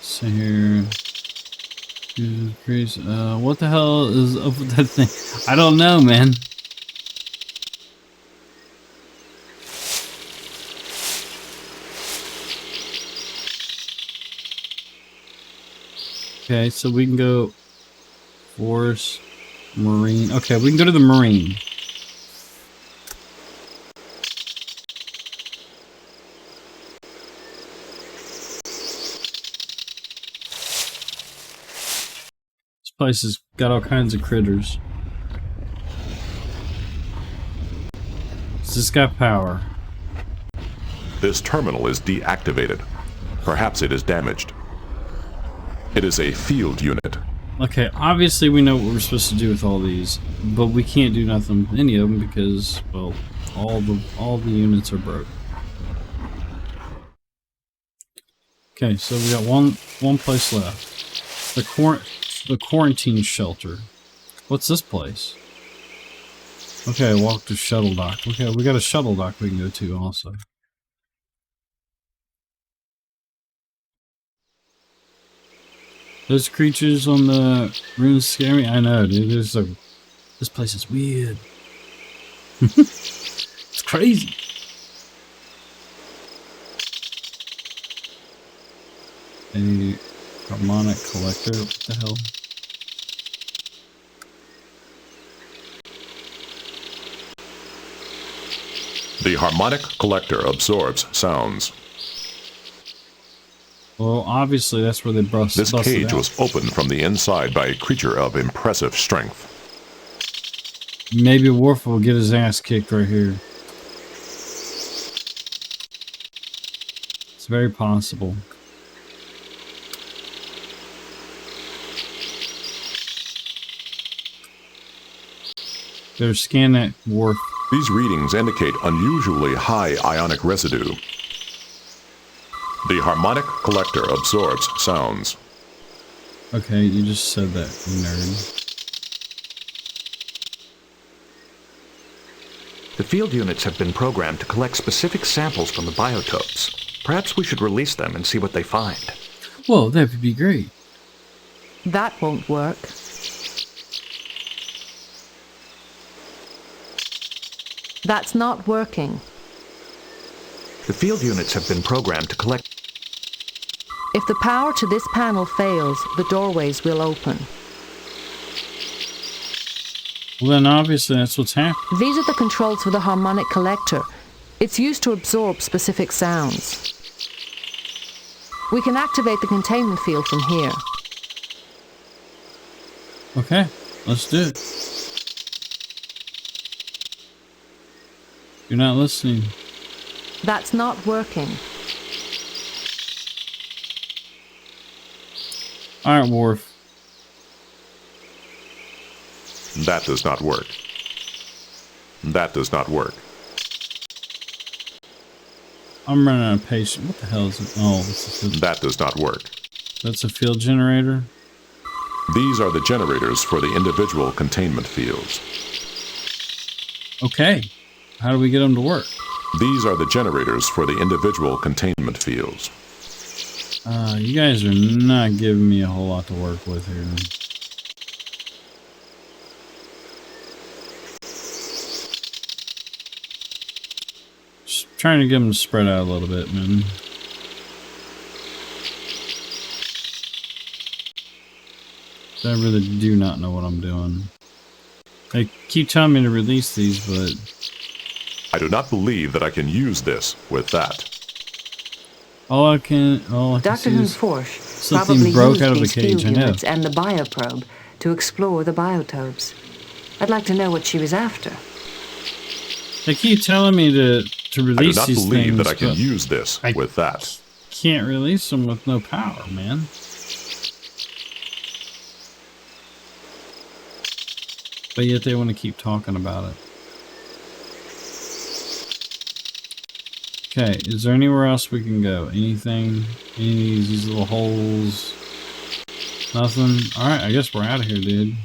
So here, what the hell is up with that thing? I don't know, man. Okay, so we can go forest, marine. Okay, we can go to the marine. Place has got all kinds of critters. It's just got power. This terminal is deactivated. Perhaps it is damaged. It is a field unit. Okay, obviously we know what we're supposed to do with all these, but we can't do nothing with any of them because, well, all the units are broke. Okay, so we got one place left. The quarantine shelter. What's this place? Okay, walk to shuttle dock. Okay, we got a shuttle dock we can go to also. Those creatures on the ruins scare me. I know, dude. This place is weird. It's crazy. A harmonic collector. What the hell? The harmonic collector absorbs sounds. Well, obviously that's where they busted This cage was opened from the inside by a creature of impressive strength. Maybe Worf will get his ass kicked right here. It's very possible. Better scan that, Worf. These readings indicate unusually high ionic residue. The harmonic collector absorbs sounds. Okay, you just said that, you nerd. The field units have been programmed to collect specific samples from the biotopes. Perhaps we should release them and see what they find. Well, that would be great. That won't work. That's not working. The field units have been programmed to collect... If the power to this panel fails, the doorways will open. Well, then obviously that's what's happening. These are the controls for the harmonic collector. It's used to absorb specific sounds. We can activate the containment field from here. Okay, let's do it. You're not listening. That's not working. Alright, Worf. That does not work. That does not work. I'm running out of patience. What the hell is it? Oh, it's a field. That does not work. That's a field generator? These are the generators for the individual containment fields. Okay. How do we get them to work? These are the generators for the individual containment fields. You guys are not giving me a whole lot to work with here. Just trying to get them to spread out a little bit, man. I really do not know what I'm doing. They keep telling me to release these, but... I do not believe that I can use this with that. All I can Dr. see is Hunforsh something probably broke used out of the these cage, field I know. units and the bioprobe to explore the biotopes. I'd like to know what she was after. They keep telling me to release I do these not believe things, that I can but use this with that. can't release them with no power, man. But yet they want to keep talking about it. Okay, is there anywhere else we can go? Anything? Any of these little holes? Nothing? Alright, I guess we're out of here, dude.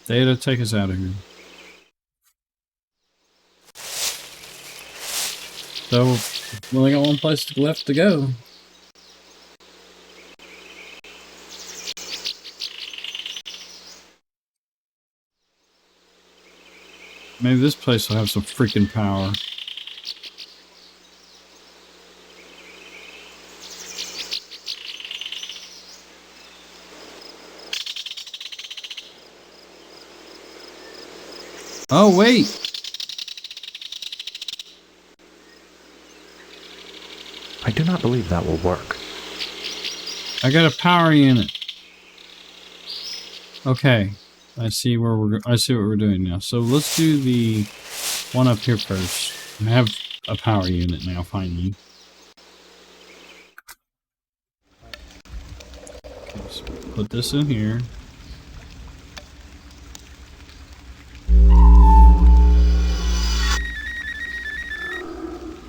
Data, take us out of here. So, we only got one place left to go. Maybe this place will have some freaking power. Oh, wait! I do not believe that will work. I got a power unit. Okay. I see what we're doing now. So let's do the one up here first. I have a power unit now, finally. Okay, so put this in here.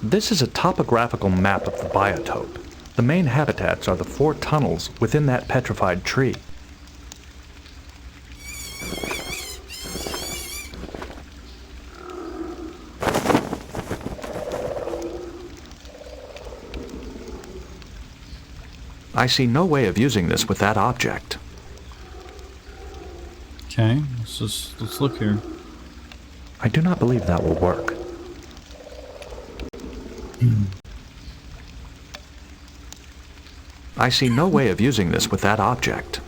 This is a topographical map of the biotope. The main habitats are the 4 tunnels within that petrified tree. I see no way of using this with that object. Okay, let's look here. I do not believe that will work. I see no way of using this with that object.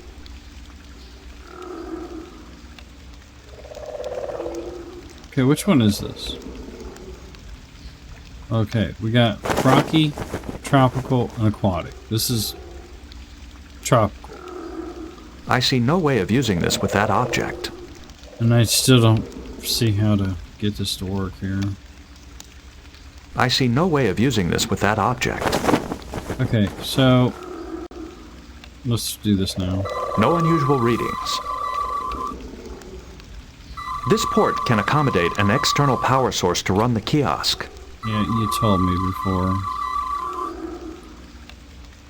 Okay, which one is this? Okay, we got rocky, tropical, and aquatic. This is tropical. I see no way of using this with that object. And I still don't see how to get this to work here. I see no way of using this with that object. Okay, so let's do this now. No unusual readings. This port can accommodate an external power source to run the kiosk. Yeah, you told me before.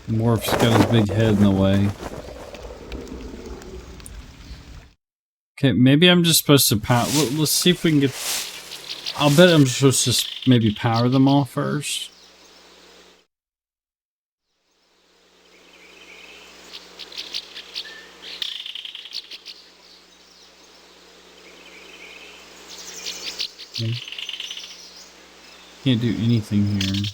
Morph's got his big head in the way. Okay, maybe I'm just supposed to power... Let's see if we can get... I'll bet I'm supposed to maybe power them all first. Okay. Can't do anything here.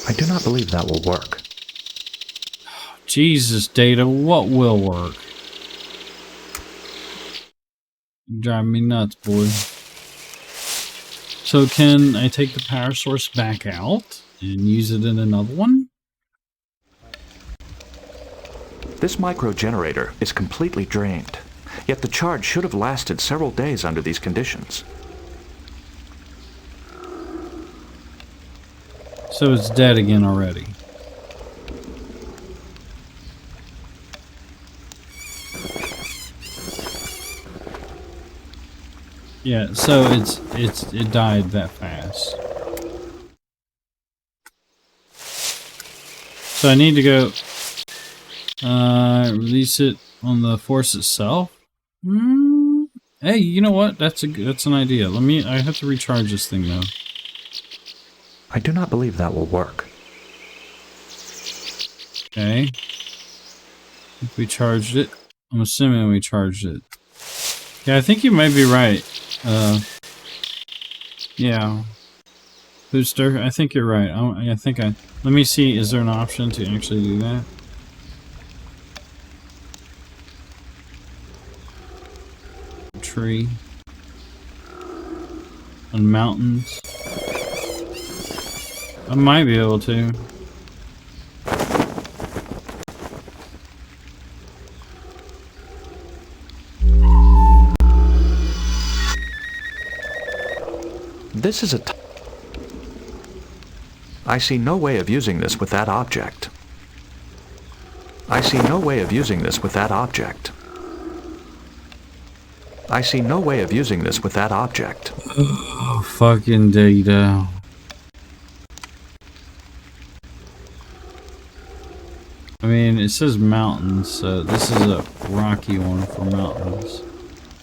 I do not believe that will work. Jesus, Data, what will work? You drive me nuts, boy. So can I take the power source back out and use it in another one? This micro generator is completely drained, yet the charge should have lasted several days under these conditions. So it's dead again already. Yeah, so it died that fast. So I need to go release it on the force itself. Hey, you know what? That's an idea. I have to recharge this thing though. I do not believe that will work. Okay. If we charged it, I'm assuming we charged it. Yeah, I think you might be right. Yeah. Booster, I think you're right. Let me see, is there an option to actually do that? Tree. On mountains. I might be able to. This is a... I see no way of using this with that object. I see no way of using this with that object. I see no way of using this with that object. Oh, fucking data. I mean, it says mountains, so this is a rocky one for mountains.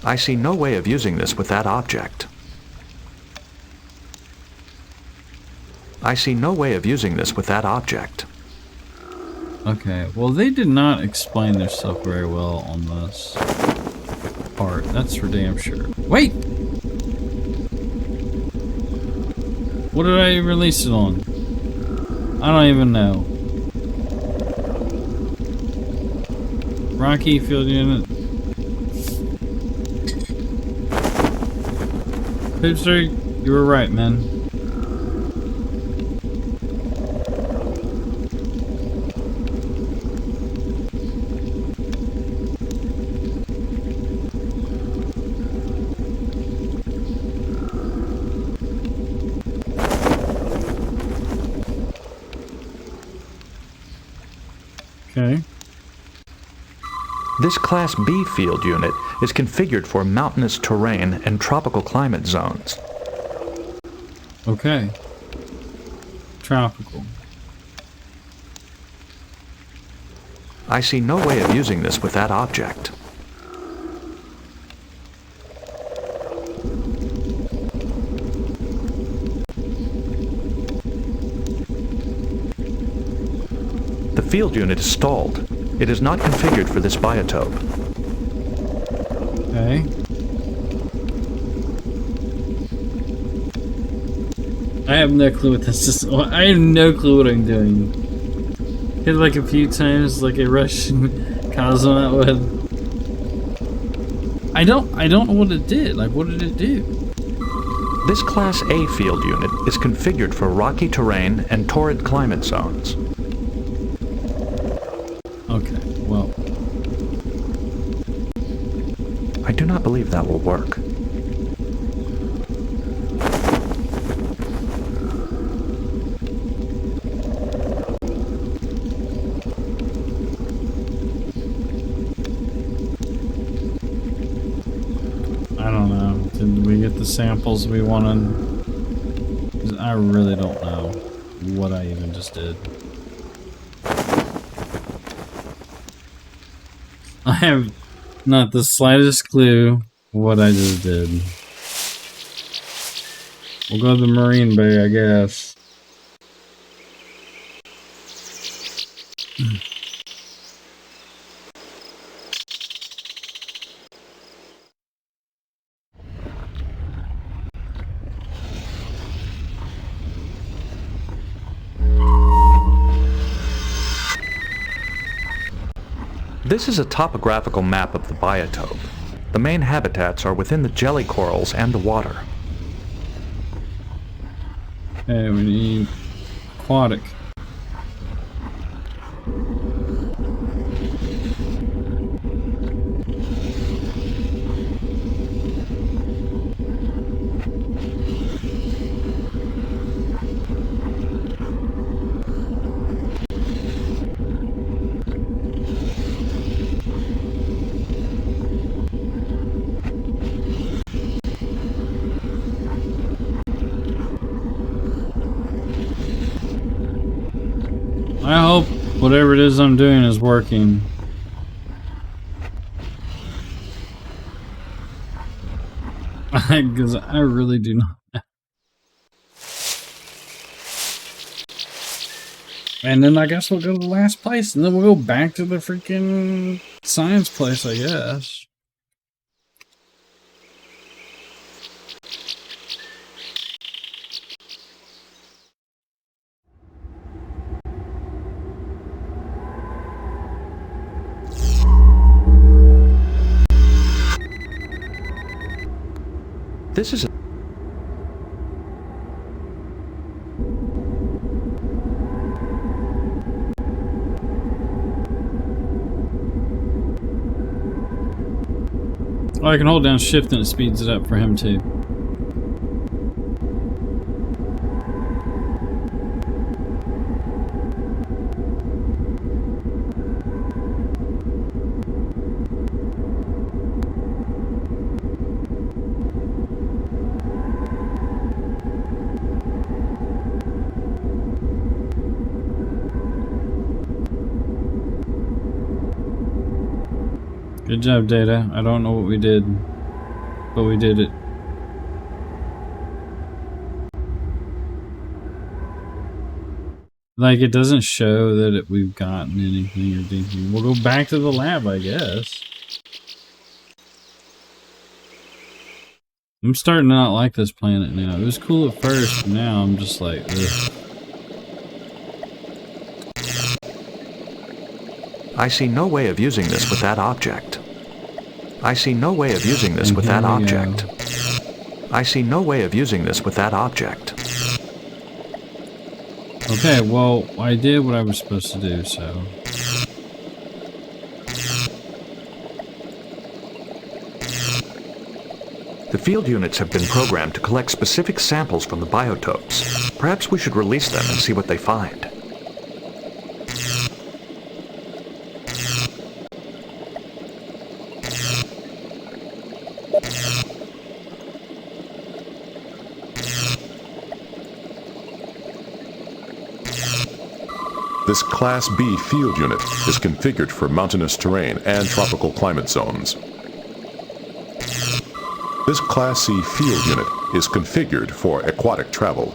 I see no way of using this with that object. I see no way of using this with that object. Okay, well, they did not explain their stuff very well on this part. That's for damn sure. Wait! What did I release it on? I don't even know. Rocky field unit. Hoopster, you were right, man. Okay. This Class B field unit is configured for mountainous terrain and tropical climate zones. Okay. Tropical. I see no way of using this with that object. The field unit is stalled. It is not configured for this biotope. Okay. I have no clue what this is. I have no clue what I'm doing. Hit like a few times like a Russian cosmonaut would. I don't know what it did. Like, what did it do? This Class A field unit is configured for rocky terrain and torrid climate zones. Okay, well. I do not believe that will work. I don't know. Did we get the samples we wanted? 'Cause I really don't know what I even just did. I have not the slightest clue what I just did. We'll go to the Marine Bay, I guess. This is a topographical map of the biotope. The main habitats are within the jelly corals and the water. Okay, we need aquatic. I hope whatever it is I'm doing is working. Because I really do not know. And then I guess we'll go to the last place, and then we'll go back to the freaking science place, I guess. This is a... Oh, I can hold down shift and it speeds it up for him too. Good job, Data. I don't know what we did, but we did it. Like, it doesn't show that we've gotten anything or anything. We'll go back to the lab, I guess. I'm starting to not like this planet now. It was cool at first, but now I'm just like, ugh. I see no way of using this with that object. I see no way of using this with that object. I see no way of using this with that object. Okay, well, I did what I was supposed to do, so... The field units have been programmed to collect specific samples from the biotopes. Perhaps we should release them and see what they find. This Class B field unit is configured for mountainous terrain and tropical climate zones. This Class C field unit is configured for aquatic travel.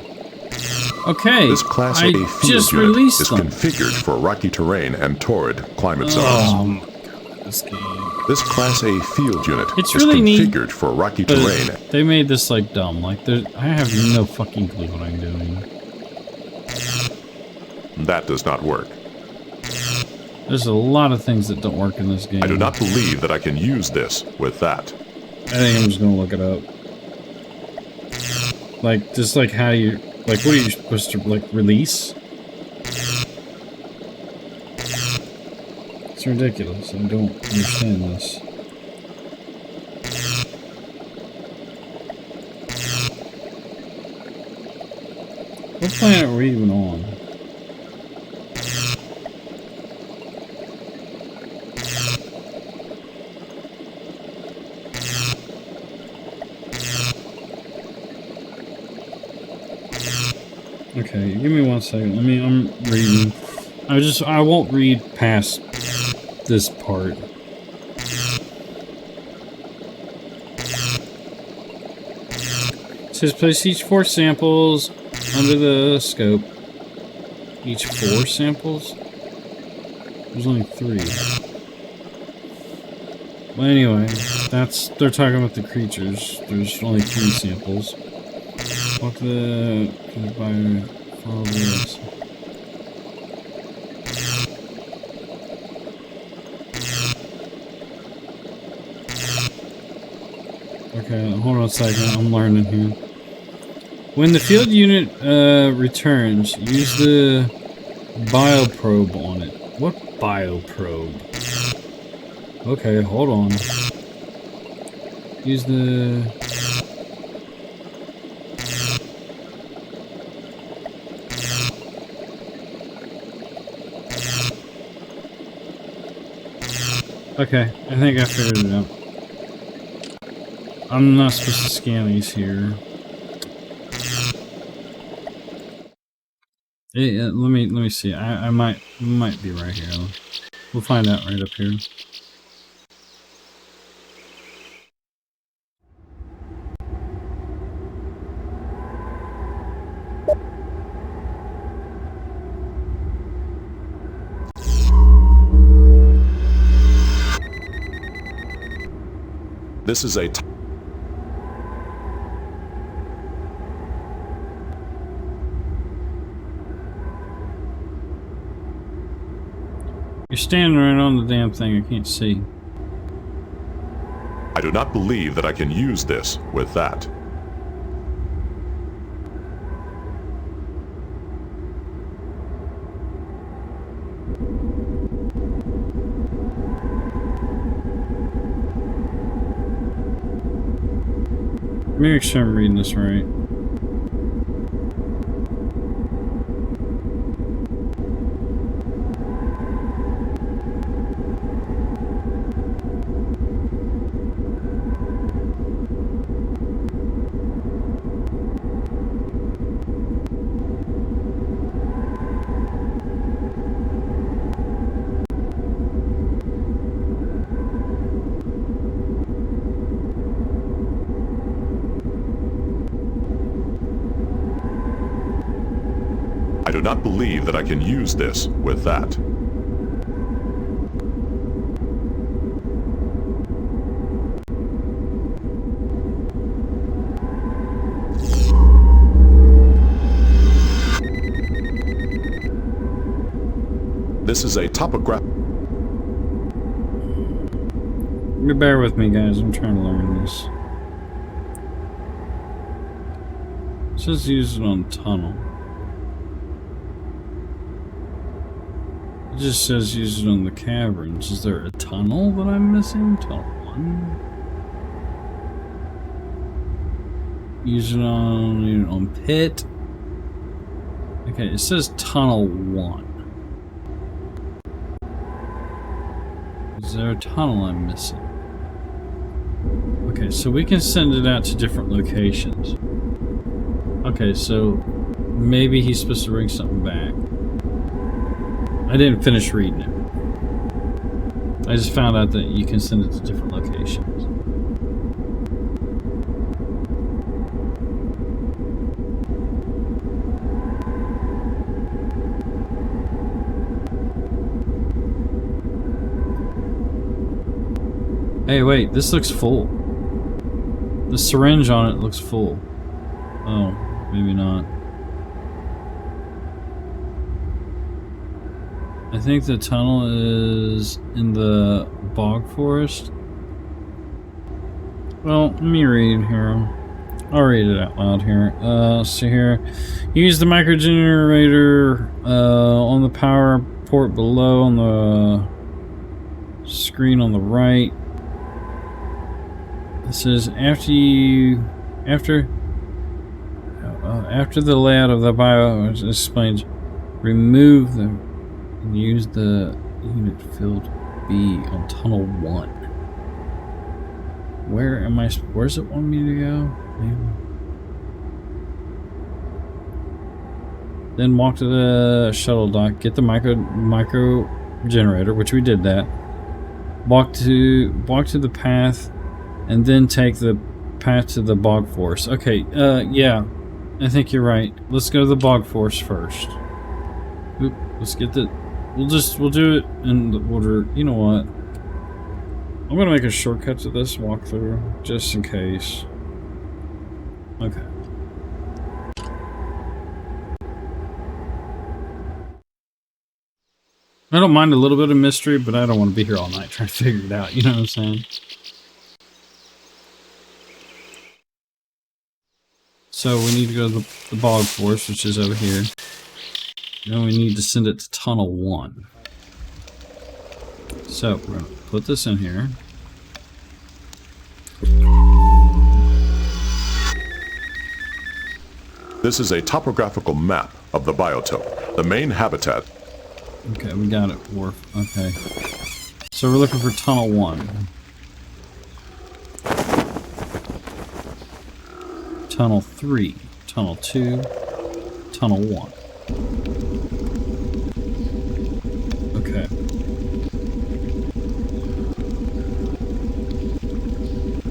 Okay, this Class A field unit is configured for rocky terrain and torrid climate zones. Oh my god, this game. This Class A field unit It's is really configured for rocky terrain. They made this like dumb. Like, I have no fucking clue what I'm doing. That does not work. There's a lot of things that don't work in this game. I do not believe that I can use this with that. I think I'm just gonna look it up. Like, just like how you... Like, what are you supposed to, like, release? It's ridiculous. I don't understand this. What planet are we even on? Okay, give me 1 second. I'm reading. I won't read past this part. It says place each 4 samples under the scope. Each 4 samples? There's only 3. Well, anyway, they're talking about the creatures. There's only 3 samples. Walk the follow this. Okay, hold on a second. I'm learning here. When the field unit returns, use the bioprobe on it. What bioprobe? Okay, hold on. Use the... Okay, I think I figured it out. I'm not supposed to scan these here. Yeah, let me see. I might be right here. We'll find out right up here. This is a You're standing right on the damn thing. I can't see. I do not believe that I can use this with that. Let me make sure I'm reading this right. not believe that I can use this with that. This is a topograph. Bear with me, guys. I'm trying to learn this. It says use it on tunnel. It just says use it on the caverns. Is there a tunnel that I'm missing? Tunnel 1? Use it on pit. Okay, it says tunnel 1. Is there a tunnel I'm missing? Okay, so we can send it out to different locations. Okay, so maybe he's supposed to bring something back. I didn't finish reading it. I just found out that you can send it to different locations. Hey, wait, this looks full. The syringe on it looks full. Oh, maybe not. I think the tunnel is in the bog forest. Well, let me read here. I'll read it out loud here. See here. Use the micro generator on the power port below on the screen on the right. It says after the layout of the bio explains, remove the and use the unit field B on tunnel 1. Where am I? Where's it want me to go? Maybe. Then walk to the shuttle dock. Get the micro generator, which we did that. Walk to the path. And then take the path to the bog forest. Okay, yeah. I think you're right. Let's go to the bog forest first. Oop, let's get the... We'll do it in the order... You know what? I'm gonna make a shortcut to this walkthrough, just in case. Okay. I don't mind a little bit of mystery, but I don't want to be here all night trying to figure it out. You know what I'm saying? So we need to go to the bog forest, which is over here. Then we need to send it to tunnel 1. So we're going to put this in here. This is a topographical map of the biotope, the main habitat. Okay, we got it, Worf. Okay. So we're looking for tunnel 1. Tunnel 3, tunnel 2, tunnel 1. Okay.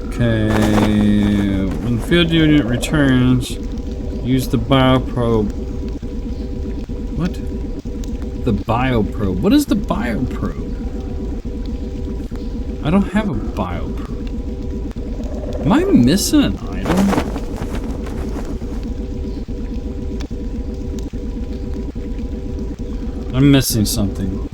Okay. When the field unit returns, use the bioprobe. What? The bioprobe. What is the bioprobe? I don't have a bioprobe. Am I missing an item? I'm missing something.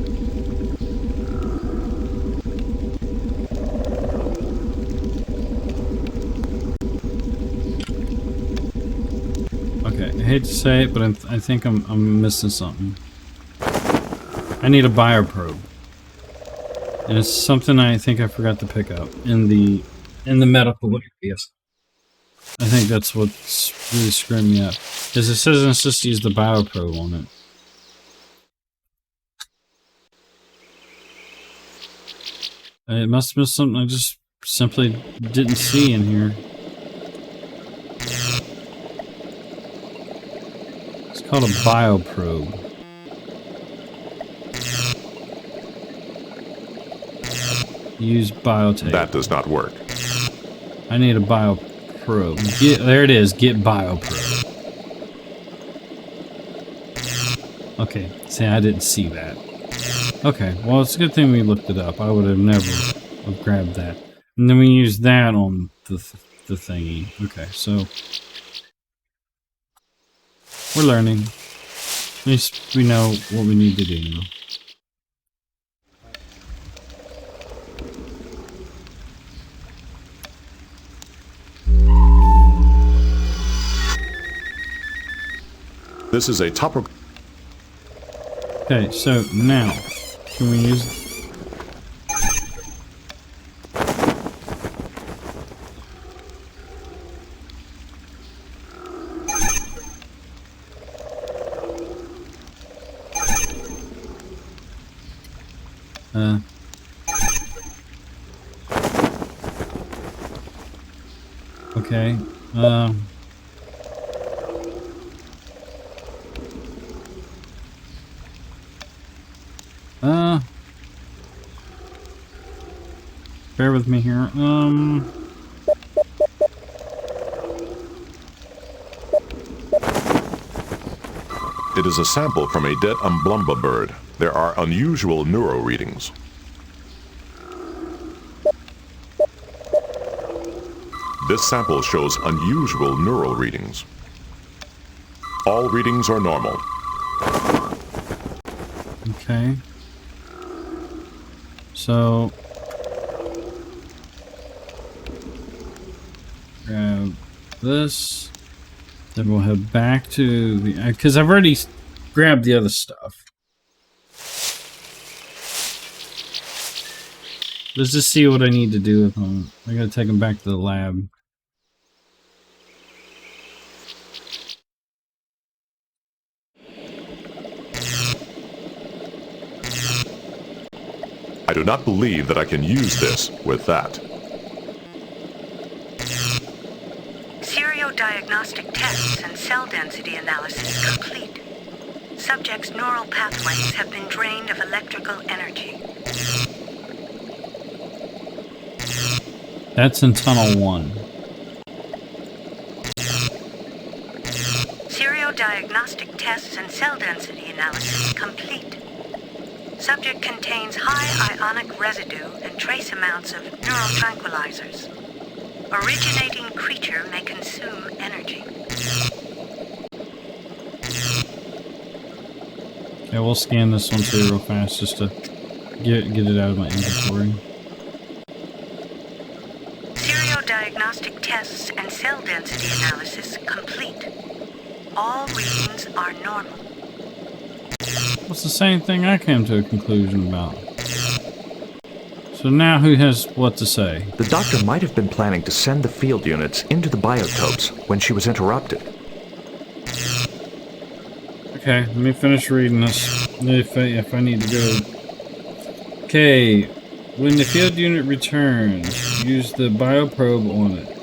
Okay, I hate to say it, but I think I'm missing something. I need a bioprobe. And it's something I think I forgot to pick up in the medical areas. I think that's what's really screwing me up. Because it says it's just use the bioprobe on it. It must have been something I just simply didn't see in here. It's called a bioprobe. Use biotape. That does not work. I need a bioprobe. There it is. Get bioprobe. Okay, see, I didn't see that. Okay, well, it's a good thing we looked it up. I would have never have grabbed that. And then we use that on the thingy. Okay, so we're learning. At least we know what we need to do now. This is a topical. Okay, so now can we use? Okay. Bear with me here. It is a sample from a dead umblumba bird. There are unusual neuro readings. This sample shows unusual neural readings. All readings are normal. Okay. So grab this. Then we'll head back to the, because I've already grabbed the other stuff. Let's just see what I need to do with them. I gotta take them back to the lab. I do not believe that I can use this with that. Diagnostic tests and cell density analysis complete. Subject's neural pathways have been drained of electrical energy. That's in Tunnel 1. Diagnostic tests and cell density analysis complete. Subject contains high ionic residue and trace amounts of neural tranquilizers. Originating creature may consume energy. Yeah, we'll scan this one too real fast just to get it out of my inventory. Diagnostic tests and cell density analysis complete. All readings are normal. What's the same thing I came to a conclusion about? So now who has what to say? The doctor might have been planning to send the field units into the biotopes when she was interrupted. Okay, let me finish reading this if I need to go. Okay, when the field unit returns, use the bioprobe on it.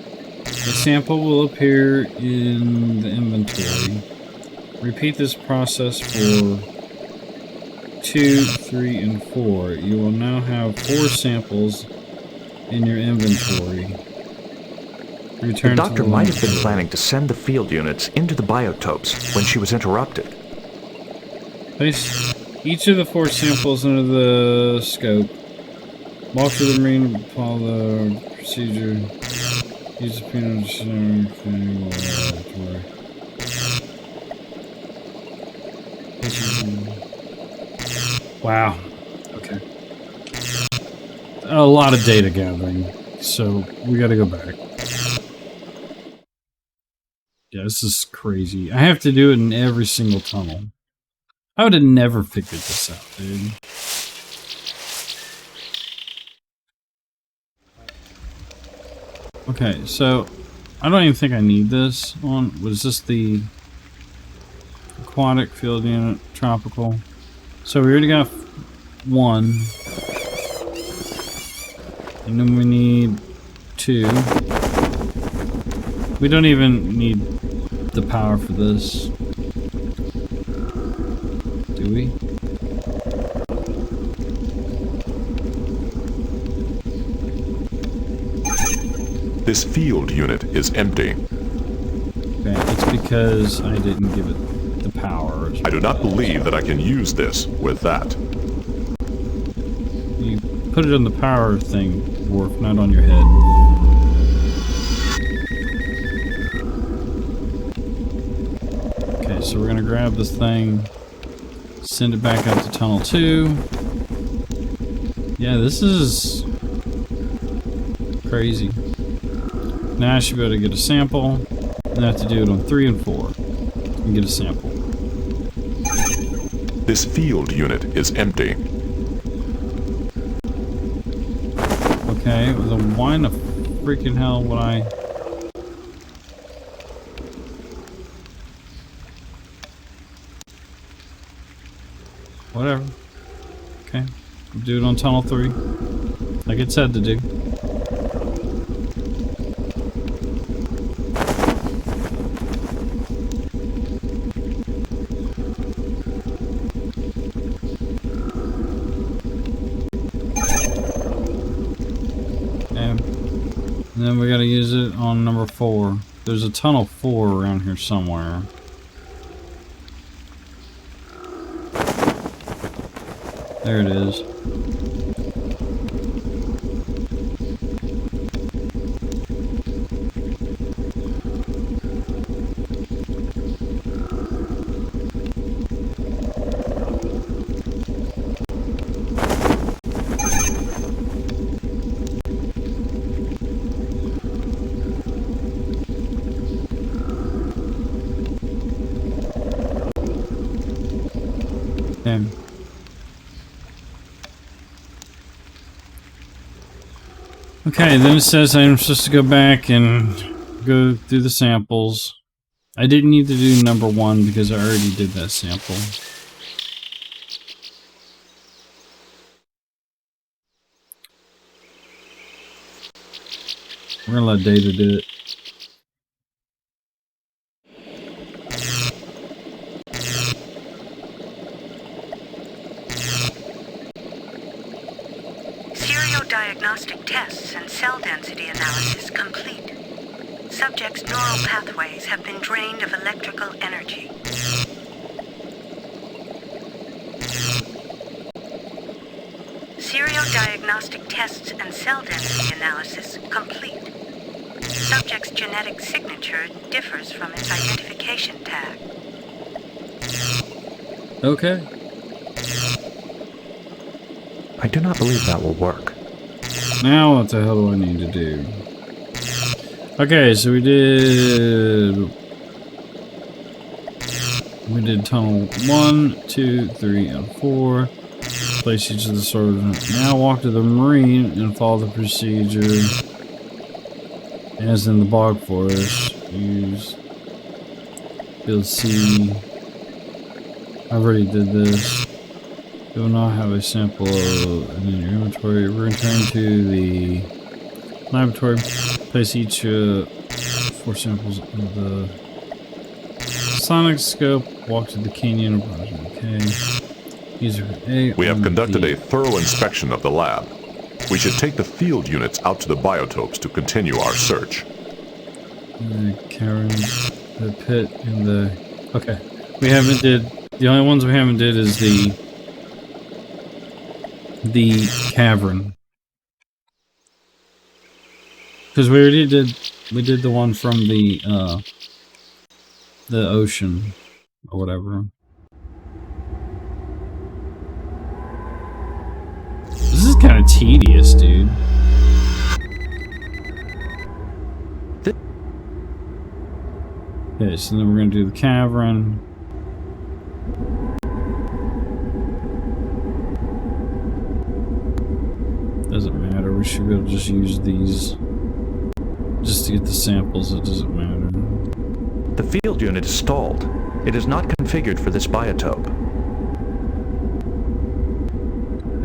The sample will appear in the inventory. Repeat this process for 2, 3, and 4. You will now have 4 samples in your inventory. Return the doctor might have been planning to send the field units into the biotopes when she was interrupted. Place each of the 4 samples under the scope. Walk to the marine, follow the procedure. Use the peanut Wow. Okay. A lot of data gathering, so we gotta go back. Yeah, this is crazy. I have to do it in every single tunnel. I would have never figured this out, dude. Okay, so I don't even think I need this on. Was this the aquatic field unit, tropical? So we already got 1, and then we need 2. We don't even need the power for this, do we? This field unit is empty. Okay, it's because I didn't give it the power. I do not believe that I can use this with that. You put it on the power thing, Worf, not on your head. Okay, so we're gonna grab this thing, send it back out to Tunnel 2. Yeah, this is crazy. Now I should be able to get a sample, and I have to do it on 3 and 4 and get a sample. This field unit is empty. Okay, then why in the freaking hell would I... Whatever. Okay, do it on Tunnel 3, like it said to do. And then we gotta use it on number 4. There's a Tunnel 4 around here somewhere. There it is. Okay. Okay, then it says I'm supposed to go back and go through the samples. I didn't need to do number 1 because I already did that sample. We're gonna let Data do it. Diagnostic tests and cell density analysis complete. Subject's neural pathways have been drained of electrical energy. Serial diagnostic tests and cell density analysis complete. Subject's genetic signature differs from its identification tag. Okay. I do not believe that will work. Now what the hell do I need to do? Okay, so we did Tunnel 1, 2, 3, and 4. Place each of the swords. Now walk to the marine and follow the procedure as in the bog forest. Use field C. I already did this. You will now have a sample in your inventory. We're going to turn to the laboratory. Place each 4 samples of the sonic scope. Walk to the canyon. Okay. User A. We have conducted a thorough inspection of the lab. We should take the field units out to the biotopes to continue our search. The caverns, the pit, and the... Okay. We haven't did... The only ones we haven't did is the cavern. Because we already did the one from the ocean or whatever. This is kind of tedious, dude. Okay, so then we're gonna do the cavern. Doesn't matter, we should be able to just use these just to get the samples, it doesn't matter. The field unit is stalled. It is not configured for this biotope.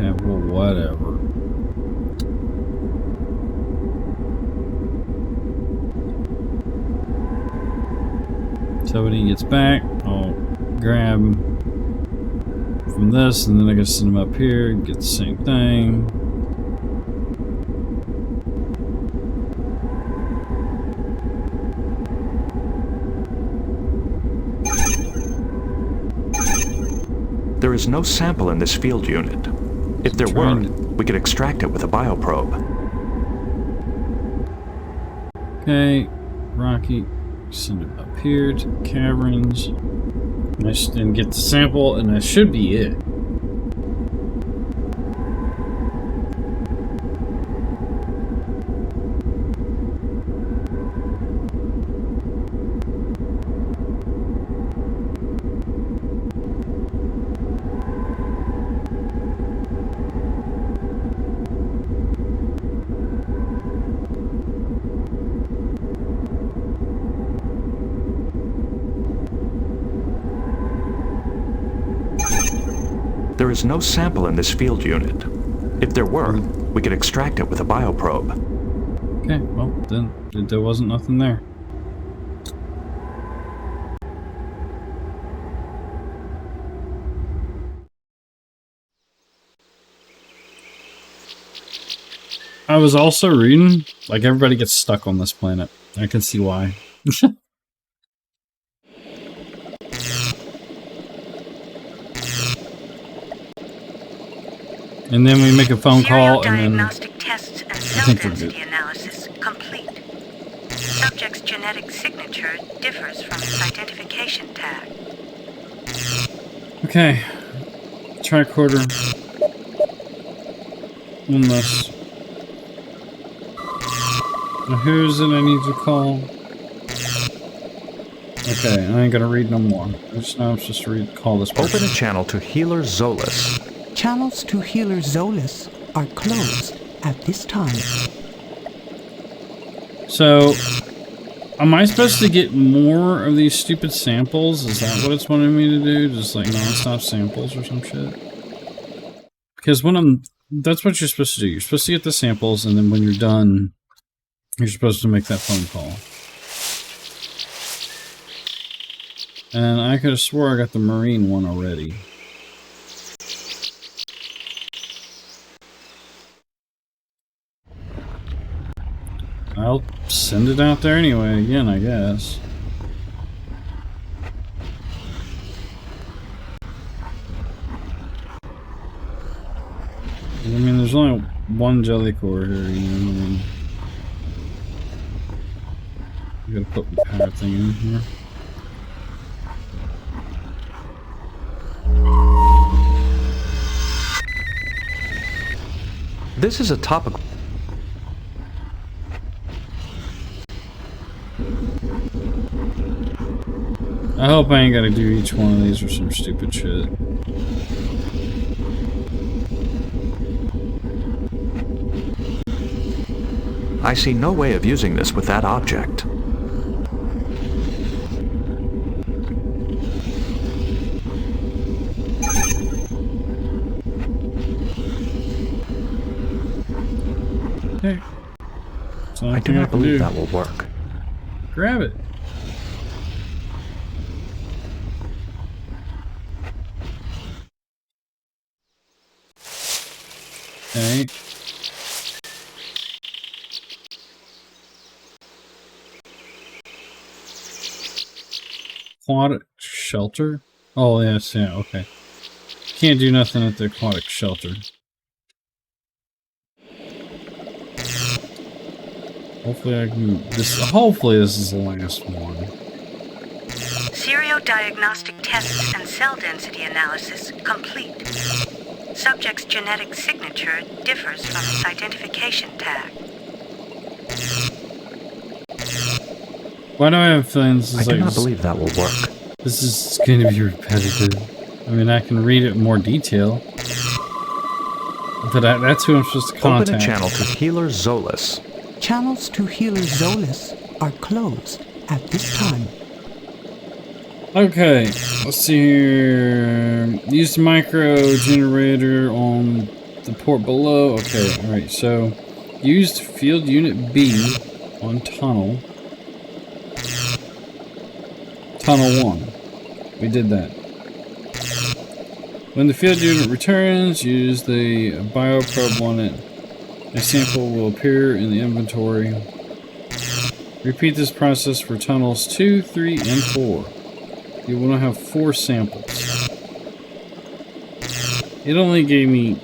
Yeah, well, whatever. So when he gets back, I'll grab from this, and then I gotta send him up here and get the same thing. There is no sample in this field unit. If there were, we could extract it with a bioprobe. Okay, Rocky, send it up here to the caverns. And get the sample, and that should be it. There is no sample in this field unit. If there were, we could extract it with a bioprobe. Okay, well, then there wasn't nothing there. I was also reading, like, everybody gets stuck on this planet. I can see why. And then we make a phone call, and then diagnostic tests and cell density analysis complete. Subject's genetic signature differs from its identification tag. Okay. Tricorder. One less. Now who's it I need to call? Okay, I ain't gonna read no more. I'm just to call this person. Open a channel to Healer Zolas. Channels to Healer Zolas are closed at this time. So, am I supposed to get more of these stupid samples? Is that what it's wanting me to do? Just like non-stop samples or some shit? Because that's what you're supposed to do. You're supposed to get the samples, and then when you're done, you're supposed to make that phone call. And I could have swore I got the Marine one already. I'll send it out there anyway, again, I guess. I mean, there's only one jelly core here, you know what I mean? I gotta put the power thing in here. This is a topic. I hope I ain't gotta do each one of these or some stupid shit. I see no way of using this with that object. Okay. So I do not believe that will work. Grab it. Okay. Aquatic shelter? Oh, yes, yeah, okay. Can't do nothing at the aquatic shelter. Hopefully I can... Hopefully this is the last one. Seriodiagnostic tests and cell density analysis complete. Subject's genetic signature differs from its identification tag. Why do I have feelings? I do not believe that will work. This is going to be repetitive. I mean, I can read it in more detail. But that's who I'm supposed to contact. Open a channel to Healer Zolas. Channels to Healer Zolas are closed at this time. Okay, let's see here. Use the micro generator on the port below. Okay, alright, so used field unit B on tunnel 1. We did that. When the field unit returns, use the bioprobe on it. A sample will appear in the inventory. Repeat this process for tunnels 2, 3, and 4. You will now have 4 samples. It only gave me...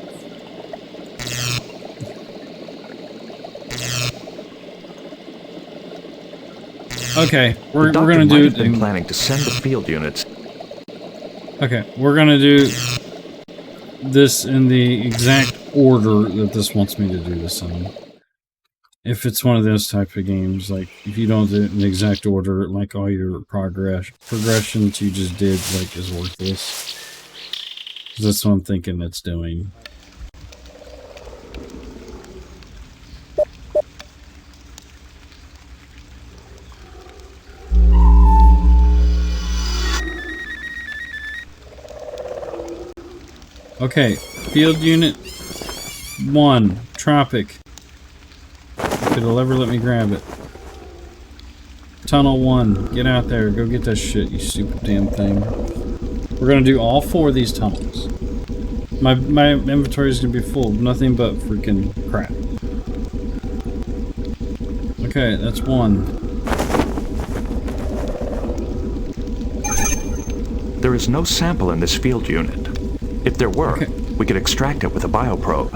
Okay, we're gonna do it. Been planning to send the field units. Okay, we're gonna do this in the exact order that this wants me to do this in. If it's one of those type of games, like if you don't do it in the exact order, like all your progressions you just did, like, is worthless. 'Cause that's what I'm thinking it's doing. Okay, field unit 1, Tropic. If it'll ever let me grab it. Tunnel 1, get out there, go get that shit, you stupid damn thing. We're gonna do all 4 of these tunnels. My inventory is gonna be full of nothing but freaking crap. Okay, that's 1. There is no sample in this field unit. If there were, we could extract it with a bioprobe.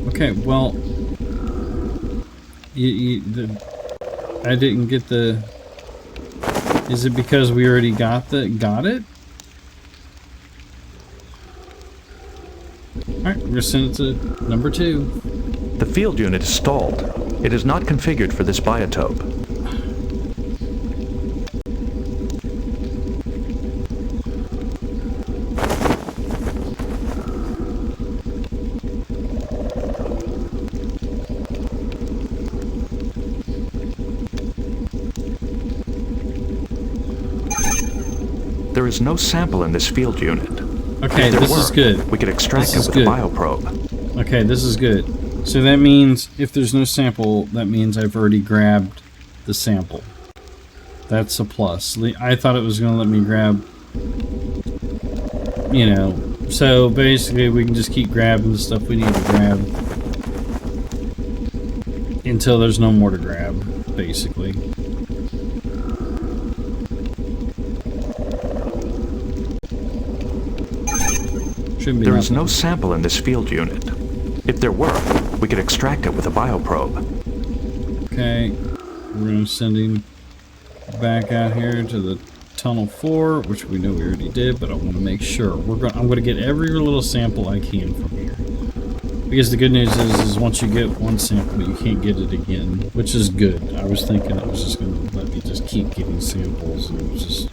Okay, well... I didn't get the... Is it because we already got it? Alright, we're gonna send it to number 2. The field unit is stalled. It is not configured for this biotope. There is no sample in this field unit. Okay, this is good. We could extract it with a bioprobe. Okay, this is good. So that means if there's no sample, that means I've already grabbed the sample. That's a plus. I thought it was going to let me grab, you know, so basically we can just keep grabbing the stuff we need to grab until there's no more to grab, basically. There is no sample in this field unit. If there were, we could extract it with a bioprobe. Okay, we're going to send him back out here to the tunnel 4, which we know we already did, but I want to make sure. I'm going to get every little sample I can from here. Because the good news is once you get one sample, you can't get it again, which is good. I was thinking it was just going to let me just keep getting samples, and it was just,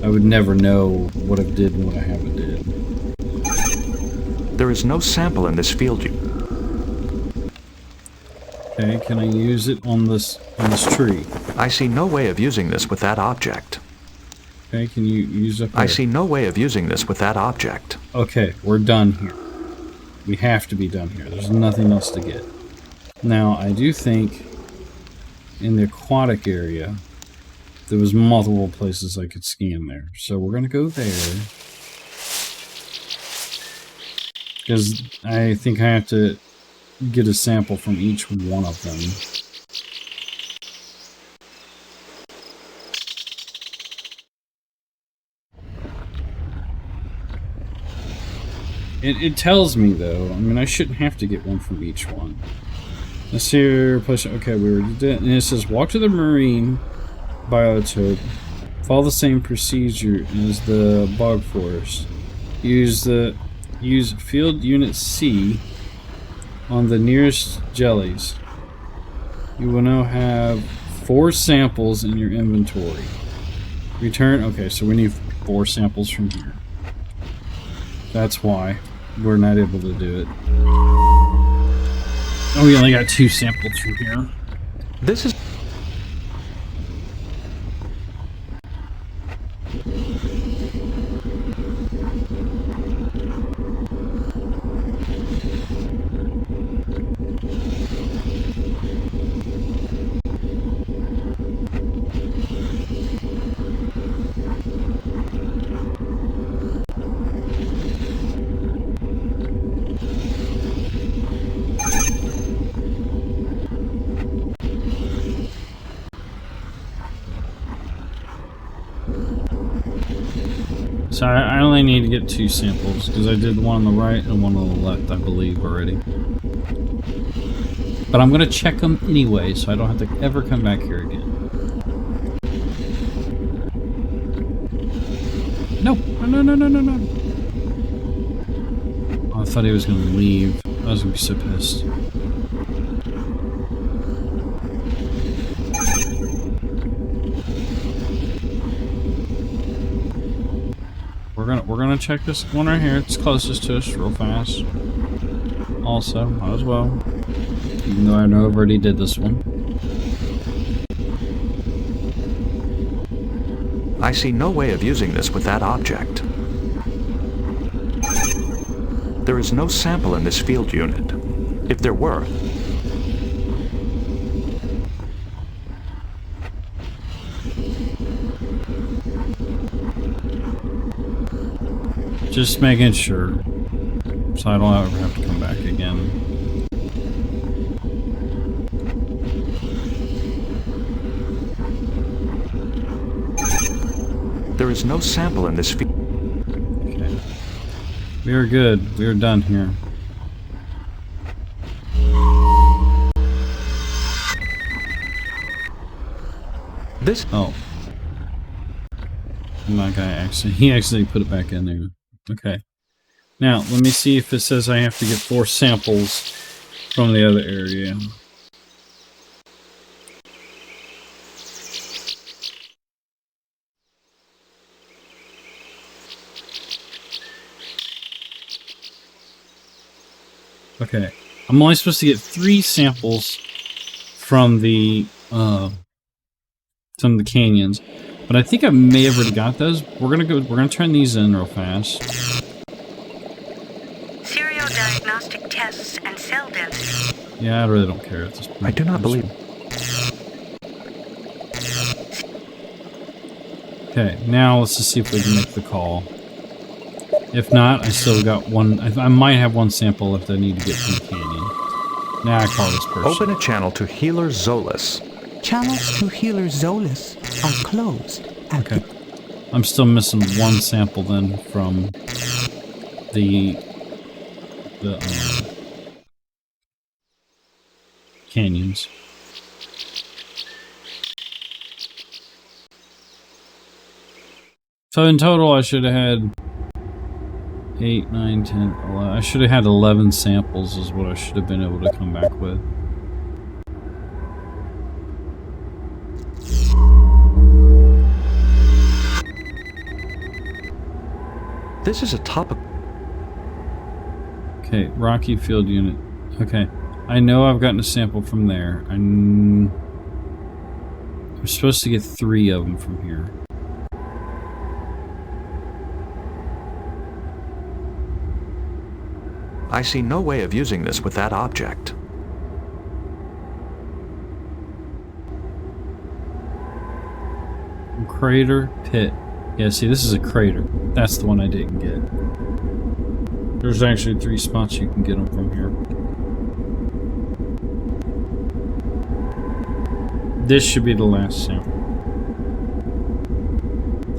I would never know what I did and what I haven't did. There is no sample in this field unit. Okay, can I use it on this tree? I see no way of using this with that object. Okay, can you use it? I see no way of using this with that object. Okay, we're done here. We have to be done here. There's nothing else to get. Now, I do think in the aquatic area, there was multiple places I could scan there. So we're going to go there. Because I think I have to get a sample from each one of them. It tells me, though. I mean, I shouldn't have to get one from each one. Let's see here. Okay, we already did. And it says, walk to the marine biotope. Follow the same procedure as the bog forest. Use field unit C on the nearest jellies. You will now have 4 samples in your inventory. Return. Okay, so we need 4 samples from here. That's why we're not able to do it. Oh, we only got 2 samples from here. This is... So I only need to get 2 samples, because I did one on the right and one on the left, I believe, already. But I'm going to check them anyway, so I don't have to ever come back here again. No! No, no, no, no, no! Oh, I thought he was going to leave. I was going to be so pissed. We're gonna check this one right here. It's closest to us real fast. Also, might as well. Even though I know I've already did this one. I see no way of using this with that object. There is no sample in this field unit. If there were, just making sure, so I don't ever have to come back again. there is no sample in this field. Okay. We are good. We are done here. This. Oh. My guy he actually put it back in there. Okay. Now, let me see if it says I have to get 4 samples from the other area. Okay. I'm only supposed to get 3 samples from the canyons. But I think I may have already got those. We're gonna turn these in real fast. Serial diagnostic tests and cell density. Yeah, I really don't care at this point. I do not believe. Okay, now let's just see if we can make the call. If not, I still got one. I might have 1 sample left I need to get from the canyon. Now I call this person. Open a channel to Healer Zolas. Channels to Healer Zolas are closed. Okay. I'm still missing 1 sample then from the canyons. So in total I should have had 8, 9, 10, 11. I should have had 11 samples is what I should have been able to come back with. This is a topic. Okay, Rocky Field Unit. Okay, I know I've gotten a sample from there. I'm supposed to get 3 of them from here. I see no way of using this with that object. Crater pit. Yeah, see, this is a crater. That's the one I didn't get. There's actually 3 spots you can get them from here. This should be the last sample.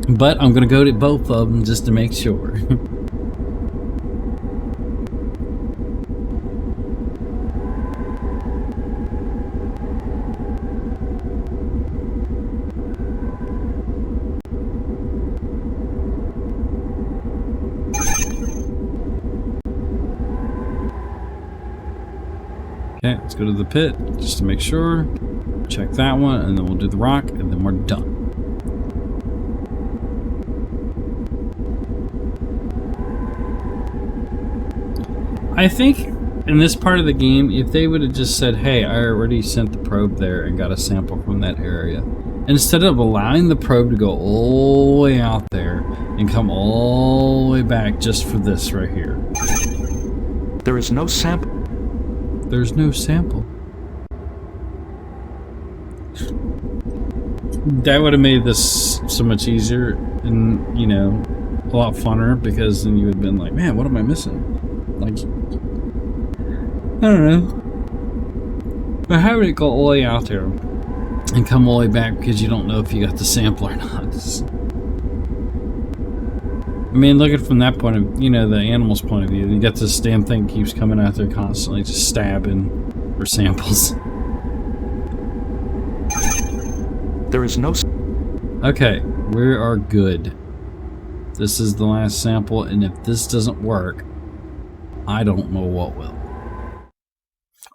But I'm gonna go to both of them just to make sure. Okay, let's go to the pit just to make sure. Check that one, and then we'll do the rock, and then we're done. I think in this part of the game, if they would have just said, hey, I already sent the probe there and got a sample from that area, instead of allowing the probe to go all the way out there and come all the way back just for this right here. There is no sample. There's no sample. That would have made this so much easier and, you know, a lot funner, because then you would have been like, man, what am I missing? Like, I don't know. But having it go all the way out there and come all the way back because you don't know if you got the sample or not. I mean, looking from that point of, the animal's point of view, you got this damn thing keeps coming out there constantly, just stabbing for samples. There is no... Okay, we are good. This is the last sample, and if this doesn't work, I don't know what will.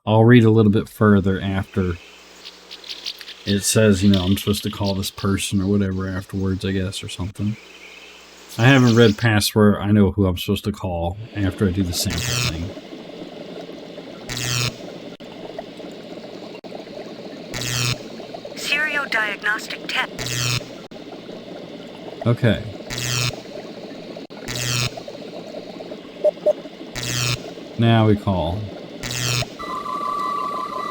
I'll read a little bit further after it says, I'm supposed to call this person or whatever afterwards, I guess, or something. I haven't read past where I know who I'm supposed to call after I do the sample thing. Serial diagnostic test. Okay. Now we call.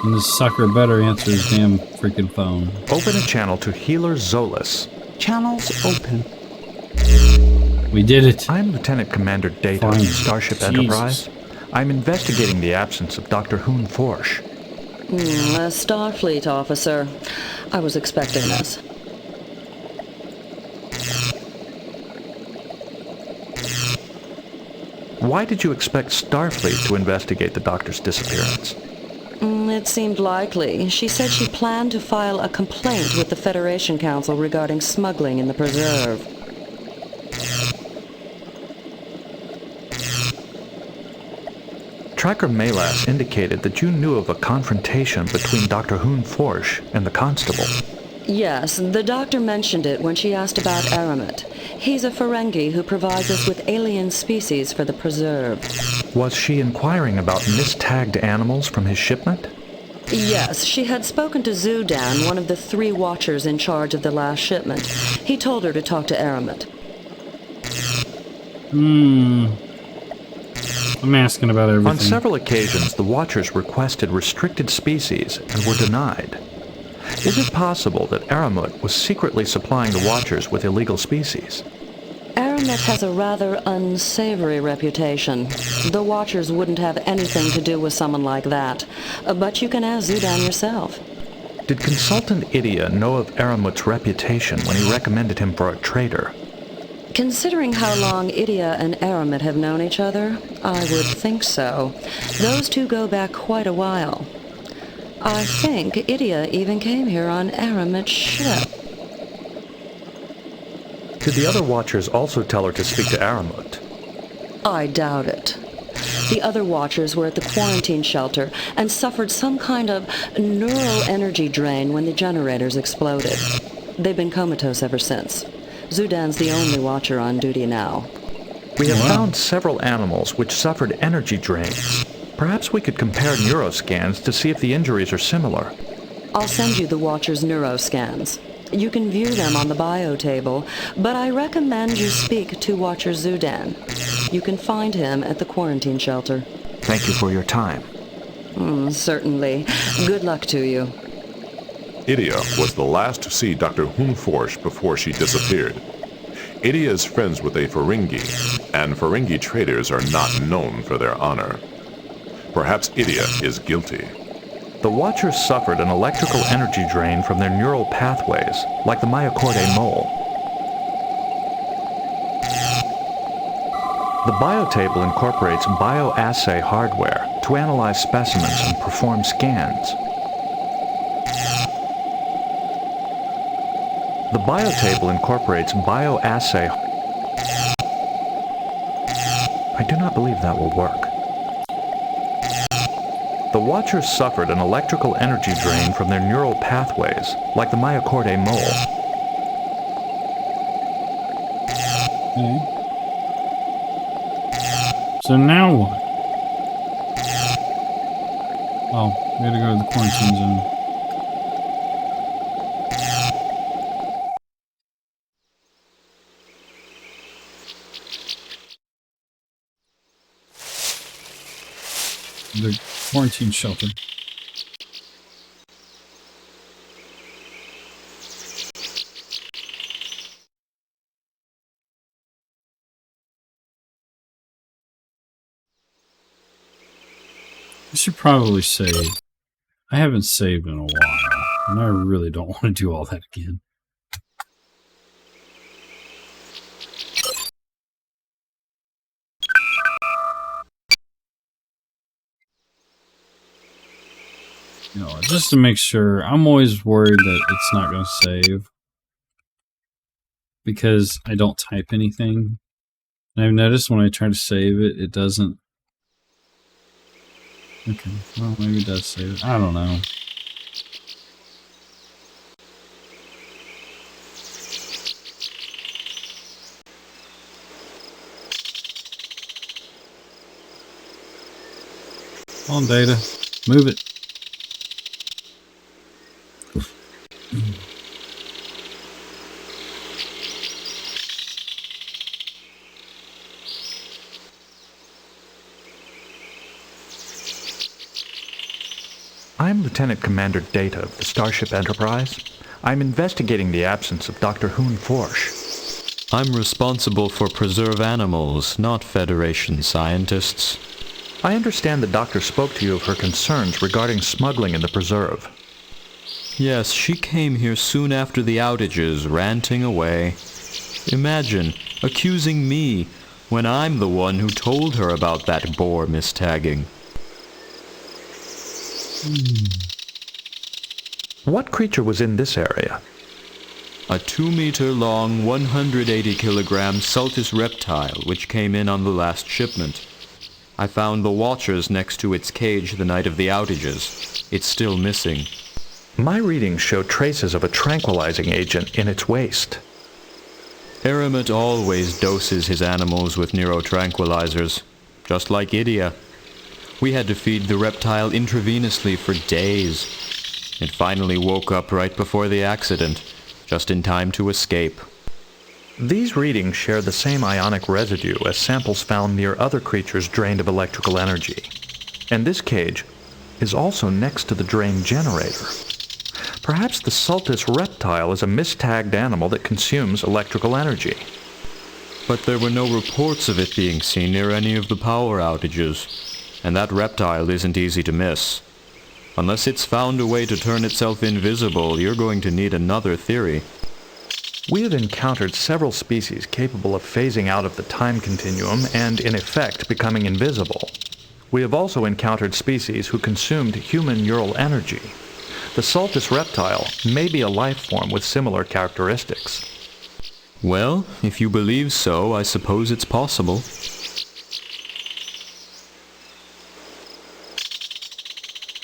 And this sucker better answer his damn freaking phone. Open a channel to Healer Zolas. Channels open. We did it. I'm Lieutenant Commander Data of Starship Enterprise. I'm investigating the absence of Dr. Hoon Forsh. A Starfleet officer. I was expecting this. Why did you expect Starfleet to investigate the Doctor's disappearance? It seemed likely. She said she planned to file a complaint with the Federation Council regarding smuggling in the preserve. Tracker Malas indicated that you knew of a confrontation between Dr. Hoon Forsh and the Constable. Yes, the doctor mentioned it when she asked about Aramet. He's a Ferengi who provides us with alien species for the preserve. Was she inquiring about mistagged animals from his shipment? Yes, she had spoken to Zudan, one of the 3 watchers in charge of the last shipment. He told her to talk to Aramet. I'm asking about everything. On several occasions, the Watchers requested restricted species and were denied. Is it possible that Aramet was secretly supplying the Watchers with illegal species? Aramet has a rather unsavory reputation. The Watchers wouldn't have anything to do with someone like that. But you can ask Zudan yourself. Did Consultant Idia know of Aramet's reputation when he recommended him for a traitor? Considering how long Idia and Aramet have known each other, I would think so. Those two go back quite a while. I think Idia even came here on Aramet's ship. Did the other Watchers also tell her to speak to Aramet? I doubt it. The other Watchers were at the quarantine shelter and suffered some kind of neural energy drain when the generators exploded. They've been comatose ever since. Zudan's the only Watcher on duty now. We have found several animals which suffered energy drains. Perhaps we could compare neuroscans to see if the injuries are similar. I'll send you the Watcher's neuroscans. You can view them on the bio table, but I recommend you speak to Watcher Zudan. You can find him at the quarantine shelter. Thank you for your time. Certainly. Good luck to you. Idia was the last to see Dr. Hoon Forsh before she disappeared. Idia is friends with a Ferengi, and Ferengi traders are not known for their honor. Perhaps Idia is guilty. The Watchers suffered an electrical energy drain from their neural pathways, like the Myocorde mole. The biotable incorporates bioassay hardware to analyze specimens and perform scans. The biotable incorporates bioassay. I do not believe that will work. The Watchers suffered an electrical energy drain from their neural pathways, like the Myocorde mole. So now what? Oh, we gotta go to the quarantine zone. The quarantine shelter. I should probably save. I haven't saved in a while, and I really don't want to do all that again. You know, just to make sure. I'm always worried that it's not going to save because I don't type anything. And I've noticed when I try to save it, it doesn't. Okay, well, maybe it does save it. I don't know. Come on, Data. Move it. I'm Lieutenant Commander Data of the Starship Enterprise. I'm investigating the absence of Dr. Hoon Forsh. I'm responsible for preserve animals, not Federation scientists. I understand the doctor spoke to you of her concerns regarding smuggling in the preserve. Yes, she came here soon after the outages, ranting away. Imagine, accusing me, when I'm the one who told her about that Bohr mistagging. What creature was in this area? A 2-meter-long, 180-kilogram Sultus reptile, which came in on the last shipment. I found the watchers next to its cage the night of the outages. It's still missing. My readings show traces of a tranquilizing agent in its waste. Aramet always doses his animals with neurotranquilizers, just like Idia. We had to feed the reptile intravenously for days. It finally woke up right before the accident, just in time to escape. These readings share the same ionic residue as samples found near other creatures drained of electrical energy. And this cage is also next to the drain generator. Perhaps the Sultus reptile is a mistagged animal that consumes electrical energy. But there were no reports of it being seen near any of the power outages. And that reptile isn't easy to miss. Unless it's found a way to turn itself invisible, you're going to need another theory. We have encountered several species capable of phasing out of the time continuum and, in effect, becoming invisible. We have also encountered species who consumed human neural energy. The Sultus reptile may be a life form with similar characteristics. Well, if you believe so, I suppose it's possible.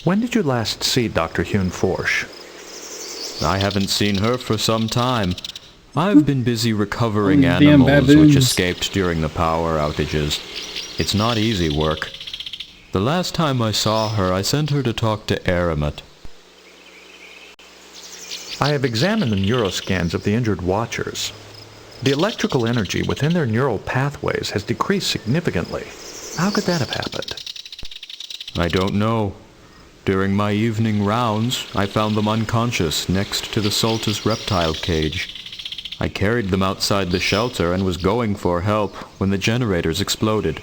When did you last see Dr. Hoon Forsh? I haven't seen her for some time. I've been busy recovering animals which escaped during the power outages. It's not easy work. The last time I saw her, I sent her to talk to Aramet. I have examined the neuroscans of the injured watchers. The electrical energy within their neural pathways has decreased significantly. How could that have happened? I don't know. During my evening rounds, I found them unconscious next to the Sultus reptile cage. I carried them outside the shelter and was going for help when the generators exploded.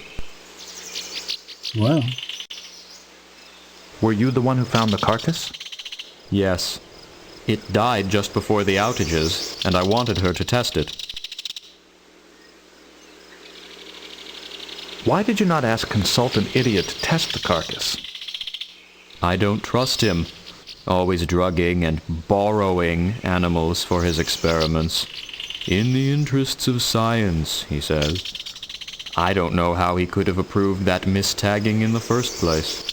Wow. Were you the one who found the carcass? Yes. It died just before the outages, and I wanted her to test it. Why did you not ask Consultant Idiot to test the carcass? I don't trust him, always drugging and borrowing animals for his experiments. In the interests of science, he says. I don't know how he could have approved that mistagging in the first place.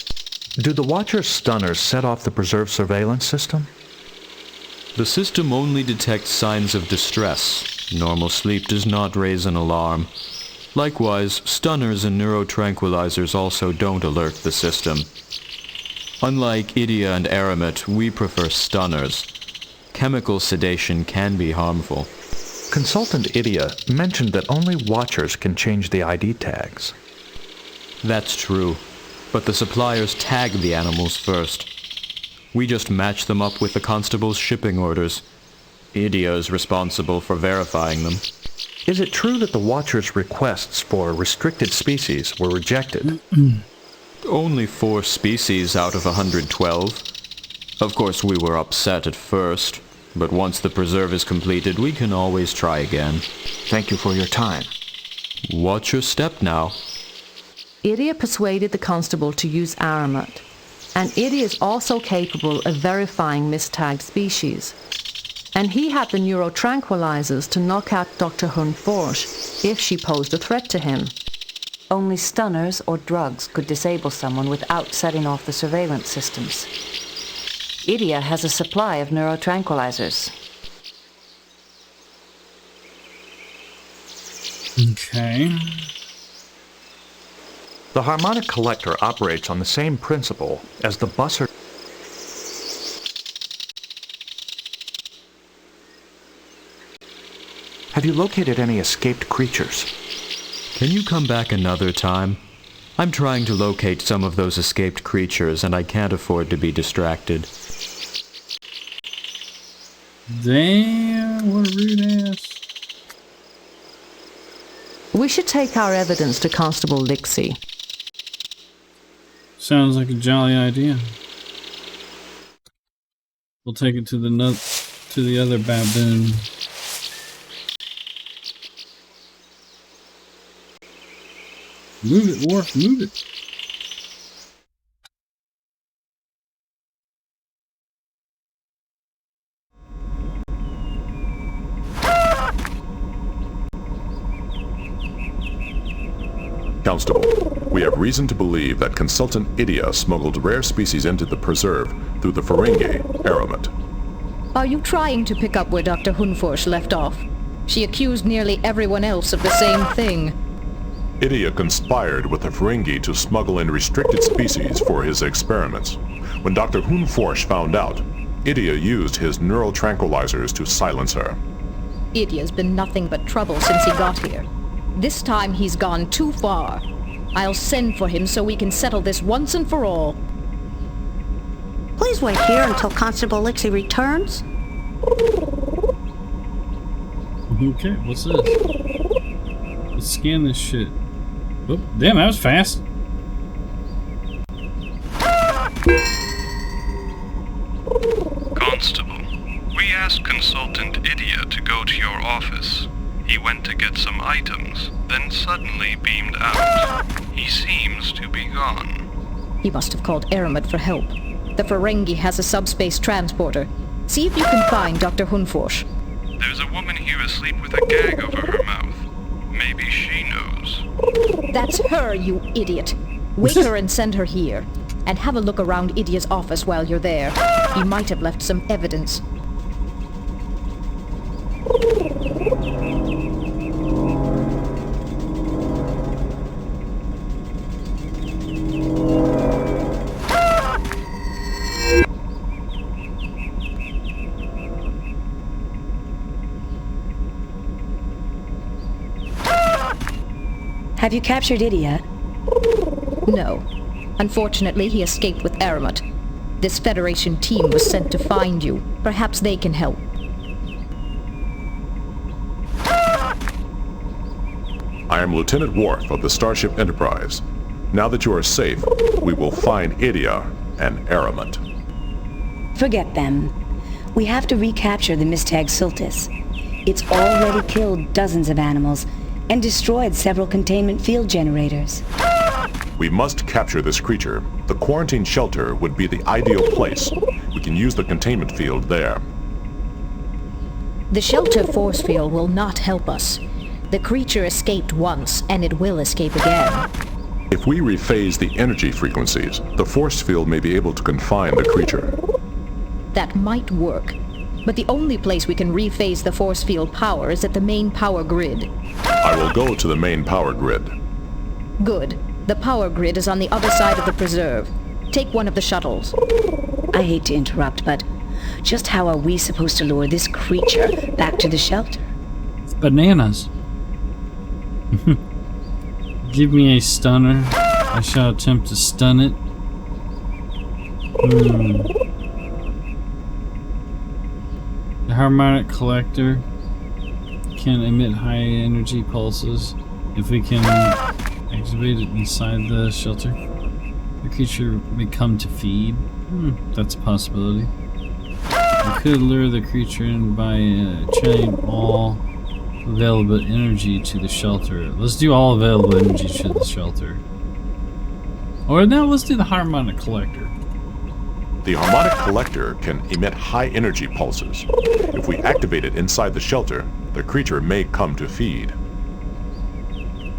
Do the Watcher's stunners set off the preserve surveillance system? The system only detects signs of distress. Normal sleep does not raise an alarm. Likewise, stunners and neurotranquilizers also don't alert the system. Unlike Idia and Aramet, we prefer stunners. Chemical sedation can be harmful. Consultant Idia mentioned that only Watchers can change the ID tags. That's true, but the suppliers tag the animals first. We just match them up with the constable's shipping orders. Idia is responsible for verifying them. Is it true that the Watchers' requests for restricted species were rejected? Only 4 species out of 112. Of course, we were upset at first, but once the preserve is completed, we can always try again. Thank you for your time. Watch your step now. Idia persuaded the constable to use Aramet. And Idia is also capable of verifying mistagged species. And he had the neurotranquilizers to knock out Dr. Hunforsh if she posed a threat to him. Only stunners or drugs could disable someone without setting off the surveillance systems. Idia has a supply of neurotranquilizers. Okay. The harmonic collector operates on the same principle as the busser. Have you located any escaped creatures? Can you come back another time? I'm trying to locate some of those escaped creatures, and I can't afford to be distracted. Damn, what a rude ass. We should take our evidence to Constable Lixie. Sounds like a jolly idea. We'll take it to the other baboon. Move it, Worf, move it. Constable, we have reason to believe that Consultant Idia smuggled rare species into the preserve through the Ferengi armament. Are you trying to pick up where Dr. Hunforsh left off? She accused nearly everyone else of the same thing. Idia conspired with the Ferengi to smuggle in restricted species for his experiments. When Dr. Hunforsh found out, Idia used his neural tranquilizers to silence her. Idia's been nothing but trouble since he got here. This time he's gone too far. I'll send for him so we can settle this once and for all. Please wait here until Constable Lixie returns. Okay, what's this? Let's scan this shit. Oh, damn, that was fast. Constable, we asked Consultant Idia to go to your office. He went to get some items, then suddenly beamed out. He seems to be gone. He must have called Aramet for help. The Ferengi has a subspace transporter. See if you can find Dr. Hunforsh. There's a woman here asleep with a gag over her mouth. Maybe she knows. That's her, you idiot. Wake her and send her here. And have a look around Idia's office while you're there. He might have left some evidence. Have you captured Idia? No. Unfortunately, he escaped with Aramet. This Federation team was sent to find you. Perhaps they can help. I am Lieutenant Worf of the Starship Enterprise. Now that you are safe, we will find Idia and Aramet. Forget them. We have to recapture the Mistag Sultus. It's already killed dozens of animals and destroyed several containment field generators. We must capture this creature. The quarantine shelter would be the ideal place. We can use the containment field there. The shelter force field will not help us. The creature escaped once, and it will escape again. If we rephase the energy frequencies, the force field may be able to confine the creature. That might work. But the only place we can rephase the force field power is at the main power grid. I will go to the main power grid. Good. The power grid is on the other side of the preserve. Take one of the shuttles. I hate to interrupt, but just how are we supposed to lure this creature back to the shelter? It's bananas. Give me a stunner. I shall attempt to stun it. The harmonic collector can emit high energy pulses. If we can activate it inside the shelter, the creature may come to feed. That's a possibility. We could lure the creature in by channeling all available energy to the shelter. Let's do all available energy to the shelter. Or now let's do the harmonic collector. The harmonic collector can emit high-energy pulses. If we activate it inside the shelter, the creature may come to feed.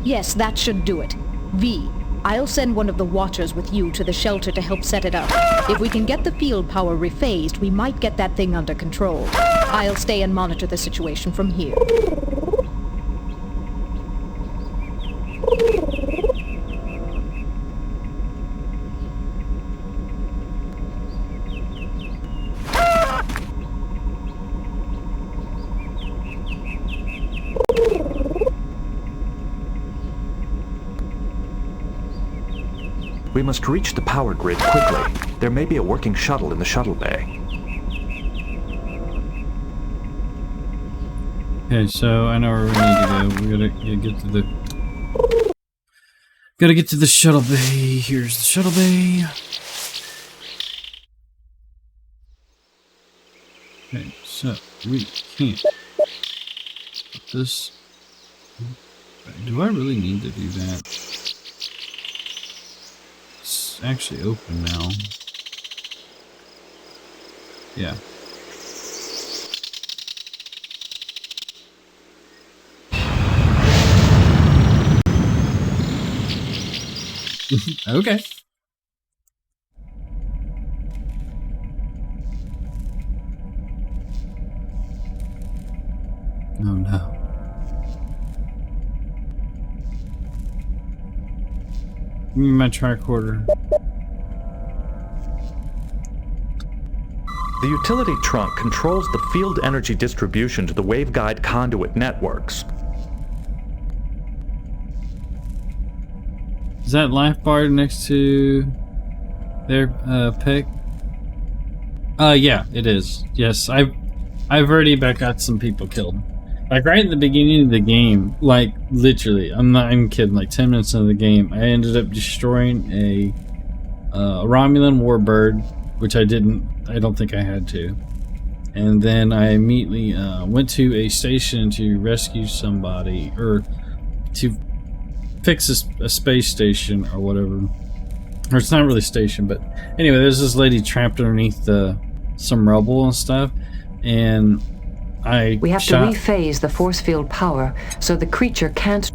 Yes, that should do it. V, I'll send one of the Watchers with you to the shelter to help set it up. If we can get the field power rephased, we might get that thing under control. I'll stay and monitor the situation from here. We must reach the power grid quickly. There may be a working shuttle in the shuttle bay. Okay, so I know where we need to go. We gotta get to the shuttle bay. Here's the shuttle bay. Okay, so we can't put this. Do I really need to do that? It's actually open now. Yeah. Okay. Oh no. Give me my tricorder. The utility trunk controls the field energy distribution to the waveguide conduit networks. Is that life bar next to their pick? Yeah, it is. Yes, I've already got some people killed. Like right in the beginning of the game, like literally, I'm not even kidding. Like 10 minutes into the game, I ended up destroying a Romulan warbird, which I don't think I had to. And then I immediately went to a station to rescue somebody, or to fix a space station or whatever. Or it's not really a station, but anyway, there's this lady trapped underneath some rubble and stuff, and we have to rephase the force field power so the creature can't.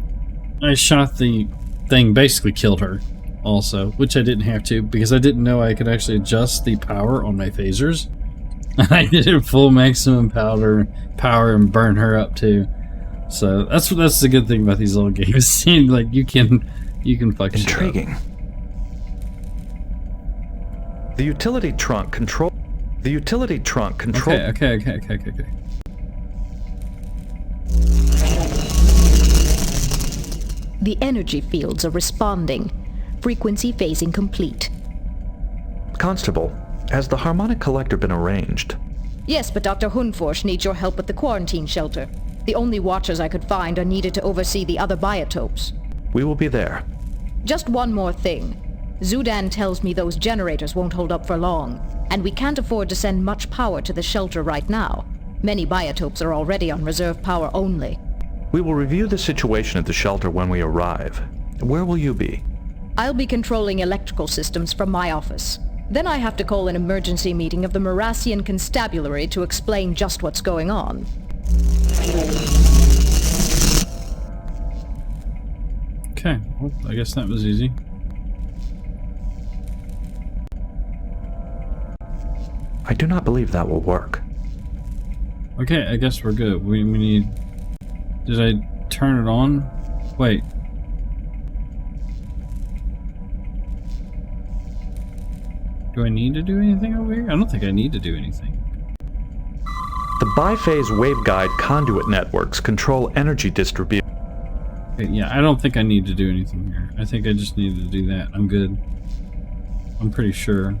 I shot the thing, basically killed her also, which I didn't have to because I didn't know I could actually adjust the power on my phasers. I did it full maximum power and burn her up too. So that's the good thing about these little games. Like you can fuck shit up. Intriguing. The utility trunk control. Okay. The energy fields are responding. Frequency phasing complete. Constable, has the harmonic collector been arranged? Yes, but Dr. Hunforsh needs your help at the quarantine shelter. The only Watchers I could find are needed to oversee the other biotopes. We will be there. Just one more thing. Zudan tells me those generators won't hold up for long, and we can't afford to send much power to the shelter right now. Many biotopes are already on reserve power only. We will review the situation at the shelter when we arrive. Where will you be? I'll be controlling electrical systems from my office. Then I have to call an emergency meeting of the Marassian Constabulary to explain just what's going on. Okay, well, I guess that was easy. I do not believe that will work. Okay, I guess we're good. We need... Did I turn it on? Wait. Do I need to do anything over here? I don't think I need to do anything. The biphase waveguide conduit networks control energy distribution. Okay, yeah, I don't think I need to do anything here. I think I just need to do that. I'm good. I'm pretty sure.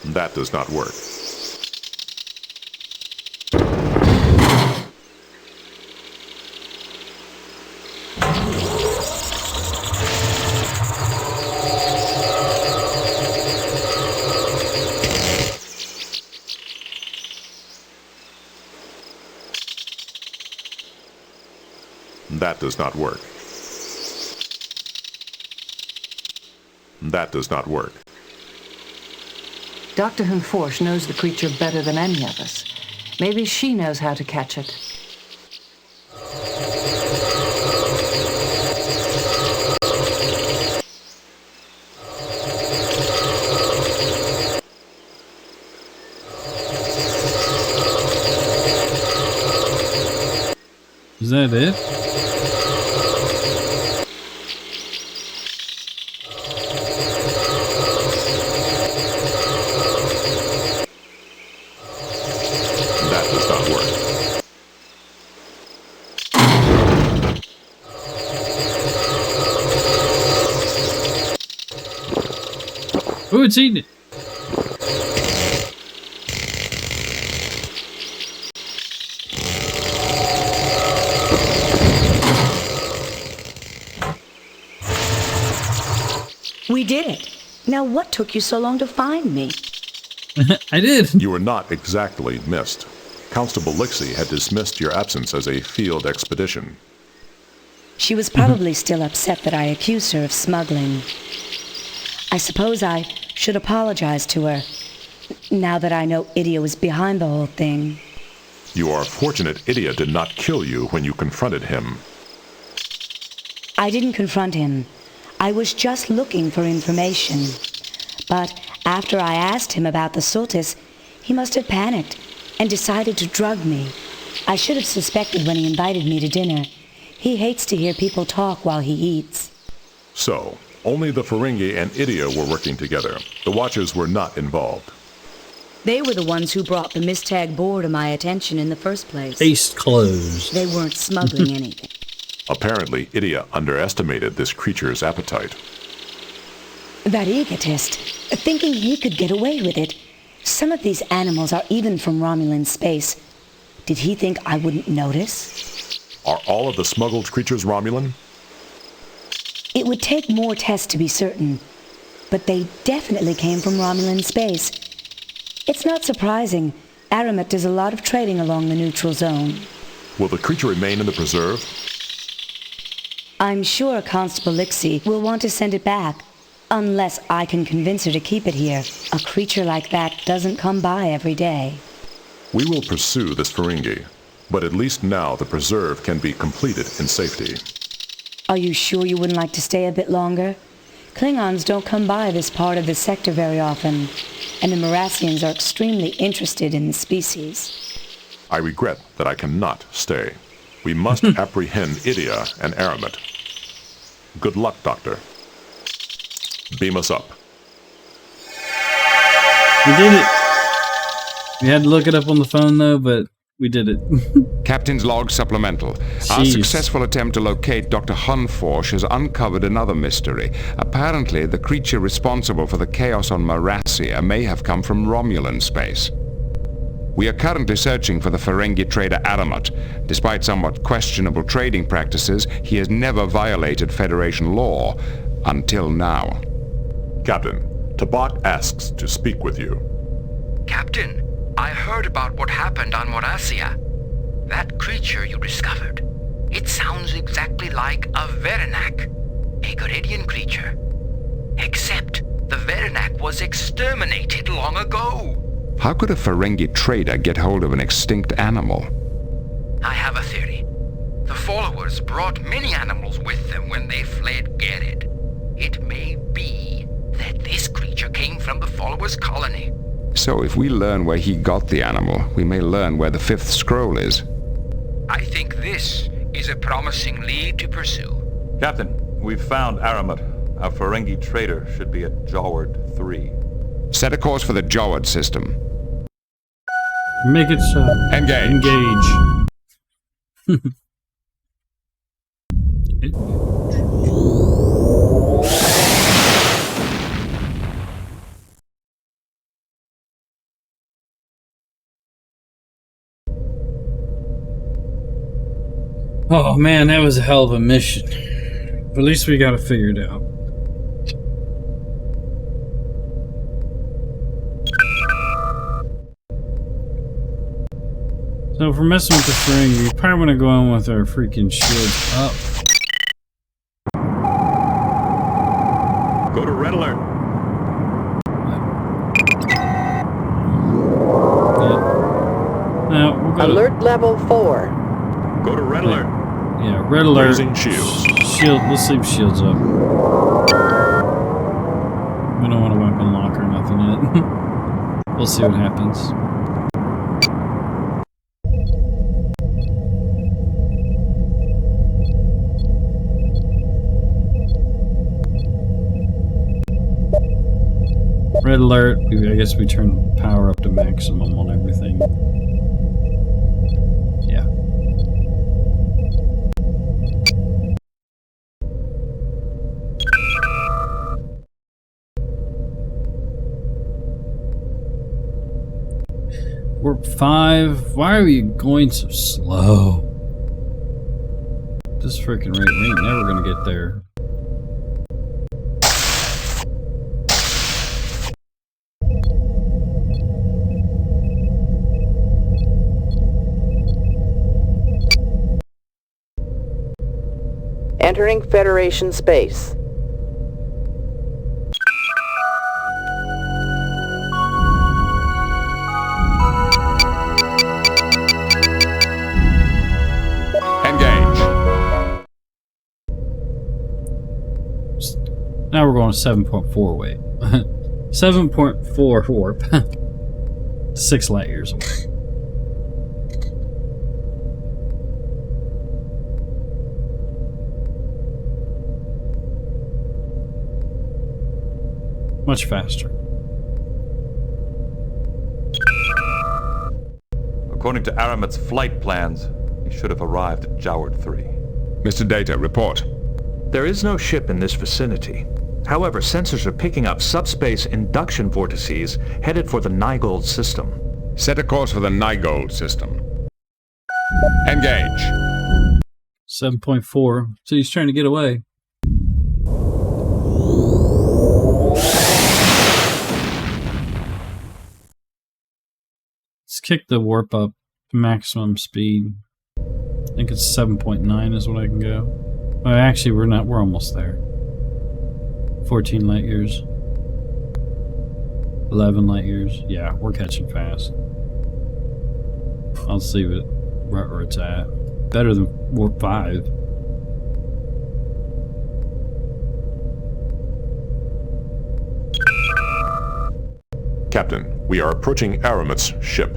That does not work. That does not work. That does not work. Dr. Hunforsh knows the creature better than any of us. Maybe she knows how to catch it. Is that it? That does not work. Oh, it's eating it. We did it. Now what took you so long to find me? I did. You were not exactly missed. Constable Lixie had dismissed your absence as a field expedition. She was probably still upset that I accused her of smuggling. I suppose I should apologize to her, now that I know Idia was behind the whole thing. You are fortunate Idia did not kill you when you confronted him. I didn't confront him. I was just looking for information. But after I asked him about the Sultas, he must have panicked and decided to drug me. I should have suspected when he invited me to dinner. He hates to hear people talk while he eats. So, only the Ferengi and Idia were working together. The Watchers were not involved. They were the ones who brought the Mistag boar to my attention in the first place. Case closed. They weren't smuggling anything. Apparently, Idia underestimated this creature's appetite. That egotist, thinking he could get away with it. Some of these animals are even from Romulan space. Did he think I wouldn't notice? Are all of the smuggled creatures Romulan? It would take more tests to be certain, but they definitely came from Romulan space. It's not surprising. Aramet does a lot of trading along the neutral zone. Will the creature remain in the preserve? I'm sure Constable Lixie will want to send it back, unless I can convince her to keep it here. A creature like that doesn't come by every day. We will pursue this Ferengi, but at least now the preserve can be completed in safety. Are you sure you wouldn't like to stay a bit longer? Klingons don't come by this part of the sector very often, and the Marassians are extremely interested in the species. I regret that I cannot stay. We must apprehend Idia and Aramet. Good luck, Doctor. Beam us up. We did it. We had to look it up on the phone, though, but we did it. Captain's log supplemental. Our successful attempt to locate Dr. Hunforsh has uncovered another mystery. Apparently, the creature responsible for the chaos on Marassia may have come from Romulan space. We are currently searching for the Ferengi trader Aramet. Despite somewhat questionable trading practices, he has never violated Federation law, until now. Captain, Tabak asks to speak with you. Captain, I heard about what happened on Marassia. That creature you discovered, it sounds exactly like a Verenak, a Garidian creature. Except the Verenak was exterminated long ago. How could a Ferengi trader get hold of an extinct animal? I have a theory. The followers brought many animals with them when they fled Gerid. It may be that this creature came from the followers' colony. So if we learn where he got the animal, we may learn where the fifth scroll is. I think this is a promising lead to pursue. Captain, we've found Aramet. Our Ferengi trader should be at Jaward 3. Set a course for the Jawad system. Make it so. Engage. Oh man, that was a hell of a mission. But at least we got it figured out. So So if we're messing with the string, we probably want to go on with our freaking shields up. Go to red alert. Now, we'll go alert level 4. Go to red alert. Yeah, red alert. Raising shields. Shield. Let's leave shields up. We don't want a weapon lock or nothing yet. We'll see what happens. Red alert. I guess we turn power up to maximum on everything. Yeah. Warp 5. Why are you going so slow? This freaking rate, we ain't never gonna get there. Entering Federation space. Now we're going 7.4 weight. 7.4 warp. 6 light years away. Much faster. According to Aramit's flight plans, he should have arrived at Joward 3. Mr. Data, report. There is no ship in this vicinity. However, sensors are picking up subspace induction vortices headed for the Nygold system. Set a course for the Nygold system. Engage. 7.4. So he's trying to get away. Let's kick the warp up to maximum speed. I think it's 7.9 is what I can go. Well, actually, we're not. We're almost there. 14 light years. 11 light years. Yeah, we're catching fast. I'll see it right where it's at. Better than warp 5. Captain, we are approaching Aramit's ship.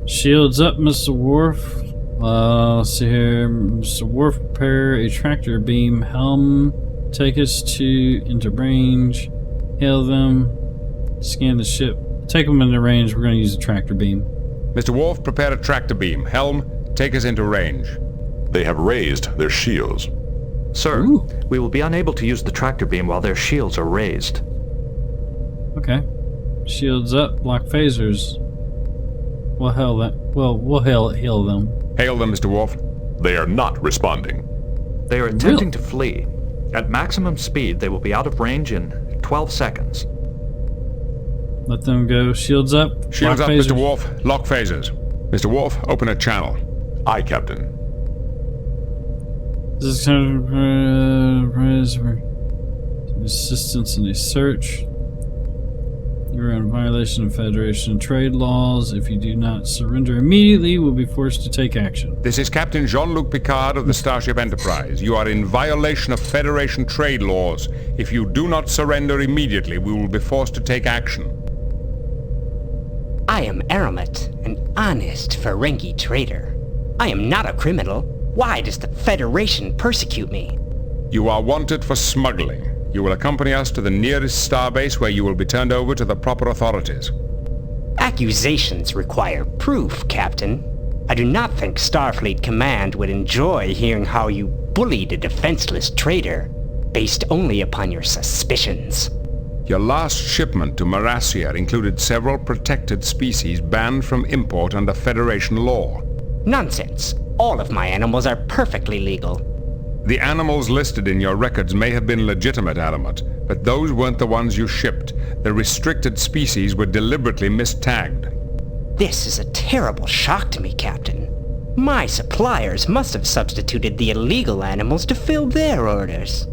Shields up, Mr. Worf. Let's see here. Mr. Worf, prepare a tractor beam. Helm, take us into range. Hail them. Scan the ship. Take them into range. We're going to use a tractor beam. Mr. Worf, prepare a tractor beam. Helm, take us into range. They have raised their shields. Sir, we will be unable to use the tractor beam while their shields are raised. Okay. Shields up. Block phasers. We'll hail that. Well, we'll hail them. Hail them, Mr. Worf. They are not responding. They are attempting to flee. At maximum speed, they will be out of range in 12 seconds. Let them go. Shields up. Shields up, Mr. Worf. Lock phasers. Mr. Worf, open a channel. Aye, Captain. This is kind of assistance in a search. You're in violation of Federation trade laws. If you do not surrender immediately, you will be forced to take action. This is Captain Jean-Luc Picard of the Starship Enterprise. You are in violation of Federation trade laws. If you do not surrender immediately, we will be forced to take action. I am Aramet, an honest Ferengi trader. I am not a criminal. Why does the Federation persecute me? You are wanted for smuggling. You will accompany us to the nearest starbase where you will be turned over to the proper authorities. Accusations require proof, Captain. I do not think Starfleet Command would enjoy hearing how you bullied a defenseless trader, based only upon your suspicions. Your last shipment to Marasia included several protected species banned from import under Federation law. Nonsense. All of my animals are perfectly legal. The animals listed in your records may have been legitimate, Aramet, but those weren't the ones you shipped. The restricted species were deliberately mistagged. This is a terrible shock to me, Captain. My suppliers must have substituted the illegal animals to fill their orders.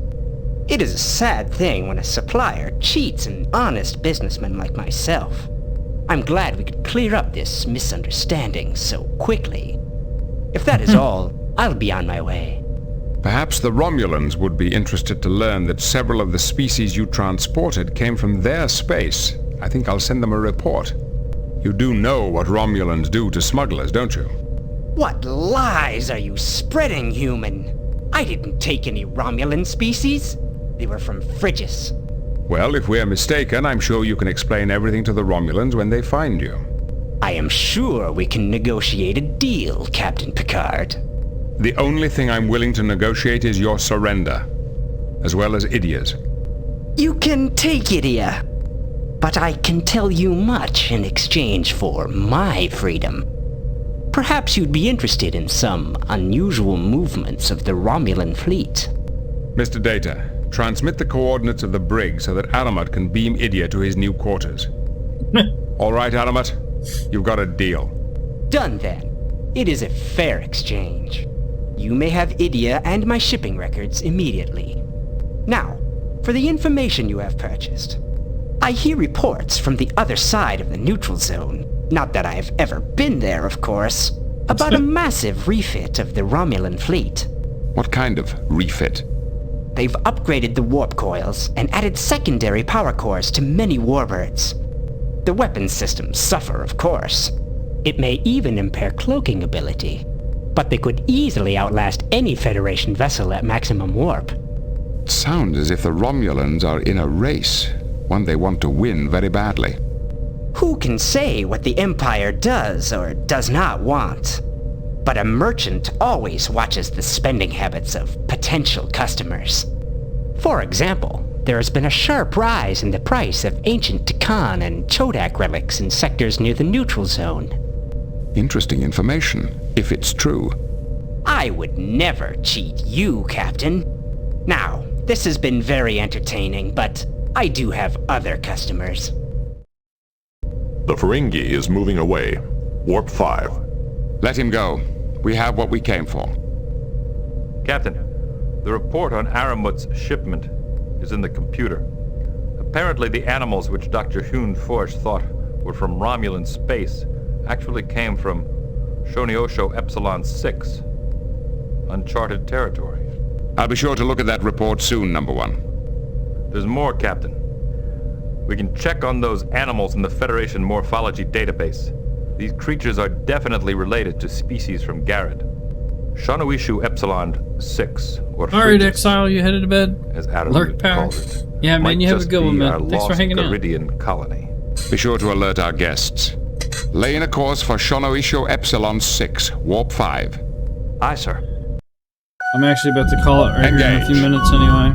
It is a sad thing when a supplier cheats an honest businessman like myself. I'm glad we could clear up this misunderstanding so quickly. If that is all, I'll be on my way. Perhaps the Romulans would be interested to learn that several of the species you transported came from their space. I think I'll send them a report. You do know what Romulans do to smugglers, don't you? What lies are you spreading, human? I didn't take any Romulan species. They were from Phrygia. Well, if we're mistaken, I'm sure you can explain everything to the Romulans when they find you. I am sure we can negotiate a deal, Captain Picard. The only thing I'm willing to negotiate is your surrender, as well as Idia's. You can take Idia, but I can tell you much in exchange for my freedom. Perhaps you'd be interested in some unusual movements of the Romulan fleet. Mr. Data, transmit the coordinates of the brig so that Aramat can beam Idia to his new quarters. All right, Aramat, you've got a deal. Done then. It is a fair exchange. You may have Idia and my shipping records immediately. Now, for the information you have purchased. I hear reports from the other side of the neutral zone, not that I have ever been there, of course, about a massive refit of the Romulan fleet. What kind of refit? They've upgraded the warp coils and added secondary power cores to many warbirds. The weapons systems suffer, of course. It may even impair cloaking ability, but they could easily outlast any Federation vessel at maximum warp. It sounds as if the Romulans are in a race, one they want to win very badly. Who can say what the Empire does or does not want? But a merchant always watches the spending habits of potential customers. For example, there has been a sharp rise in the price of ancient Tikan and Chodak relics in sectors near the neutral zone. Interesting information, if it's true. I would never cheat you, Captain. Now, this has been very entertaining, but I do have other customers. The Ferengi is moving away. Warp 5. Let him go. We have what we came for. Captain, the report on Aramut's shipment is in the computer. Apparently the animals which Dr. Hune Forsch thought were from Romulan space actually came from Shoniosho Epsilon 6, uncharted territory. I'll be sure to look at that report soon, number one. There's more, Captain. We can check on those animals in the Federation morphology database. These creatures are definitely related to species from Garrett. Shonoishu Epsilon 6, or Alright, Phrygia, Exile, you headed to bed? as Adam Lurk power. calls it. Yeah, man, might you have a just good one, be our man. Thanks for lost hanging out. Garidian colony. Be sure to alert our guests. Lay in a course for Shonoisho Epsilon 6, Warp 5. Aye, sir. I'm actually about to call it right here in a few minutes anyway.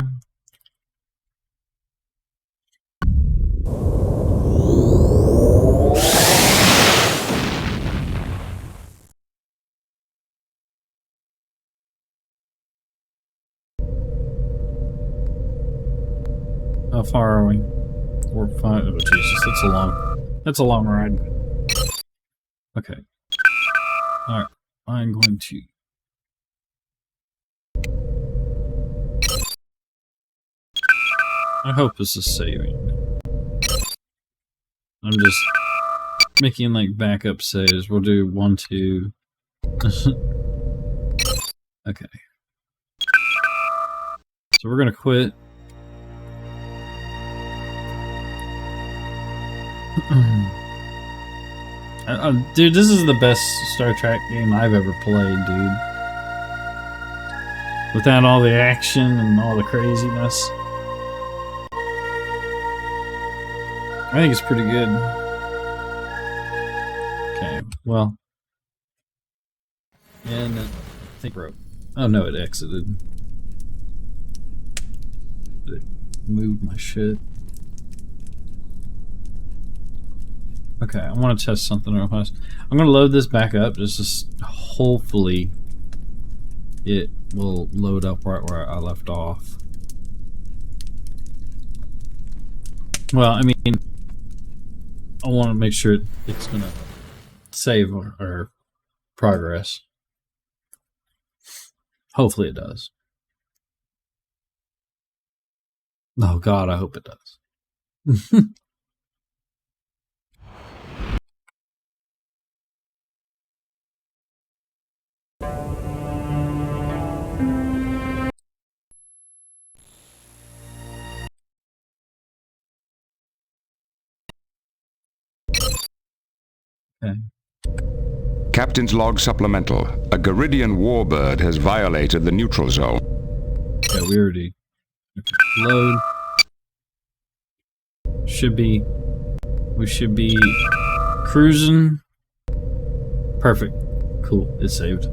How far are we? Warp 5. Oh Jesus, that's a long ride. Okay. Alright. I'm going to I hope this is saving. I'm just making like backup saves. We'll do 1, 2. Okay. So we're gonna quit. Dude, this is the best Star Trek game I've ever played, dude. Without all the action and all the craziness. I think it's pretty good. Okay, well. And I think we're... Oh no, it exited. It moved my shit. Okay, I want to test something real fast. I'm going to load this back up. Just hopefully it will load up right where I left off. Well, I mean, I want to make sure it's going to save our progress. Hopefully it does. Oh God, I hope it does. Okay. Captain's log supplemental. A Garidian warbird has violated the neutral zone. Yeah, we already load. We should be cruising. Perfect. Cool. It's saved.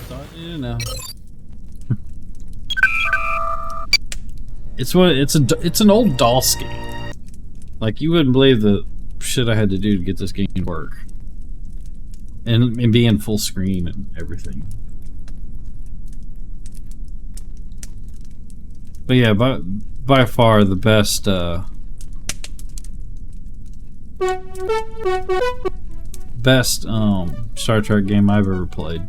Thought you know. It's an old DOS game. Like, you wouldn't believe the shit I had to do to get this game to work. And be in full screen and everything. But yeah, by far the best Star Trek game I've ever played.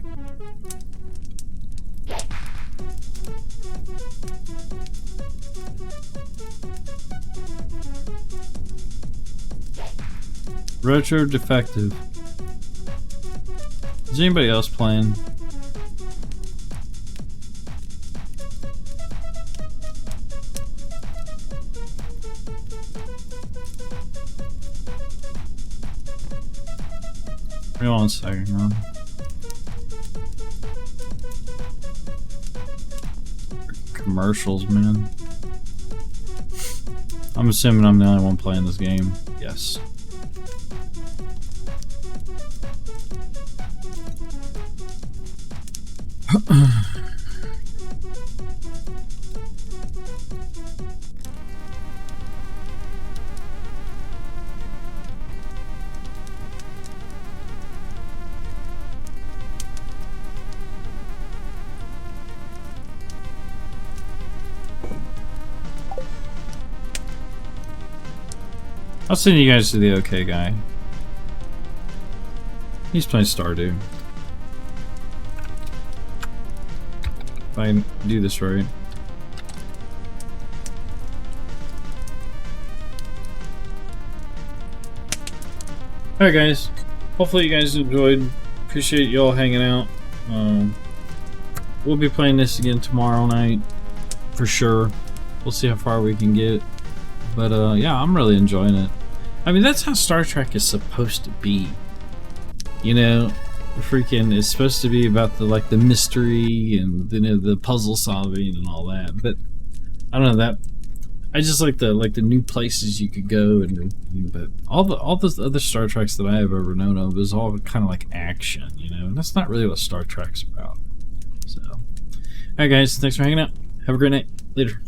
Retro defective. Is anybody else playing? Give me 1 second, man. Commercials, man. I'm assuming I'm the only one playing this game. Yes. I'll send you guys to the OK guy. He's playing Stardew. If I do this right. Alright guys, hopefully you guys enjoyed. Appreciate y'all hanging out. We'll be playing this again tomorrow night for sure. We'll see how far we can get. But yeah, I'm really enjoying it. I mean, that's how Star Trek is supposed to be. You know, freaking, it's supposed to be about the mystery and the puzzle solving and all that. But I don't know, that I just like the new places you could go, and but all those other Star Treks that I have ever known of is all kind of like action, you know, and that's not really what Star Trek's about. So, alright guys, thanks for hanging out. Have a great night. Later.